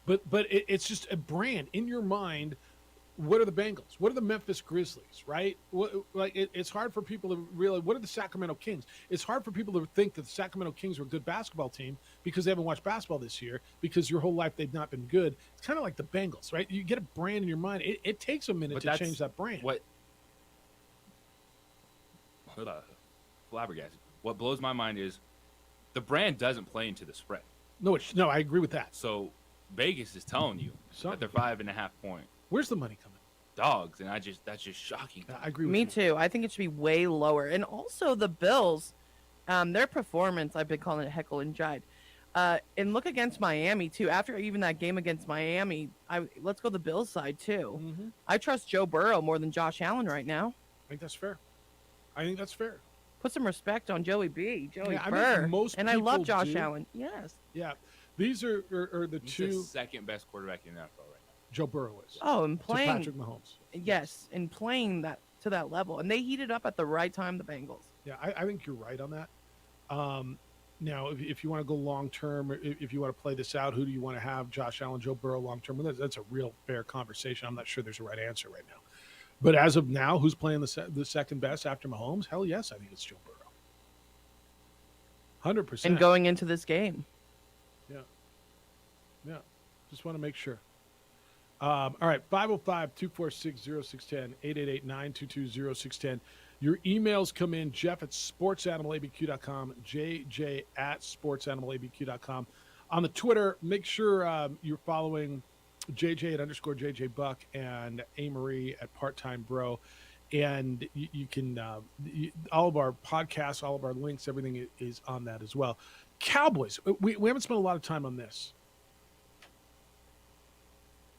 But it's just a brand in your mind. What are the Bengals? What are the Memphis Grizzlies? Right? It's hard for people to realize. What are the Sacramento Kings? It's hard for people to think that the Sacramento Kings are a good basketball team because they haven't watched basketball this year, because your whole life they've not been good. It's kind of like the Bengals, right? You get a brand in your mind. It takes a minute to change that brand. Flabbergasted. What blows my mind is the brand doesn't play into the spread. No, I agree with that. So Vegas is telling you that they're 5.5 point. Where's the money coming? Dogs, and that's just shocking. I agree with Me you. too. I think it should be way lower. And also the Bills, their performance, I've been calling it heckle and jive. And look against Miami too. After even that game against Miami, let's go the Bills side too. Mm-hmm. I trust Joe Burrow more than Josh Allen right now. I think that's fair. Put some respect on Joey B. Joey Yeah, I Burr. mean, most and I love people Josh do. Allen. Yes. Yeah. These are the He's two. the second best quarterback in the NFL right Joe Burrow is. Oh, and to playing Patrick Mahomes. Yes, and playing that to that level, and they heated up at the right time. The Bengals. Yeah, I think you're right on that. Now, if you want to go long term, if you want to play this out, who do you want to have? Josh Allen, Joe Burrow, long term? Well, that's a real fair conversation. I'm not sure there's a right answer right now. But as of now, who's playing the second best after Mahomes? Hell yes, I think it's Joe Burrow. 100%. And going into this game. Yeah. Just want to make sure. All right, 505-246-0610, 888-922-0610. Your emails come in, Jeff at sportsanimалabq.com, JJ at sportsanimалabq.com. On the Twitter, make sure you're following JJ at _JJ Buck and A-Marie at Part-Time Bro. And you can, all of our podcasts, all of our links, everything is on that as well. Cowboys, we haven't spent a lot of time on this.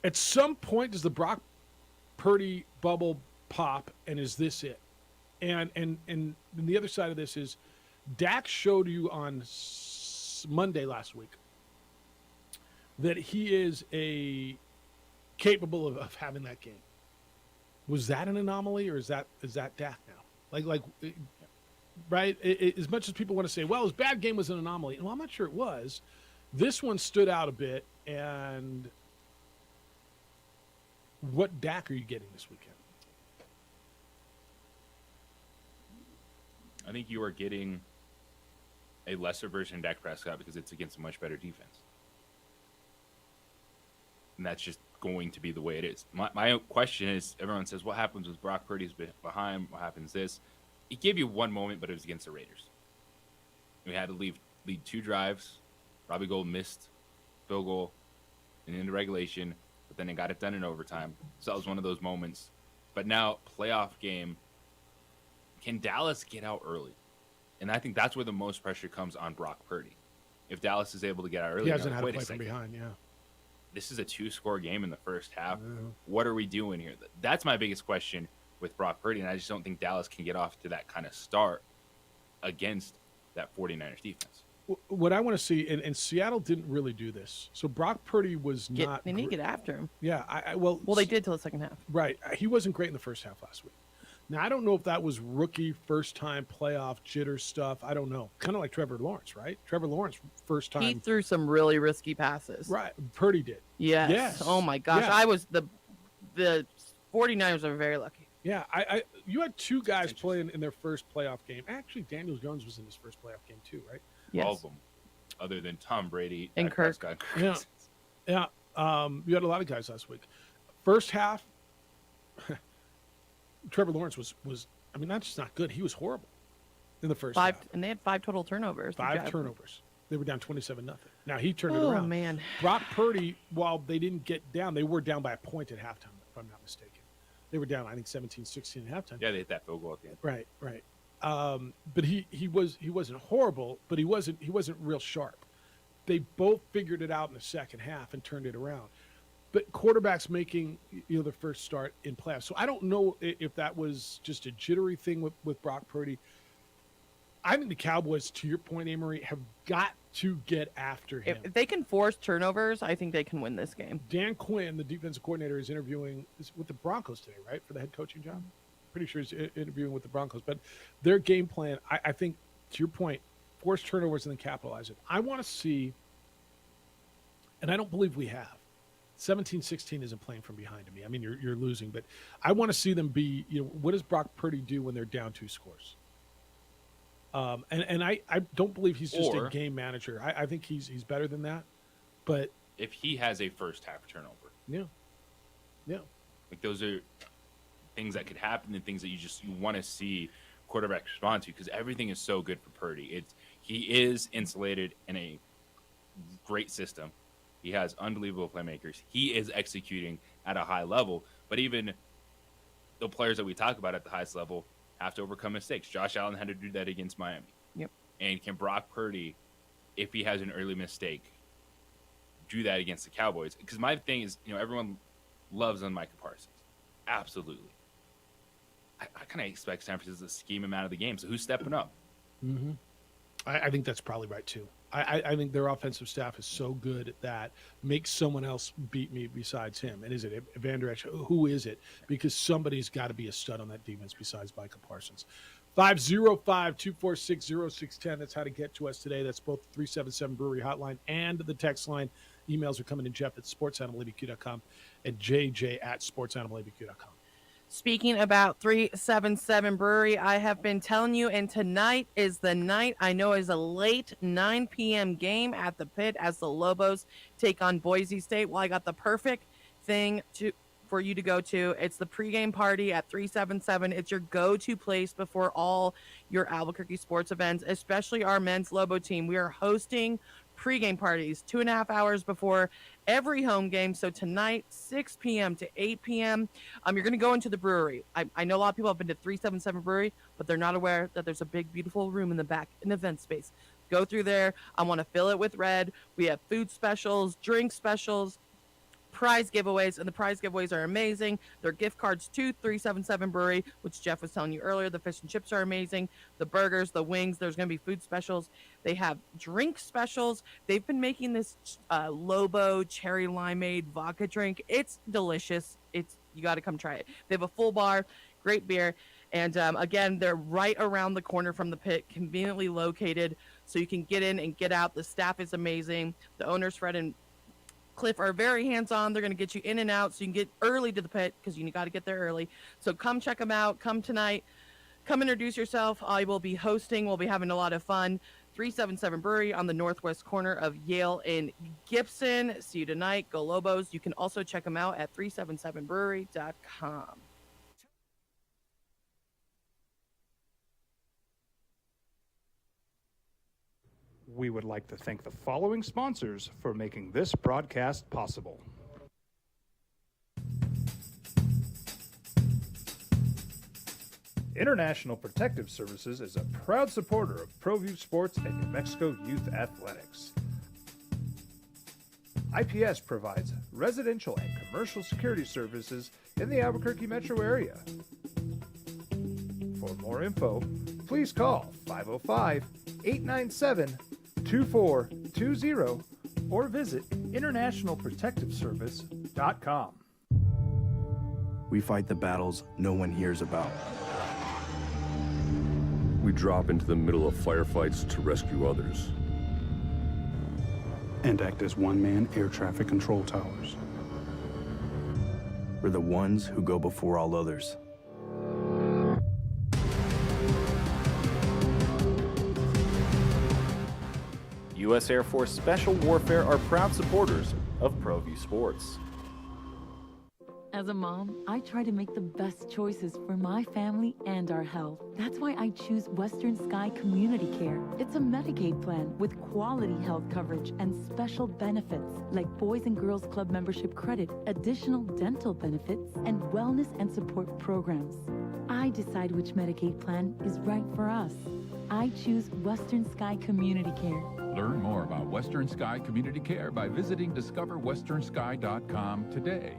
At some point, does the Brock Purdy bubble pop, and is this it? And the other side of this is Dak showed you on Monday last week that he is capable of having that game. Was that an anomaly, or is that Dak now? Like, right? As much as people want to say, well, his bad game was an anomaly. Well, I'm not sure it was. This one stood out a bit. And what Dak are you getting this weekend? I think you are getting a lesser version of Dak Prescott because it's against a much better defense. And that's just going to be the way it is. My question is, everyone says, what happens with Brock Purdy's behind? What happens this? He gave you one moment, but it was against the Raiders. We had to lead 2 drives. Robbie Gould missed field goal and into regulation, but then they got it done in overtime. So that was one of those moments. But now, playoff game, can Dallas get out early? And I think that's where the most pressure comes on Brock Purdy. If Dallas is able to get out early, He hasn't like, had to wait play a from second. behind, yeah. This is a 2-score game in the first half. What are we doing here? That's my biggest question with Brock Purdy, and I just don't think Dallas can get off to that kind of start against that 49ers defense. What I want to see, and Seattle didn't really do this. So Brock Purdy was not. They need to get after him. Yeah, well, they did till the second half. Right, he wasn't great in the first half last week. Now I don't know if that was rookie first time playoff jitter stuff. I don't know. Kind of like Trevor Lawrence, right? Trevor Lawrence first time. He threw some really risky passes. Right, Purdy did. Yes. Oh my gosh, Yeah. I was the 49ers are very lucky. Yeah, you had 2 guys playing in their first playoff game. Actually, Daniel Jones was in his first playoff game too, right? Yes. All of them, other than Tom Brady and Dak Kirk. Prescott. Yeah. You had a lot of guys last week. First half, Trevor Lawrence was. I mean, that's just not good. He was horrible in the first half. And they had 5 total turnovers. 5 turnovers. They were down 27-0. Now he turned it Oh around. man. Brock Purdy, while they didn't get down, they were down by a point at halftime, if I'm not mistaken. They were down, I think, 17-16 at halftime. Yeah, they hit that field goal at the end. Right. But he wasn't horrible, but he wasn't real sharp. They both figured it out in the second half and turned it around. But quarterbacks making their first start in playoffs. So I don't know if that was just a jittery thing with Brock Purdy. I think the Cowboys, to your point, Amory, have got to get after him. If they can force turnovers, I think they can win this game. Dan Quinn, the defensive coordinator, is interviewing with the Broncos today, right, for the head coaching job? Pretty sure he's interviewing with the Broncos. But their game plan, I think, to your point, force turnovers and then capitalize it. I want to see, and I don't believe we have, 17-16 isn't playing from behind to me. I mean, you're losing, but I want to see them be, what does Brock Purdy do when they're down 2 scores? And I don't believe he's just a game manager. I think he's better than that. But if he has a first half turnover, yeah, like those are things that could happen and things that you want to see quarterbacks respond to because everything is so good for Purdy. He is insulated in a great system. He has unbelievable playmakers. He is executing at a high level. But even the players that we talk about at the highest level have to overcome mistakes. Josh Allen had to do that against Miami. Yep. And can Brock Purdy, if he has an early mistake, do that against the Cowboys? Because my thing is, everyone loves on Micah Parsons. Absolutely. I kind of expect San Francisco to scheme him out of the game. So who's stepping up? Mm-hmm. I think that's probably right too. I think their offensive staff is so good that makes someone else beat me besides him. And is it Vander Esch? Who is it? Because somebody's got to be a stud on that defense besides Micah Parsons. 505-246-0610. That's how to get to us today. That's both the 377 Brewery hotline and the text line. Emails are coming in, Jeff at sportsanimалabq.com and JJ at sportsanimалabq.com. Speaking about 377 Brewery, I have been telling you, and tonight is the night. I know is a late 9 p.m. game at the Pit as the Lobos take on Boise State. Well, I got the perfect thing for you to go to. It's the pregame party at 377. It's your go-to place before all your Albuquerque sports events, especially our men's Lobo team. We are hosting pregame parties 2.5 hours before every home game. So tonight, 6 p.m. to 8 p.m., you're going to go into the brewery. I know a lot of people have been to 377 Brewery, but they're not aware that there's a big, beautiful room in the back, an event space. Go through there. I want to fill it with red. We have food specials, drink specials, prize giveaways, and the prize giveaways are amazing. They're gift cards to 377 Brewery, which Jeff was telling you earlier. The fish and chips are amazing. The burgers, the wings, there's going to be food specials. They have drink specials. They've been making this Lobo cherry limeade vodka drink. It's delicious. You got to come try it. They have a full bar, great beer. And again, they're right around the corner from the Pit, conveniently located, so you can get in and get out. The staff is amazing. The owners, Fred and Cliff, are very hands-on. They're going to get you in and out so you can get early to the Pit because you got to get there early. So come check them out. Come tonight. Come introduce yourself. I will be hosting. We'll be having a lot of fun. 377 Brewery on the northwest corner of Yale and Gibson. See you tonight. Go Lobos. You can also check them out at 377brewery.com. We would like to thank the following sponsors for making this broadcast possible. International Protective Services is a proud supporter of ProView Sports and New Mexico Youth Athletics. IPS provides residential and commercial security services in the Albuquerque metro area. For more info, please call 505-897-2420 or visit internationalprotectiveservice.com. We fight the battles no one hears about. We drop into the middle of firefights to rescue others. And act as one-man air traffic control towers. We're the ones who go before all others. U.S. Air Force Special Warfare are proud supporters of ProView Sports. As a mom, I try to make the best choices for my family and our health. That's why I choose Western Sky Community Care. It's a Medicaid plan with quality health coverage and special benefits like Boys and Girls Club membership credit, additional dental benefits, and wellness and support programs. I decide which Medicaid plan is right for us. I choose Western Sky Community Care. Learn more about Western Sky Community Care by visiting discoverwesternsky.com today.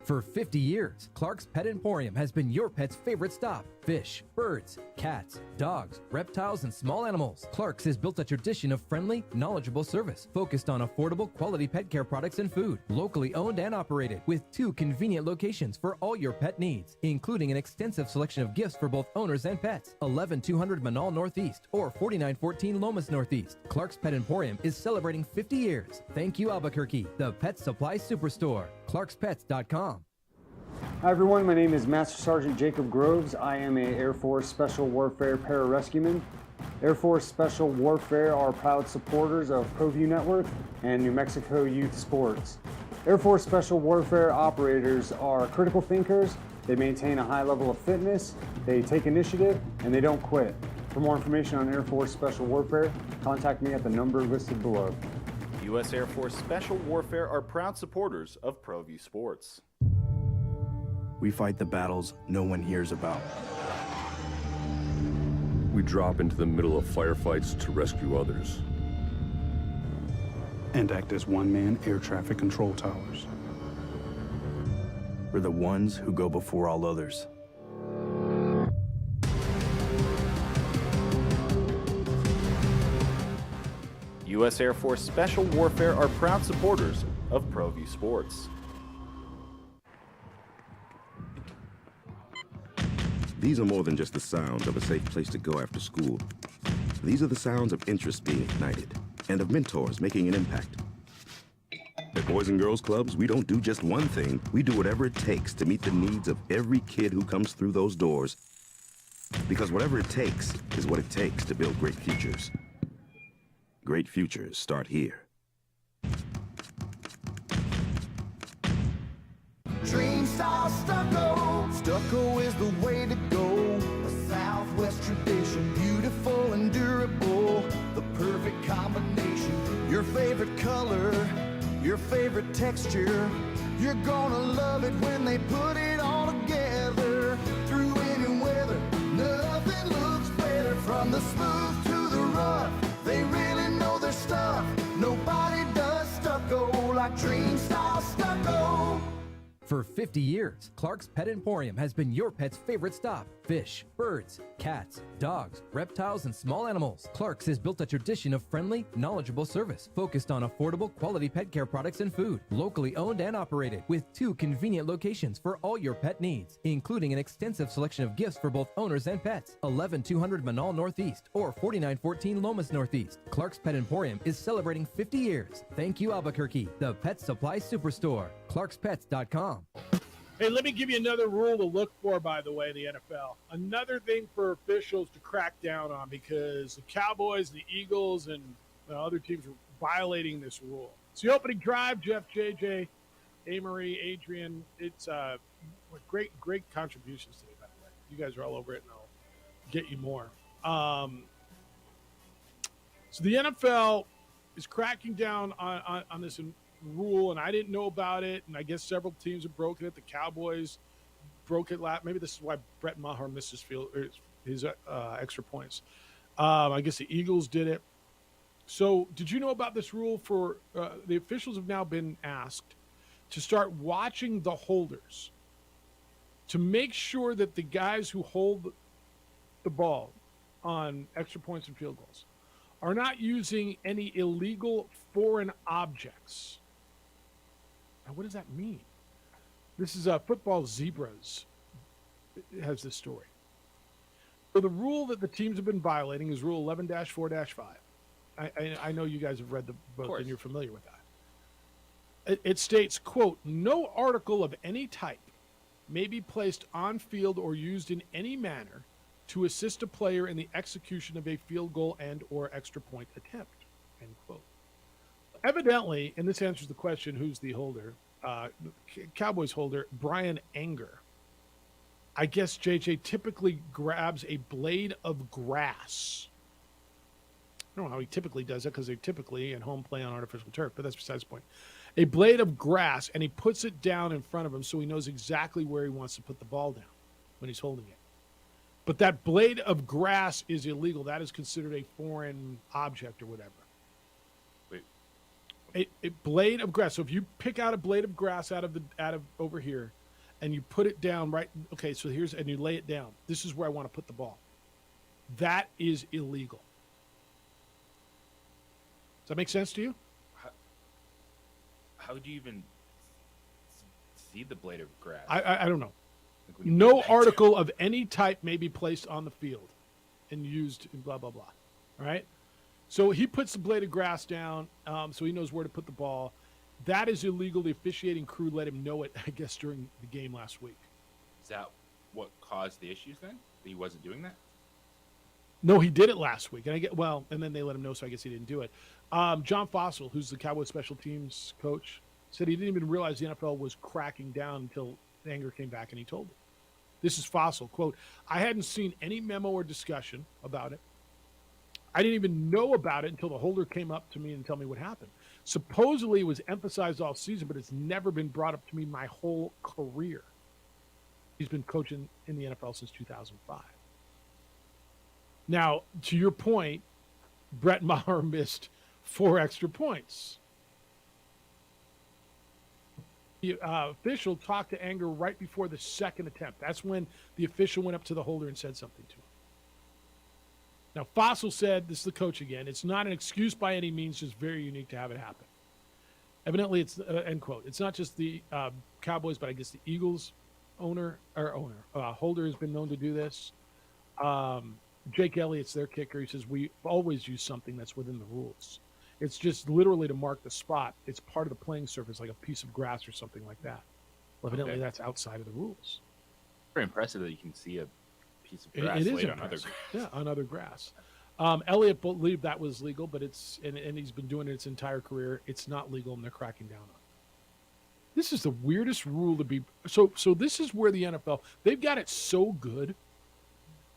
For 50 years, Clark's Pet Emporium has been your pet's favorite stop. Fish, birds, cats, dogs, reptiles, and small animals. Clark's has built a tradition of friendly, knowledgeable service focused on affordable, quality pet care products and food. Locally owned and operated with 2 convenient locations for all your pet needs, including an extensive selection of gifts for both owners and pets. 11200 Manal Northeast or 4914 Lomas Northeast. Clark's Pet Emporium is celebrating 50 years. Thank you, Albuquerque, the pet supply superstore. ClarksPets.com. Hi everyone, my name is Master Sergeant Jacob Groves. I am a Air Force Special Warfare Pararescueman. Air Force Special Warfare are proud supporters of ProView Network and New Mexico Youth Sports. Air Force Special Warfare operators are critical thinkers. They maintain a high level of fitness, they take initiative, and they don't quit. For more information on Air Force Special Warfare, contact me at the number listed below. U.S. Air Force Special Warfare are proud supporters of ProView Sports. We fight the battles no one hears about. We drop into the middle of firefights to rescue others. And act as one-man air traffic control towers. We're the ones who go before all others. U.S. Air Force Special Warfare are proud supporters of ProView Sports. These are more than just the sounds of a safe place to go after school. These are the sounds of interest being ignited and of mentors making an impact. At Boys and Girls Clubs, we don't do just one thing. We do whatever it takes to meet the needs of every kid who comes through those doors. Because whatever it takes is what it takes to build great futures. Great futures start here. Dream style stucco. Stucco is the way to go. A Southwest tradition, beautiful and durable. The perfect combination. Your favorite color, your favorite texture. You're gonna love it when they put it all together. Through any weather, nothing looks better. From the smooth to the rough, they really know their stuff. Nobody does stucco like Dream style stucco. For 50 years, Clark's Pet Emporium has been your pet's favorite stop. Fish, birds, cats, dogs, reptiles, and small animals. Clark's has built a tradition of friendly, knowledgeable service focused on affordable, quality pet care products and food. Locally owned and operated with 2 convenient locations for all your pet needs, including an extensive selection of gifts for both owners and pets. 11200 Manal Northeast or 4914 Lomas Northeast. Clark's Pet Emporium is celebrating 50 years. Thank you, Albuquerque, the Pet Supply Superstore. ClarksPets.com. Hey, let me give you another rule to look for, by the way, the NFL. Another thing for officials to crack down on, because the Cowboys, the Eagles, and other teams are violating this rule. It's the opening drive. Jeff, JJ, Amory, Adrian. It's great contributions today, by the way. You guys are all over it, and I'll get you more. So the NFL is cracking down on this rule, and I didn't know about it, and I guess several teams have broken it. The Cowboys broke it last. Maybe this is why Brett Maher missed his extra points. I guess the Eagles did it. So did you know about this rule? For the officials have now been asked to start watching the holders to make sure that the guys who hold the ball on extra points and field goals are not using any illegal foreign objects. Now, what does that mean? This is Football Zebras. It has this story. So the rule that the teams have been violating is Rule 11-4-5. I know you guys have read the book and you're familiar with that. It states, quote, no article of any type may be placed on field or used in any manner to assist a player in the execution of a field goal and or extra point attempt, end quote. Evidently, and this answers the question, who's the holder? Cowboys holder, Brian Anger. I guess JJ typically grabs a blade of grass. I don't know how he typically does it, because they typically at home play on artificial turf, but that's besides the point. A blade of grass, and he puts it down in front of him so he knows exactly where he wants to put the ball down when he's holding it. But that blade of grass is illegal. That is considered a foreign object or whatever. A blade of grass. So if you pick out a blade of grass out of over here, and you put it down right. Okay, so and you lay it down. This is where I want to put the ball. That is illegal. Does that make sense to you? How do you even see the blade of grass? I don't know. No article of any type may be placed on the field and used in blah, blah, blah. All right? So he puts the blade of grass down so he knows where to put the ball. That is illegal. The officiating crew let him know it, I guess, during the game last week. Is that what caused the issues then? That he wasn't doing that? No, he did it last week. And then they let him know, so I guess he didn't do it. John Fossil, who's the Cowboys special teams coach, said he didn't even realize the NFL was cracking down until Anger came back and he told him. This is Fossil, quote, I hadn't seen any memo or discussion about it. I didn't even know about it until the holder came up to me and tell me what happened. Supposedly it was emphasized all season, but it's never been brought up to me my whole career. He's been coaching in the NFL since 2005. Now, to your point, Brett Maher missed 4 extra points. The official talked to Anger right before the second attempt. That's when the official went up to the holder and said something to him. Now, Fossil said, this is the coach again, it's not an excuse by any means, just very unique to have it happen. Evidently, it's, end quote, it's not just the Cowboys, but I guess the Eagles holder has been known to do this. Jake Elliott's their kicker. He says, we always use something that's within the rules. It's just literally to mark the spot. It's part of the playing surface, like a piece of grass or something like that. Well, evidently, that's outside of the rules. Very impressive that you can see a piece of It grass is laid on other impressive. grass. Yeah, on other grass. Elliott believed that was legal, but it's and he's been doing it its entire career. It's not legal, and they're cracking down on it. This is the weirdest rule to be. So this is where the NFL, they've got it so good.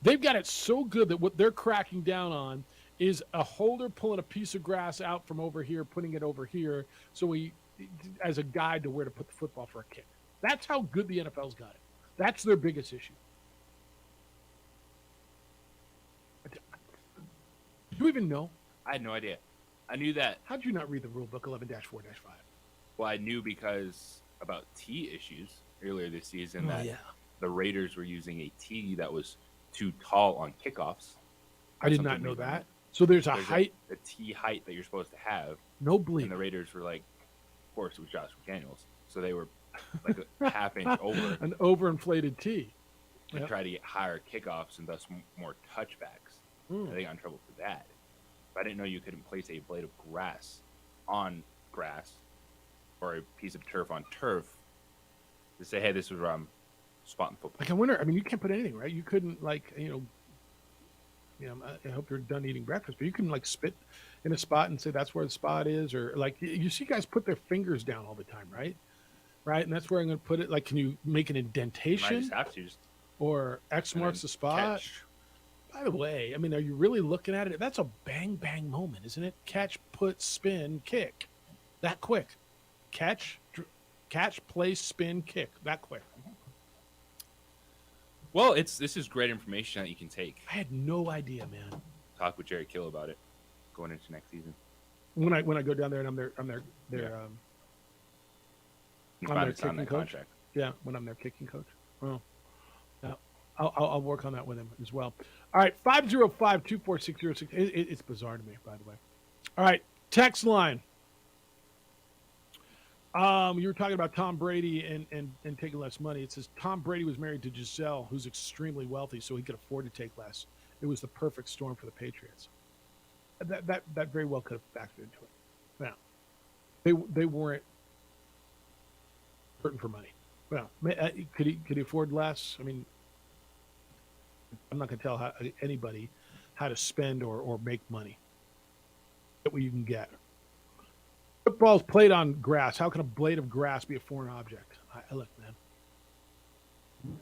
They've got it so good that what they're cracking down on is a holder pulling a piece of grass out from over here, putting it over here, so he, as a guide to where to put the football for a kick. That's how good the NFL's got it. That's their biggest issue. Do you even know? I had no idea. I knew that. How'd you not read the rule book 11-4-5? Well, I knew because about tee issues earlier this season that the Raiders were using a tee that was too tall on kickoffs. I did not know that. So there's a height, a tee height that you're supposed to have. No bleep. And the Raiders were like, of course, it was Josh McDaniels, so they were like a half inch over. An overinflated tee. To try to get higher kickoffs and thus more touchbacks. Mm. They got in trouble for that. But I didn't know you couldn't place a blade of grass on grass or a piece of turf on turf to say, hey, this was where I'm spotting football. Like I wonder. I mean, you can't put anything, right? You couldn't I hope you're done eating breakfast, but you can like spit in a spot and say that's where the spot is, or like you see guys put their fingers down all the time, right? Right, and that's where I'm going to put it. Like, can you make an indentation? You might just have to or X marks the spot. Catch. By the way, I mean, are you really looking at it? That's a bang bang moment, isn't it? Catch, put, spin, kick, that quick. Catch, place, spin, kick, that quick. Well, this is great information that you can take. I had no idea, man. Talk with Jerry Kill about it going into next season. When I go down there and I'm their You I'm find their it's on kicking that coach. contract. Yeah, when I'm their kicking coach. Oh, yeah. I'll work on that with him as well. All right, 505-24606. It's bizarre to me, by the way. All right, text line. You were talking about Tom Brady and taking less money. It says Tom Brady was married to Giselle, who's extremely wealthy, so he could afford to take less. It was the perfect storm for the Patriots. That very well could have factored into it. Now, they weren't hurting for money. Well, could he afford less? I mean, I'm not going to tell anybody how to spend or make money. Get what you can get. Football's played on grass. How can a blade of grass be a foreign object? Look, man,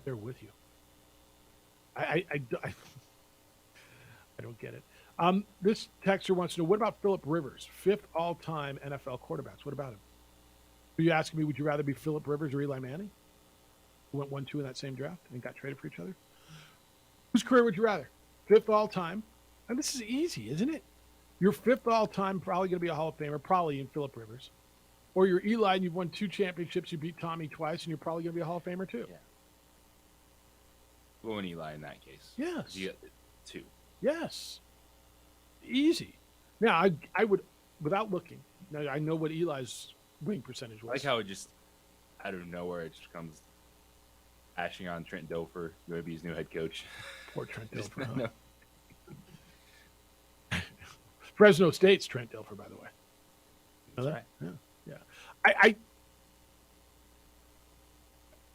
they're with you. I don't get it. This texter wants to know, what about Phillip Rivers, 5th all-time NFL quarterbacks? What about him? Are you asking me, would you rather be Phillip Rivers or Eli Manning, who went 1-2 in that same draft and got traded for each other? Whose career would you rather? 5th all-time? And this is easy, isn't it? You're 5th all-time, probably going to be a Hall of Famer, probably in Phillip Rivers. Or you're Eli and you've won 2 championships, you beat Tommy twice, and you're probably going to be a Hall of Famer too. Yeah. Well, and Eli in that case. Yes. You get 2. Yes. Easy. Now, I would, without looking, now I know what Eli's winning percentage was. I like how it just, out of nowhere, it just comes ashing on Trent Dilfer, who would be his new head coach. Poor Trent Just- Dilfer. Huh? no. Fresno State's Trent Dilfer, by the way. Know that? right. Yeah.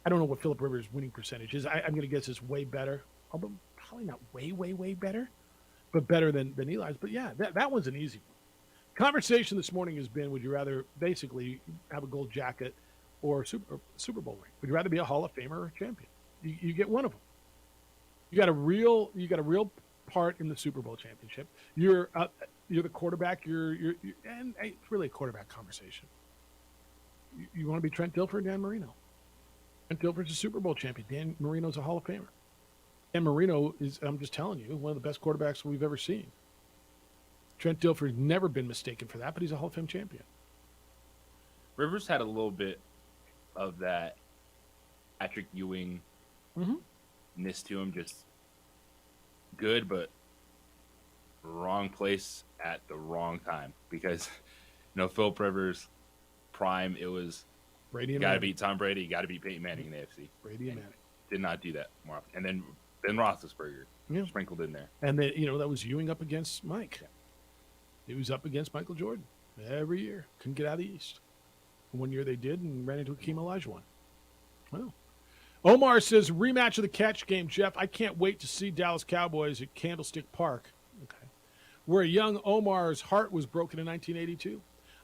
I don't know what Phillip Rivers' winning percentage is. I'm going to guess it's way better, although probably not way better, but better than Eli's. But yeah, that one's an easy one. Conversation this morning has been: would you rather basically have a gold jacket or Super Bowl ring? Would you rather be a Hall of Famer or a champion? You get one of them. You got a real part in the Super Bowl championship. You're the quarterback. And it's really a quarterback conversation. You want to be Trent Dilfer or Dan Marino? Trent Dilfer's a Super Bowl champion. Dan Marino's a Hall of Famer. Dan Marino is, I'm just telling you, one of the best quarterbacks we've ever seen. Trent Dilfer's never been mistaken for that, but he's a Hall of Fame champion. Rivers had a little bit of that Patrick Ewing-ness to him, just good, but wrong place at the wrong time because, Philip Rivers' prime, it was Brady you and got to Manning. beat Tom Brady, you got to beat Peyton Manning in the AFC. Brady and Manning. Did not do that more often. And then Ben Roethlisberger sprinkled in there. And then, that was Ewing up against Mike. He was up against Michael Jordan every year. Couldn't get out of the East. One year they did and ran into Hakeem Olajuwon. Well, Omar says, rematch of the catch game, Jeff. I can't wait to see Dallas Cowboys at Candlestick Park. Okay. Where young Omar's heart was broken in 1982.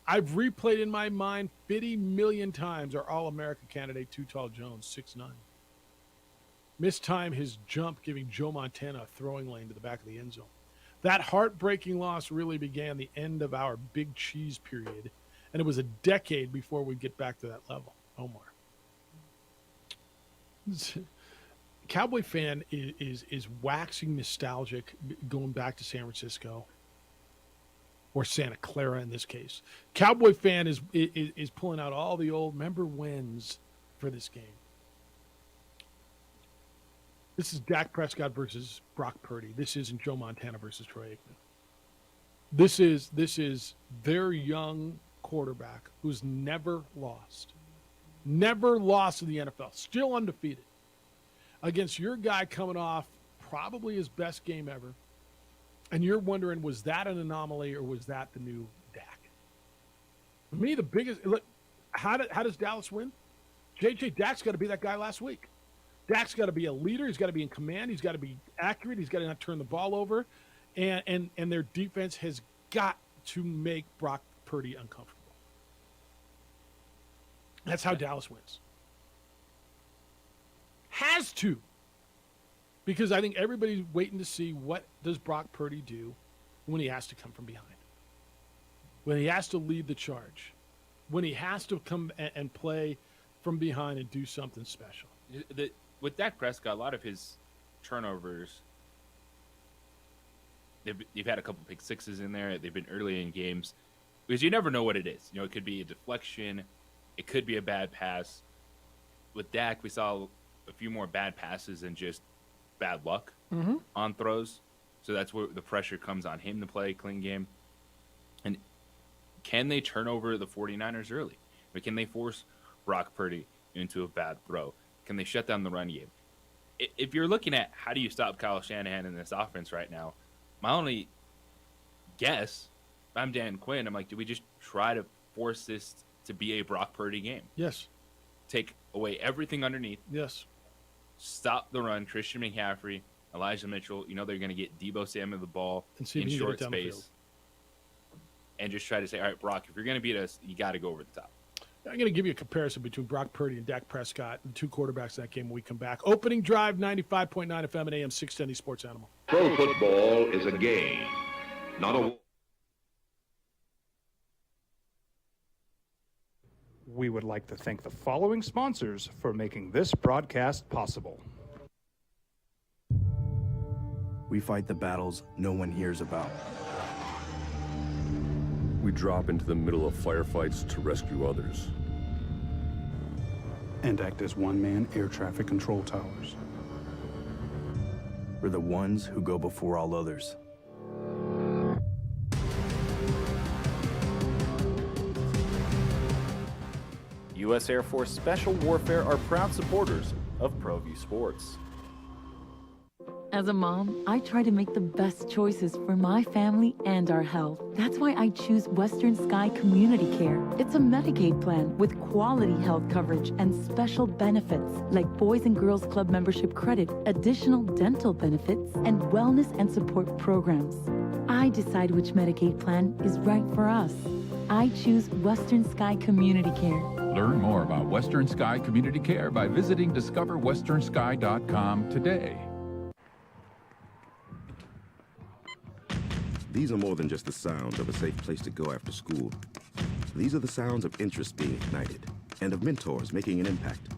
I've replayed in my mind 50 million times our All-America candidate, Too Tall Jones, 6'9". Missed time his jump, giving Joe Montana a throwing lane to the back of the end zone. That heartbreaking loss really began the end of our big cheese period, and it was a decade before we get back to that level. Omar. Cowboy fan is waxing nostalgic going back to San Francisco or Santa Clara in this case. Cowboy fan is pulling out all the old member wins for this game. This is Dak Prescott versus Brock Purdy. This isn't Joe Montana versus Troy Aikman. This is their young quarterback who's never lost. Never lost in the NFL. Still undefeated. Against your guy coming off probably his best game ever. And you're wondering, was that an anomaly or was that the new Dak? For me, the biggest... Look, how does Dallas win? J.J. Dak's got to be that guy last week. Dak's got to be a leader. He's got to be in command. He's got to be accurate. He's got to not turn the ball over. And their defense has got to make Brock Purdy uncomfortable. That's how Dallas wins. Has to. Because I think everybody's waiting to see what does Brock Purdy do when he has to come from behind. When he has to lead the charge. When he has to come and play from behind and do something special. With Dak Prescott, a lot of his turnovers, they've had a couple pick sixes in there. They've been early in games. Because you never know what it is. It could be a deflection. It could be a bad pass. With Dak, we saw a few more bad passes and just bad luck on throws. So that's where the pressure comes on him to play a clean game. And can they turn over the 49ers early? Or can they force Brock Purdy into a bad throw? Can they shut down the run game? If you're looking at how do you stop Kyle Shanahan in this offense right now, my only guess, if I'm Dan Quinn, I'm like, do we just try to force this to be a Brock Purdy game? Yes. Take away everything underneath. Yes. Stop the run. Christian McCaffrey, Elijah Mitchell. They're going to get Deebo Samuel the ball and see in if short down the space. field. And just try to say, all right, Brock, if you're going to beat us, you got to go over the top. I'm going to give you a comparison between Brock Purdy and Dak Prescott, the two quarterbacks in that game when we come back. Opening drive, 95.9 FM and AM 610 Sports Animal. Pro football is a game, not a... We would like to thank the following sponsors for making this broadcast possible. We fight the battles no one hears about. We drop into the middle of firefights to rescue others. And act as one-man air traffic control towers. We're the ones who go before all others. U.S. Air Force Special Warfare are proud supporters of ProView Sports. As a mom, I try to make the best choices for my family and our health. That's why I choose Western Sky Community Care. It's a Medicaid plan with quality health coverage and special benefits like Boys and Girls Club membership credit, additional dental benefits, and wellness and support programs. I decide which Medicaid plan is right for us. I choose Western Sky Community Care. Learn more about Western Sky Community Care by visiting discoverwesternsky.com today. These are more than just the sounds of a safe place to go after school. These are the sounds of interest being ignited and of mentors making an impact.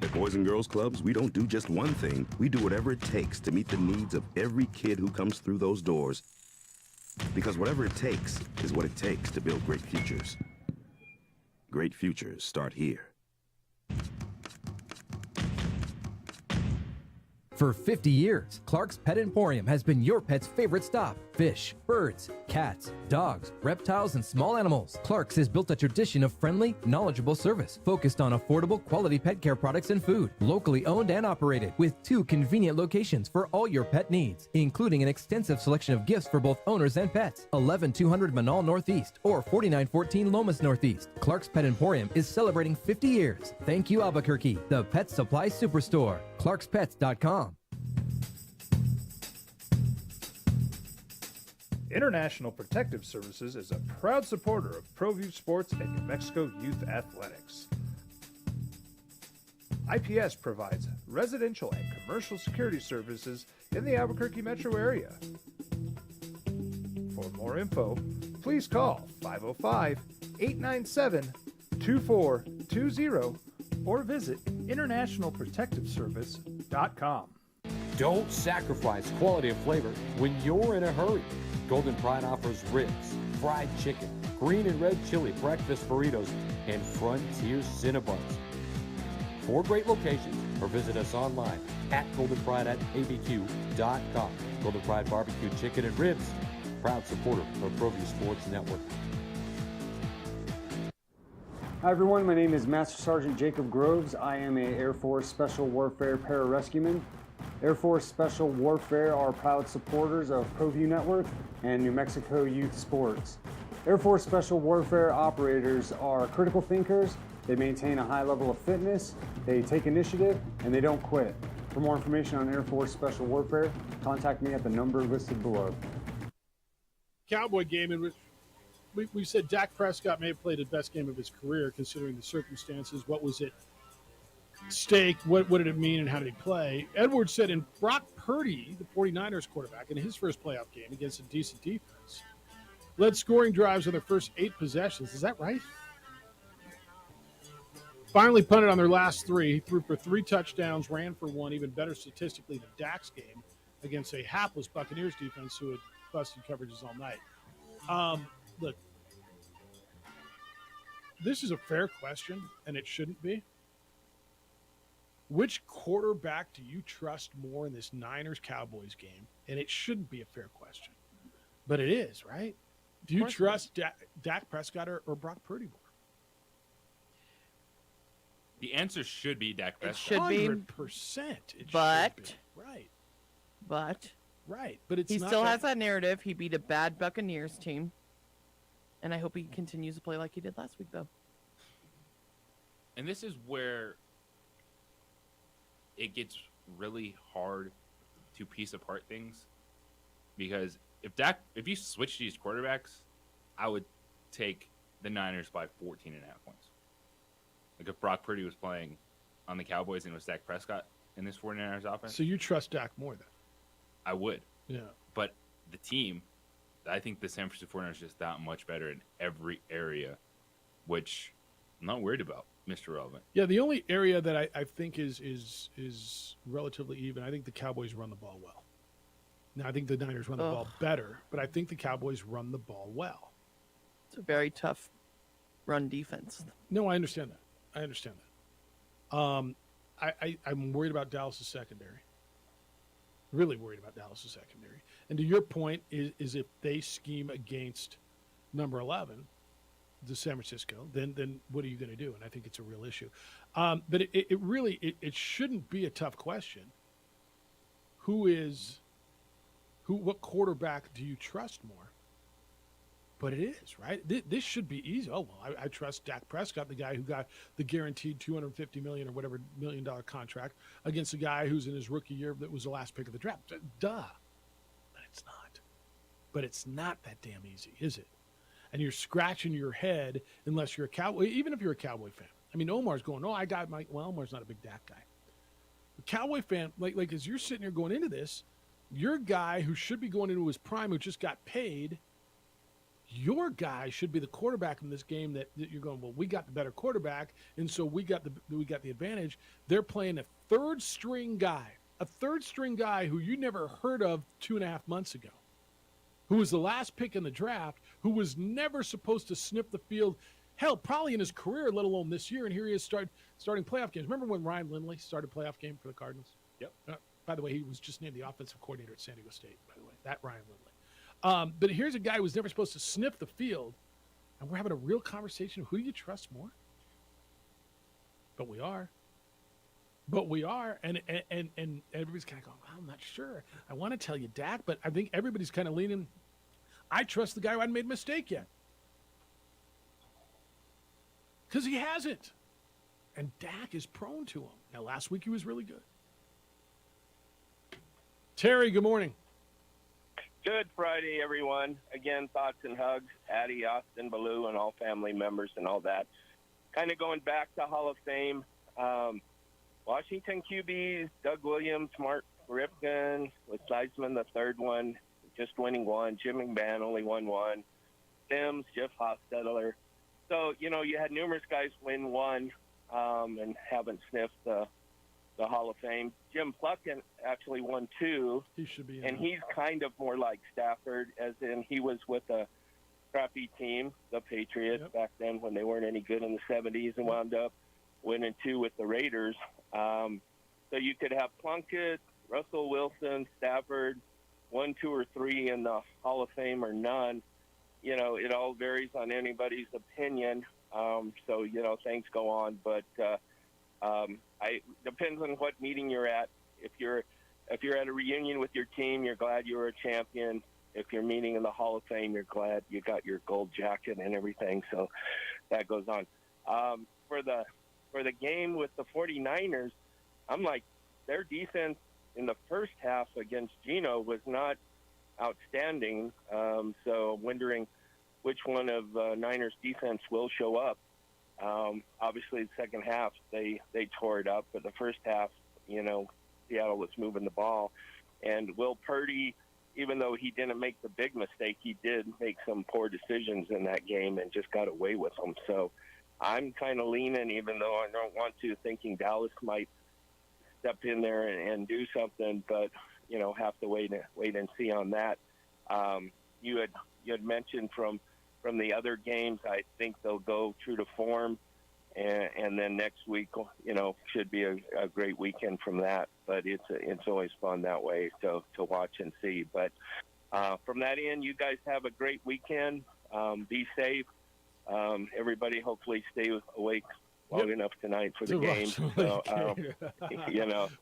At Boys and Girls Clubs, we don't do just one thing. We do whatever it takes to meet the needs of every kid who comes through those doors. Because whatever it takes is what it takes to build great futures. Great futures start here. For 50 years, Clark's Pet Emporium has been your pet's favorite stop. Fish, birds, cats, dogs, reptiles, and small animals. Clark's has built a tradition of friendly, knowledgeable service focused on affordable, quality pet care products and food. Locally owned and operated with 2 convenient locations for all your pet needs, including an extensive selection of gifts for both owners and pets. 11200 Manal Northeast or 4914 Lomas Northeast. Clark's Pet Emporium is celebrating 50 years. Thank you, Albuquerque, the pet supply superstore. ClarksPets.com. International Protective Services is a proud supporter of ProView Sports and New Mexico Youth Athletics. IPS provides residential and commercial security services in the Albuquerque metro area. For more info, please call 505-897-2420 or visit internationalprotectiveservice.com. Don't sacrifice quality and flavor when you're in a hurry. Golden Pride offers ribs, fried chicken, green and red chili breakfast burritos, and Frontier Cinnabons. 4 great locations, or visit us online at goldenpride@abq.com. Golden Pride Barbecue Chicken and Ribs, proud supporter of ProView Sports Network. Hi everyone, my name is Master Sergeant Jacob Groves. I am a Air Force Special Warfare Pararescueman. Air Force Special Warfare are proud supporters of ProView Network and New Mexico Youth Sports. Air Force Special Warfare operators are critical thinkers. They maintain a high level of fitness, they take initiative, and they don't quit. For more information on Air Force Special Warfare, contact me at the number listed below. Cowboy game, and we said Dak Prescott may have played the best game of his career considering the circumstances. What was at stake? What did it mean, and how did he play? Edwards said, in Brock Purdy, the 49ers quarterback, in his first playoff game against a decent defense, led scoring drives on their first 8 possessions. Is that right? Finally punted on their last 3. He threw for 3 touchdowns, ran for 1, even better statistically than Dak's game against a hapless Buccaneers defense who had busted coverages all night. Look, this is a fair question, and it shouldn't be. Which quarterback do you trust more in this Niners-Cowboys game? And it shouldn't be a fair question, but it is, right? Do you trust Dak Prescott or Brock Purdy more? The answer should be Dak Prescott. It should be 100%. But right. Right. But it's he not still has that narrative. He beat a bad Buccaneers team. And I hope he continues to play like he did last week, though. And this is where it gets really hard to piece apart things, because if you switch these quarterbacks, I would take the Niners by 14.5 points. Like if Brock Purdy was playing on the Cowboys and it was Dak Prescott in this 49ers offense. So you trust Dak more then? I would. Yeah. But the team, I think the San Francisco 49ers is just that much better in every area, which I'm not worried about, Mr. Relevant. Yeah, the only area that I think is relatively even, I think the Cowboys run the ball well. Now, I think the Niners run the ball better, but I think the Cowboys run the ball well. It's a very tough run defense. No, I understand that. I'm worried about Dallas' secondary. Really worried about Dallas' secondary. And to your point, is if they scheme against number 11, the San Francisco, then what are you going to do? And I think it's a real issue. But it really shouldn't be a tough question. What quarterback do you trust more? But it is, right? This should be easy. Oh, well, I trust Dak Prescott, the guy who got the guaranteed $250 million or whatever $1 million contract, against a guy who's in his rookie year that was the last pick of the draft. Duh. But it's not. But it's not that damn easy, is it? And you're scratching your head unless you're a Cowboy, even if you're a Cowboy fan. I mean, Omar's going, I got my, well, Omar's not a big Dak guy. A Cowboy fan, like as you're sitting here going into this, your guy who should be going into his prime, who just got paid, your guy should be the quarterback in this game that you're going, well, we got the better quarterback, and so we got the advantage. They're playing a third string guy who you never heard of 2.5 months ago, who was the last pick in the draft, who was never supposed to snip the field, hell, probably in his career, let alone this year, and here he is starting playoff games. Remember when Ryan Lindley started playoff game for the Cardinals? Yep. By the way, he was just named the offensive coordinator at San Diego State, by the way. That Ryan Lindley. But here's a guy who was never supposed to sniff the field, and we're having a real conversation. Who do you trust more? But we are. And everybody's kind of going, well, I'm not sure. I want to tell you Dak, but I think everybody's kind of leaning. I trust the guy who hadn't made a mistake yet. Because he hasn't. And Dak is prone to him. Now, last week he was really good. Terry, good morning. Good Friday, everyone. Again, thoughts and hugs. Addie, Austin, Baloo, and all family members and all that. Kind of going back to Hall of Fame. Washington QBs, Doug Williams, Mark Ripken, with Seisman, the third one, just winning one. Jim McMahon only won one. Sims, Jeff Hostetler. So, you had numerous guys win one and haven't sniffed the Hall of Fame. Jim Plunkett actually won two. He should be in. And he's kind of more like Stafford, as in he was with a crappy team, the Patriots, back then when they weren't any good in the 70s, and wound up winning two with the Raiders. So you could have Plunkett, Russell Wilson, Stafford, 1, 2, or 3 in the Hall of Fame or none. It all varies on anybody's opinion. So, things go on. But depends on what meeting you're at. If you're at a reunion with your team, you're glad you were a champion. If you're meeting in the Hall of Fame, you're glad you got your gold jacket and everything. So that goes on. For the game with the 49ers, I'm like, their defense in the first half against Geno was not outstanding. So I'm wondering which one of Niners defense will show up. Obviously, the second half, they tore it up. But the first half, Seattle was moving the ball. And Will Purdy, even though he didn't make the big mistake, he did make some poor decisions in that game and just got away with them. So I'm kind of leaning, even though I don't want to, thinking Dallas might step in there and do something, but have to wait and see on that. You had mentioned from the other games, I think they'll go true to form, and then next week, should be a great weekend from that. But it's always fun that way to watch and see. But from that end, you guys have a great weekend. Be safe. Everybody hopefully stay awake long enough tonight for the game. So,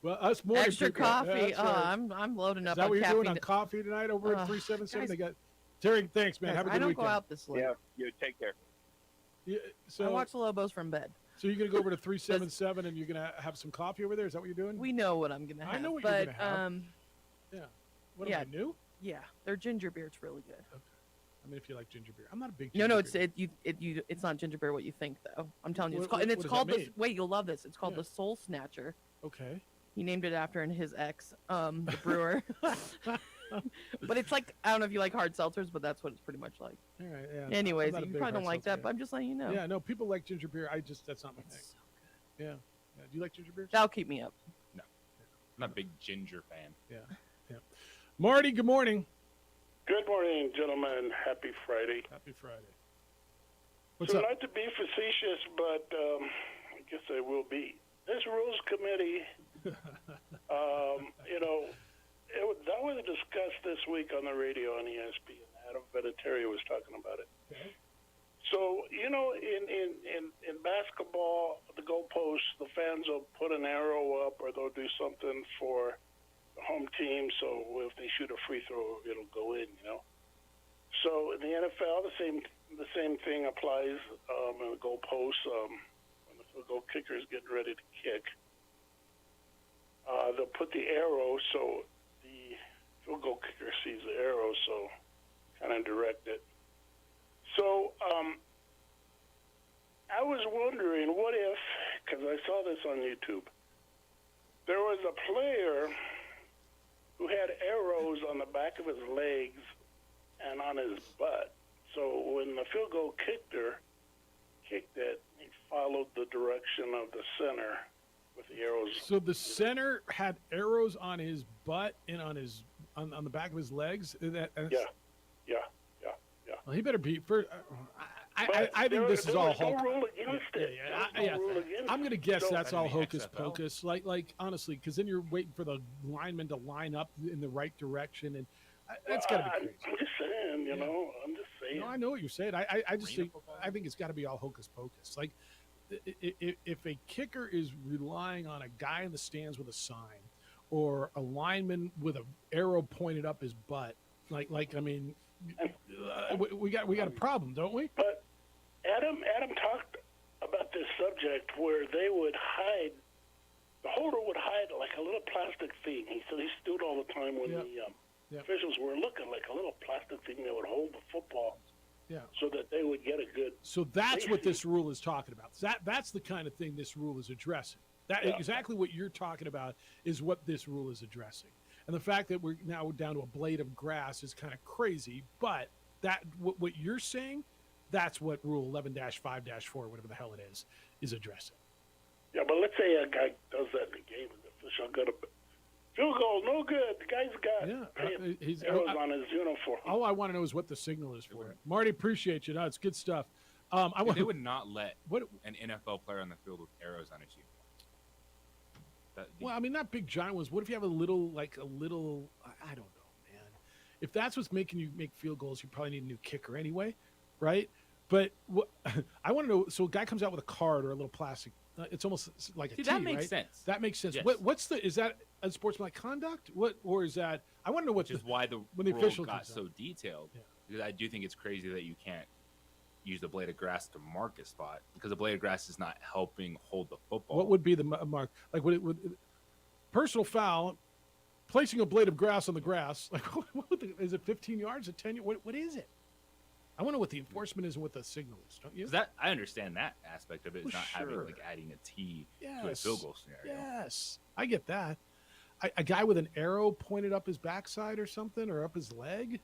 Well, us morning extra people, coffee. that's right. I'm loading up. Is that on what you're caffeine. doing on coffee tonight over at 377? guys- They got Terry. Thanks, man. Guys, Have a good I don't weekend. go out this late. Yeah, you take care. Yeah, so I watch the Lobos from bed. So you're gonna go over to 377 and you're gonna have some coffee over there? Is that what you're doing? We know what I'm gonna have. I know what but, you're gonna have. Yeah. What am I new? Yeah, their ginger beer. It's really good. I mean, if you like ginger beer, I'm not a big. No, ginger no, beer. it's not ginger beer. What you think though? I'm telling you, it's What- called, and what it's is called that the. made? Wait, you'll love this. It's called the Soul Snatcher. Okay. He named it after his ex, the brewer. But it's like, I don't know if you like hard seltzers, but that's what it's pretty much like. All right. Yeah. Anyways, I'm not a you big probably don't hard like seltzer that, guy. but I'm just letting you know. Yeah. No, people like ginger beer. That's not my thing. Yeah. Yeah. Do you like ginger beer? That'll keep me up. No, I'm not a big ginger fan. Yeah. Yeah. Marty, good morning. Good morning, gentlemen. Happy Friday. Happy Friday. What's so up? not to be facetious, but I guess I will be. This Rules Committee, that was discussed this week on the radio on ESPN. Adam Vinatieri was talking about it. Okay. So, in basketball, the goalposts, the fans will put an arrow up or they'll do something for the home team. So if they shoot a free throw, it'll go in, So in the NFL, the same thing applies in the goalposts. When the field goal kicker is getting ready to kick, they'll put the arrow so the field goal kicker sees the arrow, so kind of direct it. So I was wondering, what if, because I saw this on YouTube, there was a player who had arrows on the back of his legs and on his butt. So when the field goal kicker kicked it, he followed the direction of the center with the arrows. So the center had arrows on his butt and on the back of his legs. Yeah. Well, he better be. I think this is all Hulk. against it. Yeah, There's no rule against I'm going to it. guess So- that's all the hocus XFL. pocus. Like honestly, because then you're waiting for the lineman to line up in the right direction, and that's got to be crazy. I'm just saying, you know. I'm just saying. No, I know what you're saying. I just think it's got to be all hocus pocus. Like if a kicker is relying on a guy in the stands with a sign, or a lineman with an arrow pointed up his butt, like I mean, we got a problem, don't we? But Adam talked about this subject where they would hide. The holder would hide like a little plastic thing. He said he stood all the time when the officials were looking, like a little plastic thing that would hold the football. Yeah. So that they would get a good. So that's what this rule is talking about. That's the kind of thing this rule is addressing. That exactly what you're talking about is what this rule is addressing. And the fact that we're now down to a blade of grass is kind of crazy. But that what you're saying, that's what Rule 11-5-4, whatever the hell it is addressing. Yeah, but let's say a guy does that in the game, and the official got a field goal, no good. The guy's got he's arrows on his uniform. All I want to know is what the signal is for it. Marty, appreciate you. No, it's good stuff. They would not let an NFL player on the field with arrows on his uniform. Well, I mean, not big giant ones. What if you have a little, I don't know, man. If that's what's making you make field goals, you probably need a new kicker anyway, right? But I want to know. So a guy comes out with a card or a little plastic. It's almost like a tee, that makes right? sense. That makes sense. Yes. Is that unsportsmanlike conduct? Or is that? I want to know what. Which is why the when the rule official got comes so out. detailed. Because I do think it's crazy that you can't use the blade of grass to mark a spot because the blade of grass is not helping hold the football. What would be the mark? Like would personal foul, placing a blade of grass on the grass. Like is it 15 yards? At 10? What is it? I want to know what the enforcement is and what the signal is. Don't you? That I understand that aspect of it. It's Well, not having sure. like adding a tee to a field goal scenario. Yes, I get that. A guy with an arrow pointed up his backside or something, or up his leg.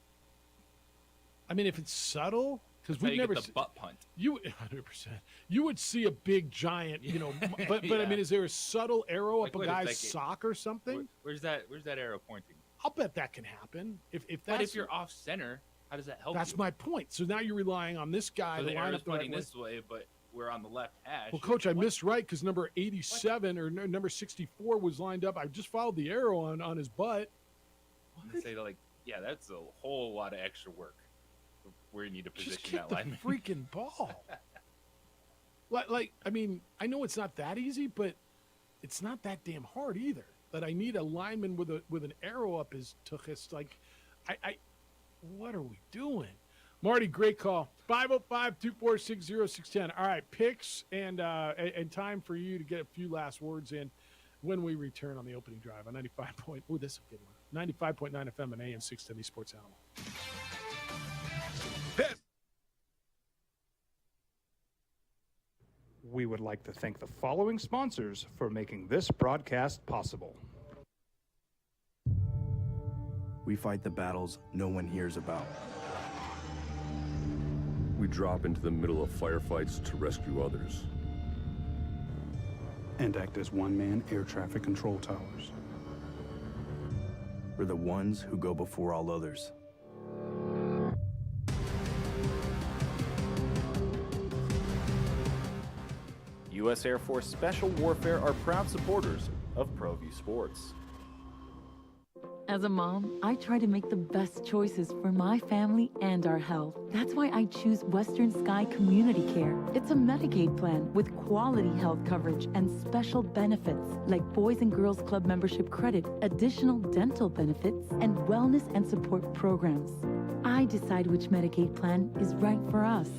I mean, if it's subtle, because That's how we've you never get the butt punt. You 100%. You would see a big giant, but I mean, is there a subtle arrow Like, up a wait a guy's second. sock or something? Where's that arrow pointing? I'll bet that can happen. If But that's if you're off center, how does that help? that's you? my point. So now you're relying on this guy So to the line arrow's up the right pointing way. this way, but we're on the left hash. Well, Coach, I missed right because number 87 or number 64 was lined up. I just followed the arrow on his butt. They say like, yeah, that's a whole lot of extra work where you need to Just position kick that the lineman. freaking ball. Like, I mean, I know it's not that easy, but it's not that damn hard either. That I need a lineman with an arrow up his tuchus. Like, what are we doing? Marty, great call. 505-246-0610. All right, picks and time for you to get a few last words in when we return on the opening drive on 95 point. Oh, this is a good one. 95.9 FM and AM 610 Sports Animal. We would like to thank the following sponsors for making this broadcast possible. We fight the battles no one hears about. We drop into the middle of firefights to rescue others. And act as one-man air traffic control towers. We're the ones who go before all others. U.S. Air Force Special Warfare are proud supporters of ProView Sports. As a mom, I try to make the best choices for my family and our health. That's why I choose Western Sky Community Care. It's a Medicaid plan with quality health coverage and special benefits like Boys and Girls Club membership credit, additional dental benefits, and wellness and support programs. I decide which Medicaid plan is right for us.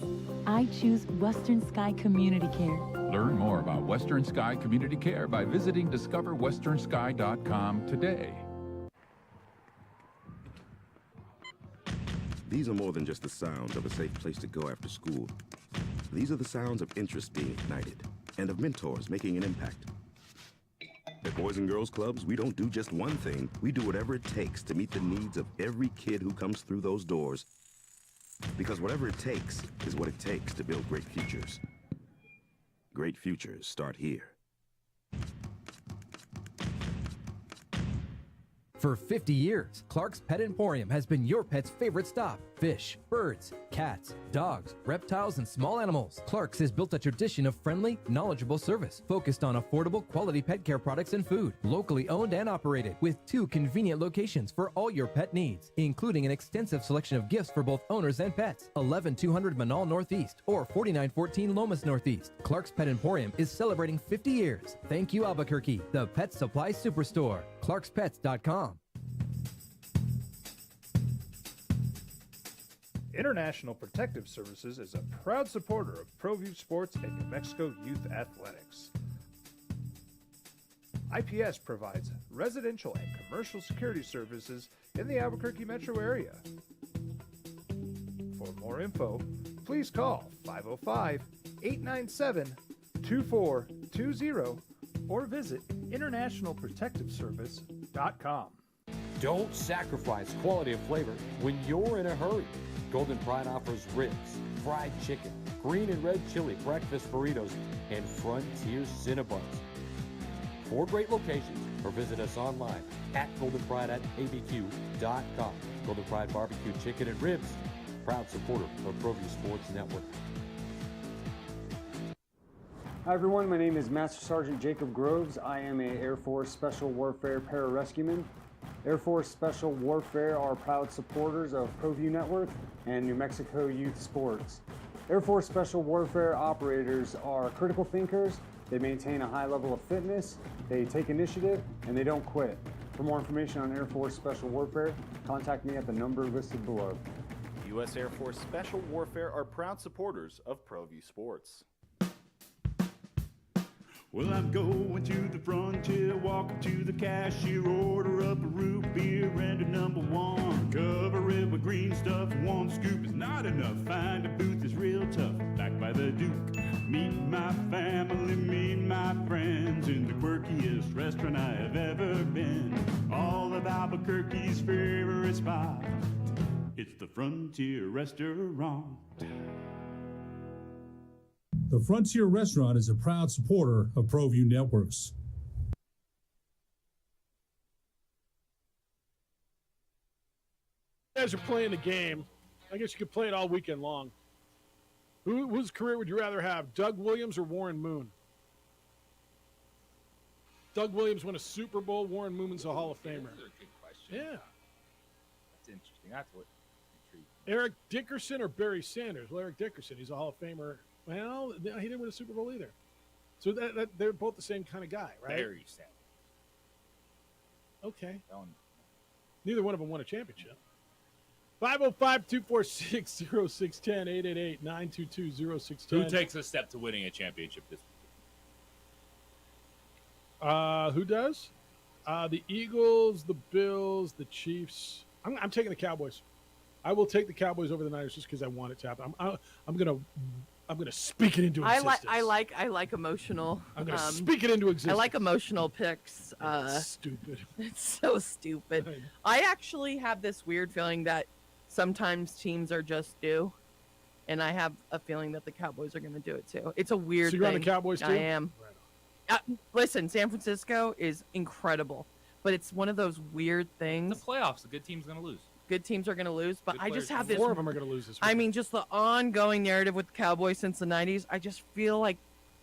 I choose Western Sky Community Care. Learn more about Western Sky Community Care by visiting discoverwesternsky.com today. These are more than just the sounds of a safe place to go after school. These are the sounds of interest being ignited and of mentors making an impact. At Boys and Girls Clubs, we don't do just one thing. We do whatever it takes to meet the needs of every kid who comes through those doors. Because whatever it takes is what it takes to build great futures. Great futures start here. For 50 years, Clark's Pet Emporium has been your pet's favorite stop. Fish, birds, cats, dogs, reptiles, and small animals. Clark's has built a tradition of friendly, knowledgeable service focused on affordable, quality pet care products and food. Locally owned and operated with 2 convenient locations for all your pet needs, including an extensive selection of gifts for both owners and pets. 11200 Manal Northeast or 4914 Lomas Northeast. Clark's Pet Emporium is celebrating 50 years. Thank you, Albuquerque, the pet supply superstore. ClarksPets.com. International Protective Services is a proud supporter of ProView Sports and New Mexico Youth Athletics. IPS provides residential and commercial security services in the Albuquerque metro area. For more info, please call 505-897-2420 or visit internationalprotectiveservice.com. Don't sacrifice quality and flavor when you're in a hurry. Golden Pride offers ribs, fried chicken, green and red chili breakfast burritos, and Frontier Cinnabons. 4 great locations, or visit us online at goldenpride@abq.com. Golden Pride Barbecue Chicken and Ribs, proud supporter of ProView Sports Network. Hi everyone, my name is Master Sergeant Jacob Groves. I am a Air Force Special Warfare Pararescueman. Air Force Special Warfare are proud supporters of ProView Network and New Mexico Youth Sports. Air Force Special Warfare operators are critical thinkers. They maintain a high level of fitness, they take initiative, and they don't quit. For more information on Air Force Special Warfare, contact me at the number listed below. U.S. Air Force Special Warfare are proud supporters of ProView Sports. Well, I'm going to the frontier, walking to the cashier, order up a root beer and a number 1. Cover it with green stuff, 1 scoop is not enough. Find a booth is real tough, back by the Duke. Meet my family, meet my friends in the quirkiest restaurant I have ever been. All of Albuquerque's favorite spot, it's the Frontier Restaurant. The Frontier Restaurant is a proud supporter of ProView Networks. You guys are playing the game. I guess you could play it all weekend long. Whose career would you rather have, Doug Williams or Warren Moon? Doug Williams won a Super Bowl. Warren Moon's a Hall of Famer. That's a good question. Yeah. That's interesting. That's what intrigued me. Eric Dickerson or Barry Sanders? Well, Eric Dickerson, he's a Hall of Famer. Well, he didn't win a Super Bowl either. So that they're both the same kind of guy, right? Barry Sanders. Okay. That one. Neither one of them won a championship. 505-246-0610, 888-922-0610. Who takes a step to winning a championship this week? Who does? The Eagles, the Bills, the Chiefs. I'm taking the Cowboys. I will take the Cowboys over the Niners just because I want it to happen. I'm gonna speak it into existence. I like emotional. I'm gonna speak it into existence. I like emotional picks. Stupid. It's so stupid. I actually have this weird feeling that sometimes teams are just due, and I have a feeling that the Cowboys are going to do it too. It's a weird. So you're thing. on the Cowboys too? I am. Listen, San Francisco is incredible, but it's one of those weird things. The playoffs, the good team's going to lose. Good teams are going to lose, but Good I just players. have this. 4 of them are going to lose this week. I mean, just the ongoing narrative with the Cowboys since the '90s. I just feel like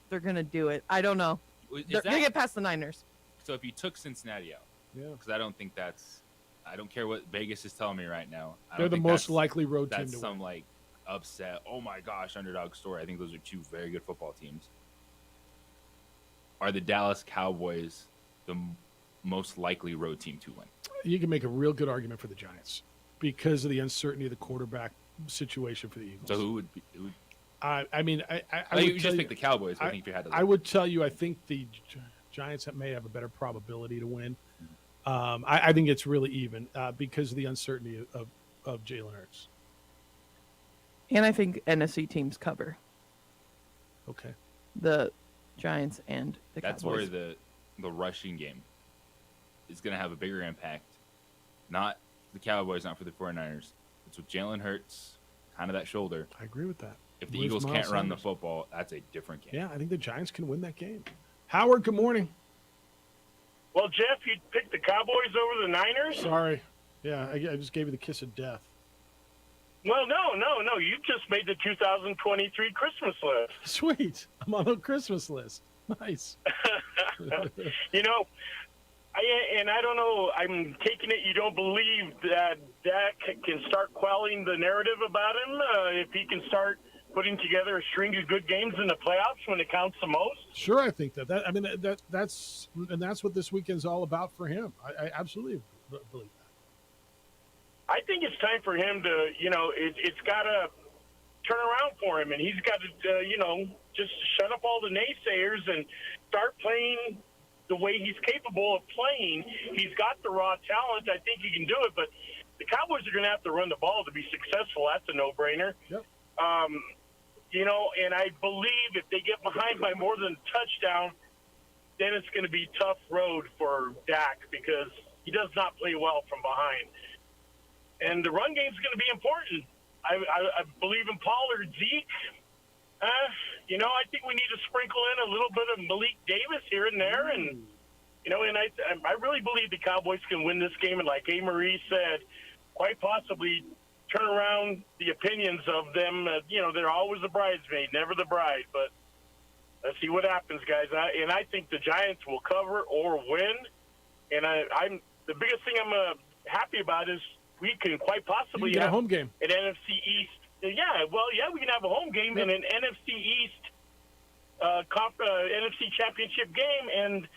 they're going to do it. I don't know. They're going to get past the Niners. So if you took Cincinnati out, yeah, because I don't think that's. I don't care what Vegas is telling me right now. They're the most likely road team to win. That's some like upset. Oh my gosh, underdog story. I think those are 2 very good football teams. Are the Dallas Cowboys the most likely road team to win? You can make a real good argument for the Giants because of the uncertainty of the quarterback situation for the Eagles. So who would be? I mean, I you would just pick the Cowboys. I think if you had to, I would tell you, I think the Giants may have a better probability to win. I think it's really even because of the uncertainty of Jalen Hurts. And I think NFC teams cover. Okay. The Giants and the That's Cowboys. where the rushing game is going to have a bigger impact. Not the Cowboys, not for the 49ers. It's with Jalen Hurts, kind of that shoulder. I agree with that. If the Where's Eagles Miles can't run the Sanders? football, that's a different game. Yeah, I think the Giants can win that game. Howard, good morning. Well, Jeff, you picked the Cowboys over the Niners? Sorry. Yeah, I just gave you the kiss of death. Well, no. You just made the 2023 Christmas list. Sweet. I'm on the Christmas list. Nice. You know, I don't know. I'm taking it you don't believe that Dak can start quelling the narrative about him if he can start putting together a string of good games in the playoffs when it counts the most. Sure, I think that's what this weekend's all about for him. I absolutely believe that. I think it's time for him to, it's got to turn around for him, and he's got to, just shut up all the naysayers and start playing the way he's capable of playing. He's got the raw talent. I think he can do it, but the Cowboys are going to have to run the ball to be successful. That's a no-brainer. Yep. And I believe if they get behind by more than a touchdown, then it's going to be tough road for Dak because he does not play well from behind. And the run game is going to be important. I believe in Pollard, Zeke. I think we need to sprinkle in a little bit of Malik Davis here and there. And, and I really believe the Cowboys can win this game. And like A. Marie said, quite possibly turn around the opinions of them. They're always the bridesmaid, never the bride. But let's see what happens, guys. I think the Giants will cover or win. And I'm the biggest thing I'm happy about is we can quite possibly get have a home game. An NFC East. Yeah, we can have a home game and an NFC East NFC Championship game. And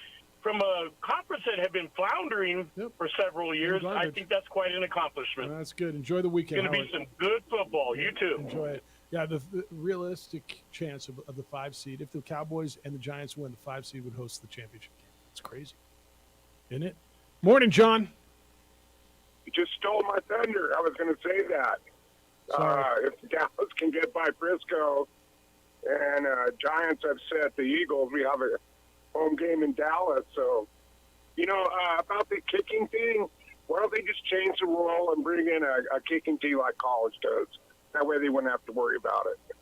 from a conference that had been floundering for several years, I think that's quite an accomplishment. That's good. Enjoy the weekend. It's going to be some good football. You too. Enjoy it. Yeah, the realistic chance of the 5 seed, if the Cowboys and the Giants win, the 5 seed would host the championship game. It's crazy, isn't it? Morning, John. You just stole my thunder. I was going to say that. If Dallas can get by Frisco and Giants upset the Eagles, we have a home game in Dallas. So, about the kicking thing, why don't they just change the rule and bring in a kicking tee like college does? That way they wouldn't have to worry about it.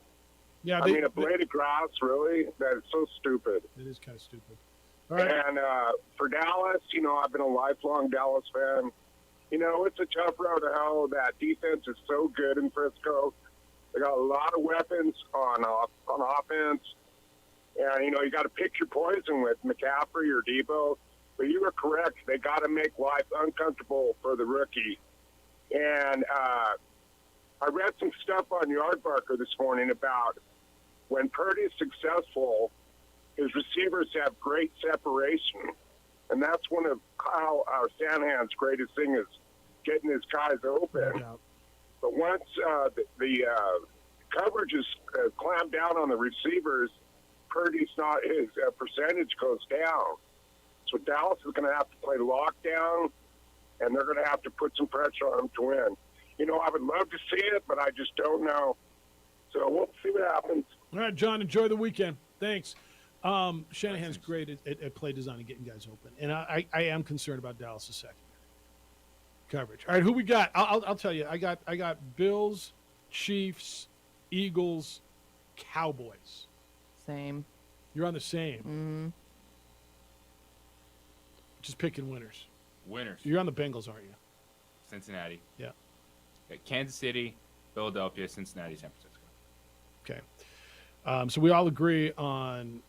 Yeah, a blade of grass, really? That is so stupid. It is kind of stupid. All right. And for Dallas, I've been a lifelong Dallas fan. It's a tough road to hoe. That defense is so good in Frisco. They got a lot of weapons on offense. And, you got to pick your poison with McCaffrey or Debo. But you were correct. They got to make life uncomfortable for the rookie. And I read some stuff on Yardbarker this morning about when Purdy's successful, his receivers have great separation. And that's one of Kyle Shanahan's greatest thing is getting his guys open. Yeah. But once the coverage is clamped down on the receivers, Purdy's not his percentage goes down. So Dallas is going to have to play lockdown, and they're going to have to put some pressure on him to win. I would love to see it, but I just don't know. So we'll see what happens. All right, John, enjoy the weekend. Thanks. Shanahan's great at play design and getting guys open. And I am concerned about Dallas' secondary coverage. All right, who we got? I'll tell you. I got Bills, Chiefs, Eagles, Cowboys. Same. You're on the same. Mm-hmm. Just picking winners. Winners. You're on the Bengals, aren't you? Cincinnati. Yeah. Kansas City, Philadelphia, Cincinnati, San Francisco. Okay. So we all agree on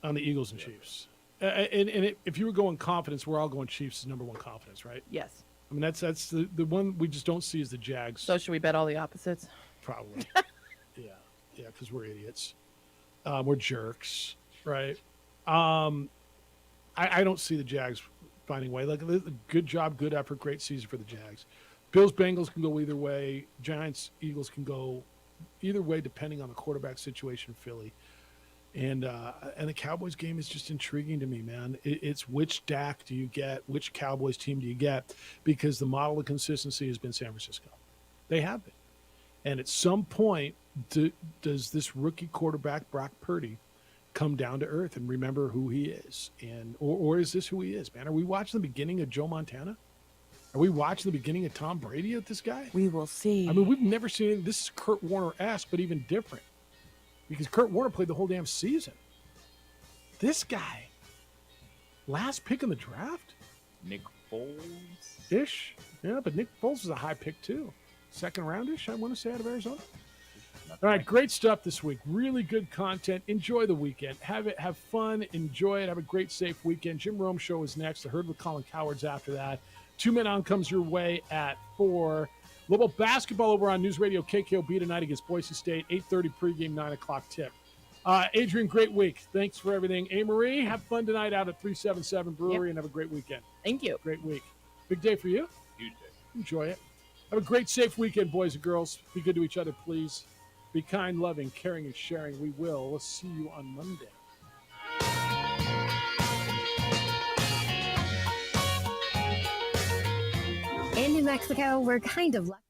the Eagles and Chiefs. And if you were going confidence, we're all going Chiefs as number one confidence, right? Yes. I mean, that's the one we just don't see is the Jags. So should we bet all the opposites? Probably. Yeah, because we're idiots. We're jerks, right? I don't see the Jags finding a way. Like, good job, good effort, great season for the Jags. Bills, Bengals can go either way. Giants, Eagles can go either way depending on the quarterback situation in Philly. And the Cowboys game is just intriguing to me, man. It's which Dak do you get? Which Cowboys team do you get? Because the model of consistency has been San Francisco. They have been. And at some point, does this rookie quarterback, Brock Purdy, come down to earth and remember who he is? Or is this who he is, man? Are we watching the beginning of Joe Montana? Are we watching the beginning of Tom Brady with this guy? We will see. I mean, we've never seen anything. This is Kurt Warner-esque, but even different. Because Kurt Warner played the whole damn season. This guy, Last pick in the draft? Nick Foles? Ish. Yeah, but Nick Foles is a high pick, too. Second roundish, I want to say, out of Arizona. All right, great stuff this week. Really good content. Enjoy the weekend. Have fun. Enjoy it. Have a great, safe weekend. Jim Rome Show is next. The Herd with Colin Cowards after that. 2 Men On comes your way at 4. Little basketball over on News Radio KKOB tonight against Boise State. 8:30 pregame, 9 o'clock tip. Adrian, great week. Thanks for everything. Marie, have fun tonight out at 377 Brewery and have a great weekend. Thank you. Great week. Big day for you. Huge day. Enjoy it. Have a great, safe weekend, boys and girls. Be good to each other, please. Be kind, loving, caring, and sharing. We will. We'll see you on Monday. In New Mexico, we're kind of lucky.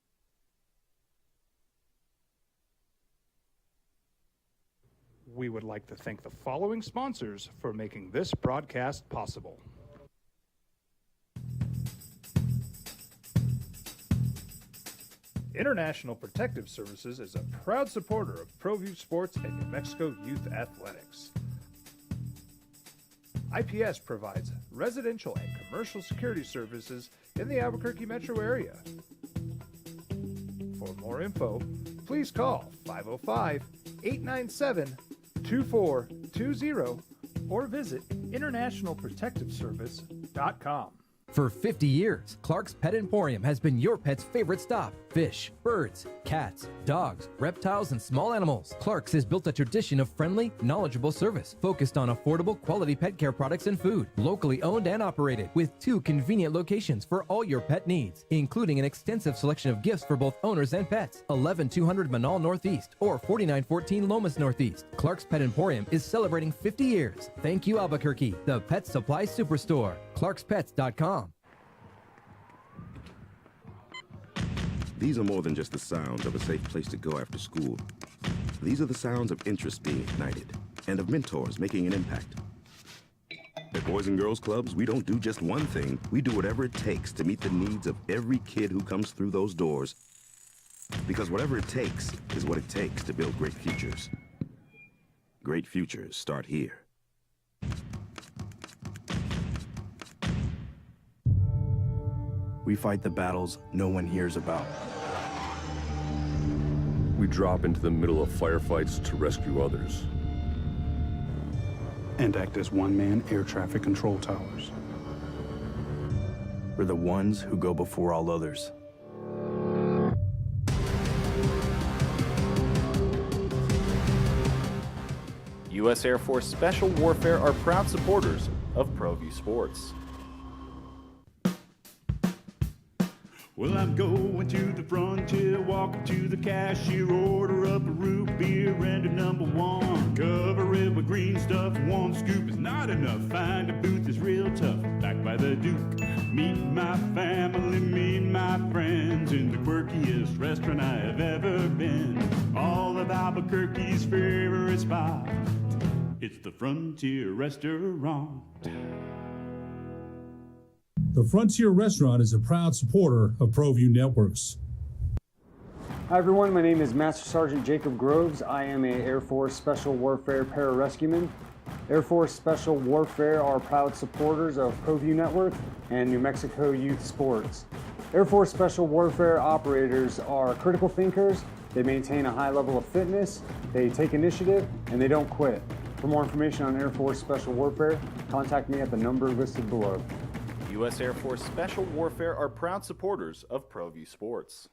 We would like to thank the following sponsors for making this broadcast possible. International Protective Services is a proud supporter of ProView Sports and New Mexico Youth Athletics. IPS provides residential and commercial security services in the Albuquerque metro area. For more info, please call 505-897-2420 or visit internationalprotectiveservice.com. For 50 years, Clark's Pet Emporium has been your pet's favorite stop. Fish, birds, cats, dogs, reptiles, and small animals. Clark's has built a tradition of friendly, knowledgeable service focused on affordable, quality pet care products and food. Locally owned and operated with 2 convenient locations for all your pet needs, including an extensive selection of gifts for both owners and pets. 11200 Manal Northeast or 4914 Lomas Northeast. Clark's Pet Emporium is celebrating 50 years. Thank you, Albuquerque, the pet supply superstore. ClarksPets.com. These are more than just the sounds of a safe place to go after school. These are the sounds of interest being ignited and of mentors making an impact. At Boys and Girls Clubs, we don't do just one thing. We do whatever it takes to meet the needs of every kid who comes through those doors. Because whatever it takes is what it takes to build great futures. Great futures start here. We fight the battles no one hears about. We drop into the middle of firefights to rescue others. And act as one-man air traffic control towers. We're the ones who go before all others. U.S. Air Force Special Warfare are proud supporters of ProView Sports. Well, I'm going to the frontier, walking to the cashier, order up a root beer and a number 1. Cover it with green stuff, 1 scoop is not enough. Find a booth that's real tough, back by the Duke. Meet my family, meet my friends in the quirkiest restaurant I have ever been. All of Albuquerque's favorite spot, it's the Frontier Restaurant. The Frontier Restaurant is a proud supporter of ProView Networks. Hi everyone, my name is Master Sergeant Jacob Groves. I am a Air Force Special Warfare pararescueman. Air Force Special Warfare are proud supporters of ProView Network and New Mexico Youth Sports. Air Force Special Warfare operators are critical thinkers. They maintain a high level of fitness, they take initiative, and they don't quit. For more information on Air Force Special Warfare, contact me at the number listed below. U.S. Air Force Special Warfare are proud supporters of ProView Sports.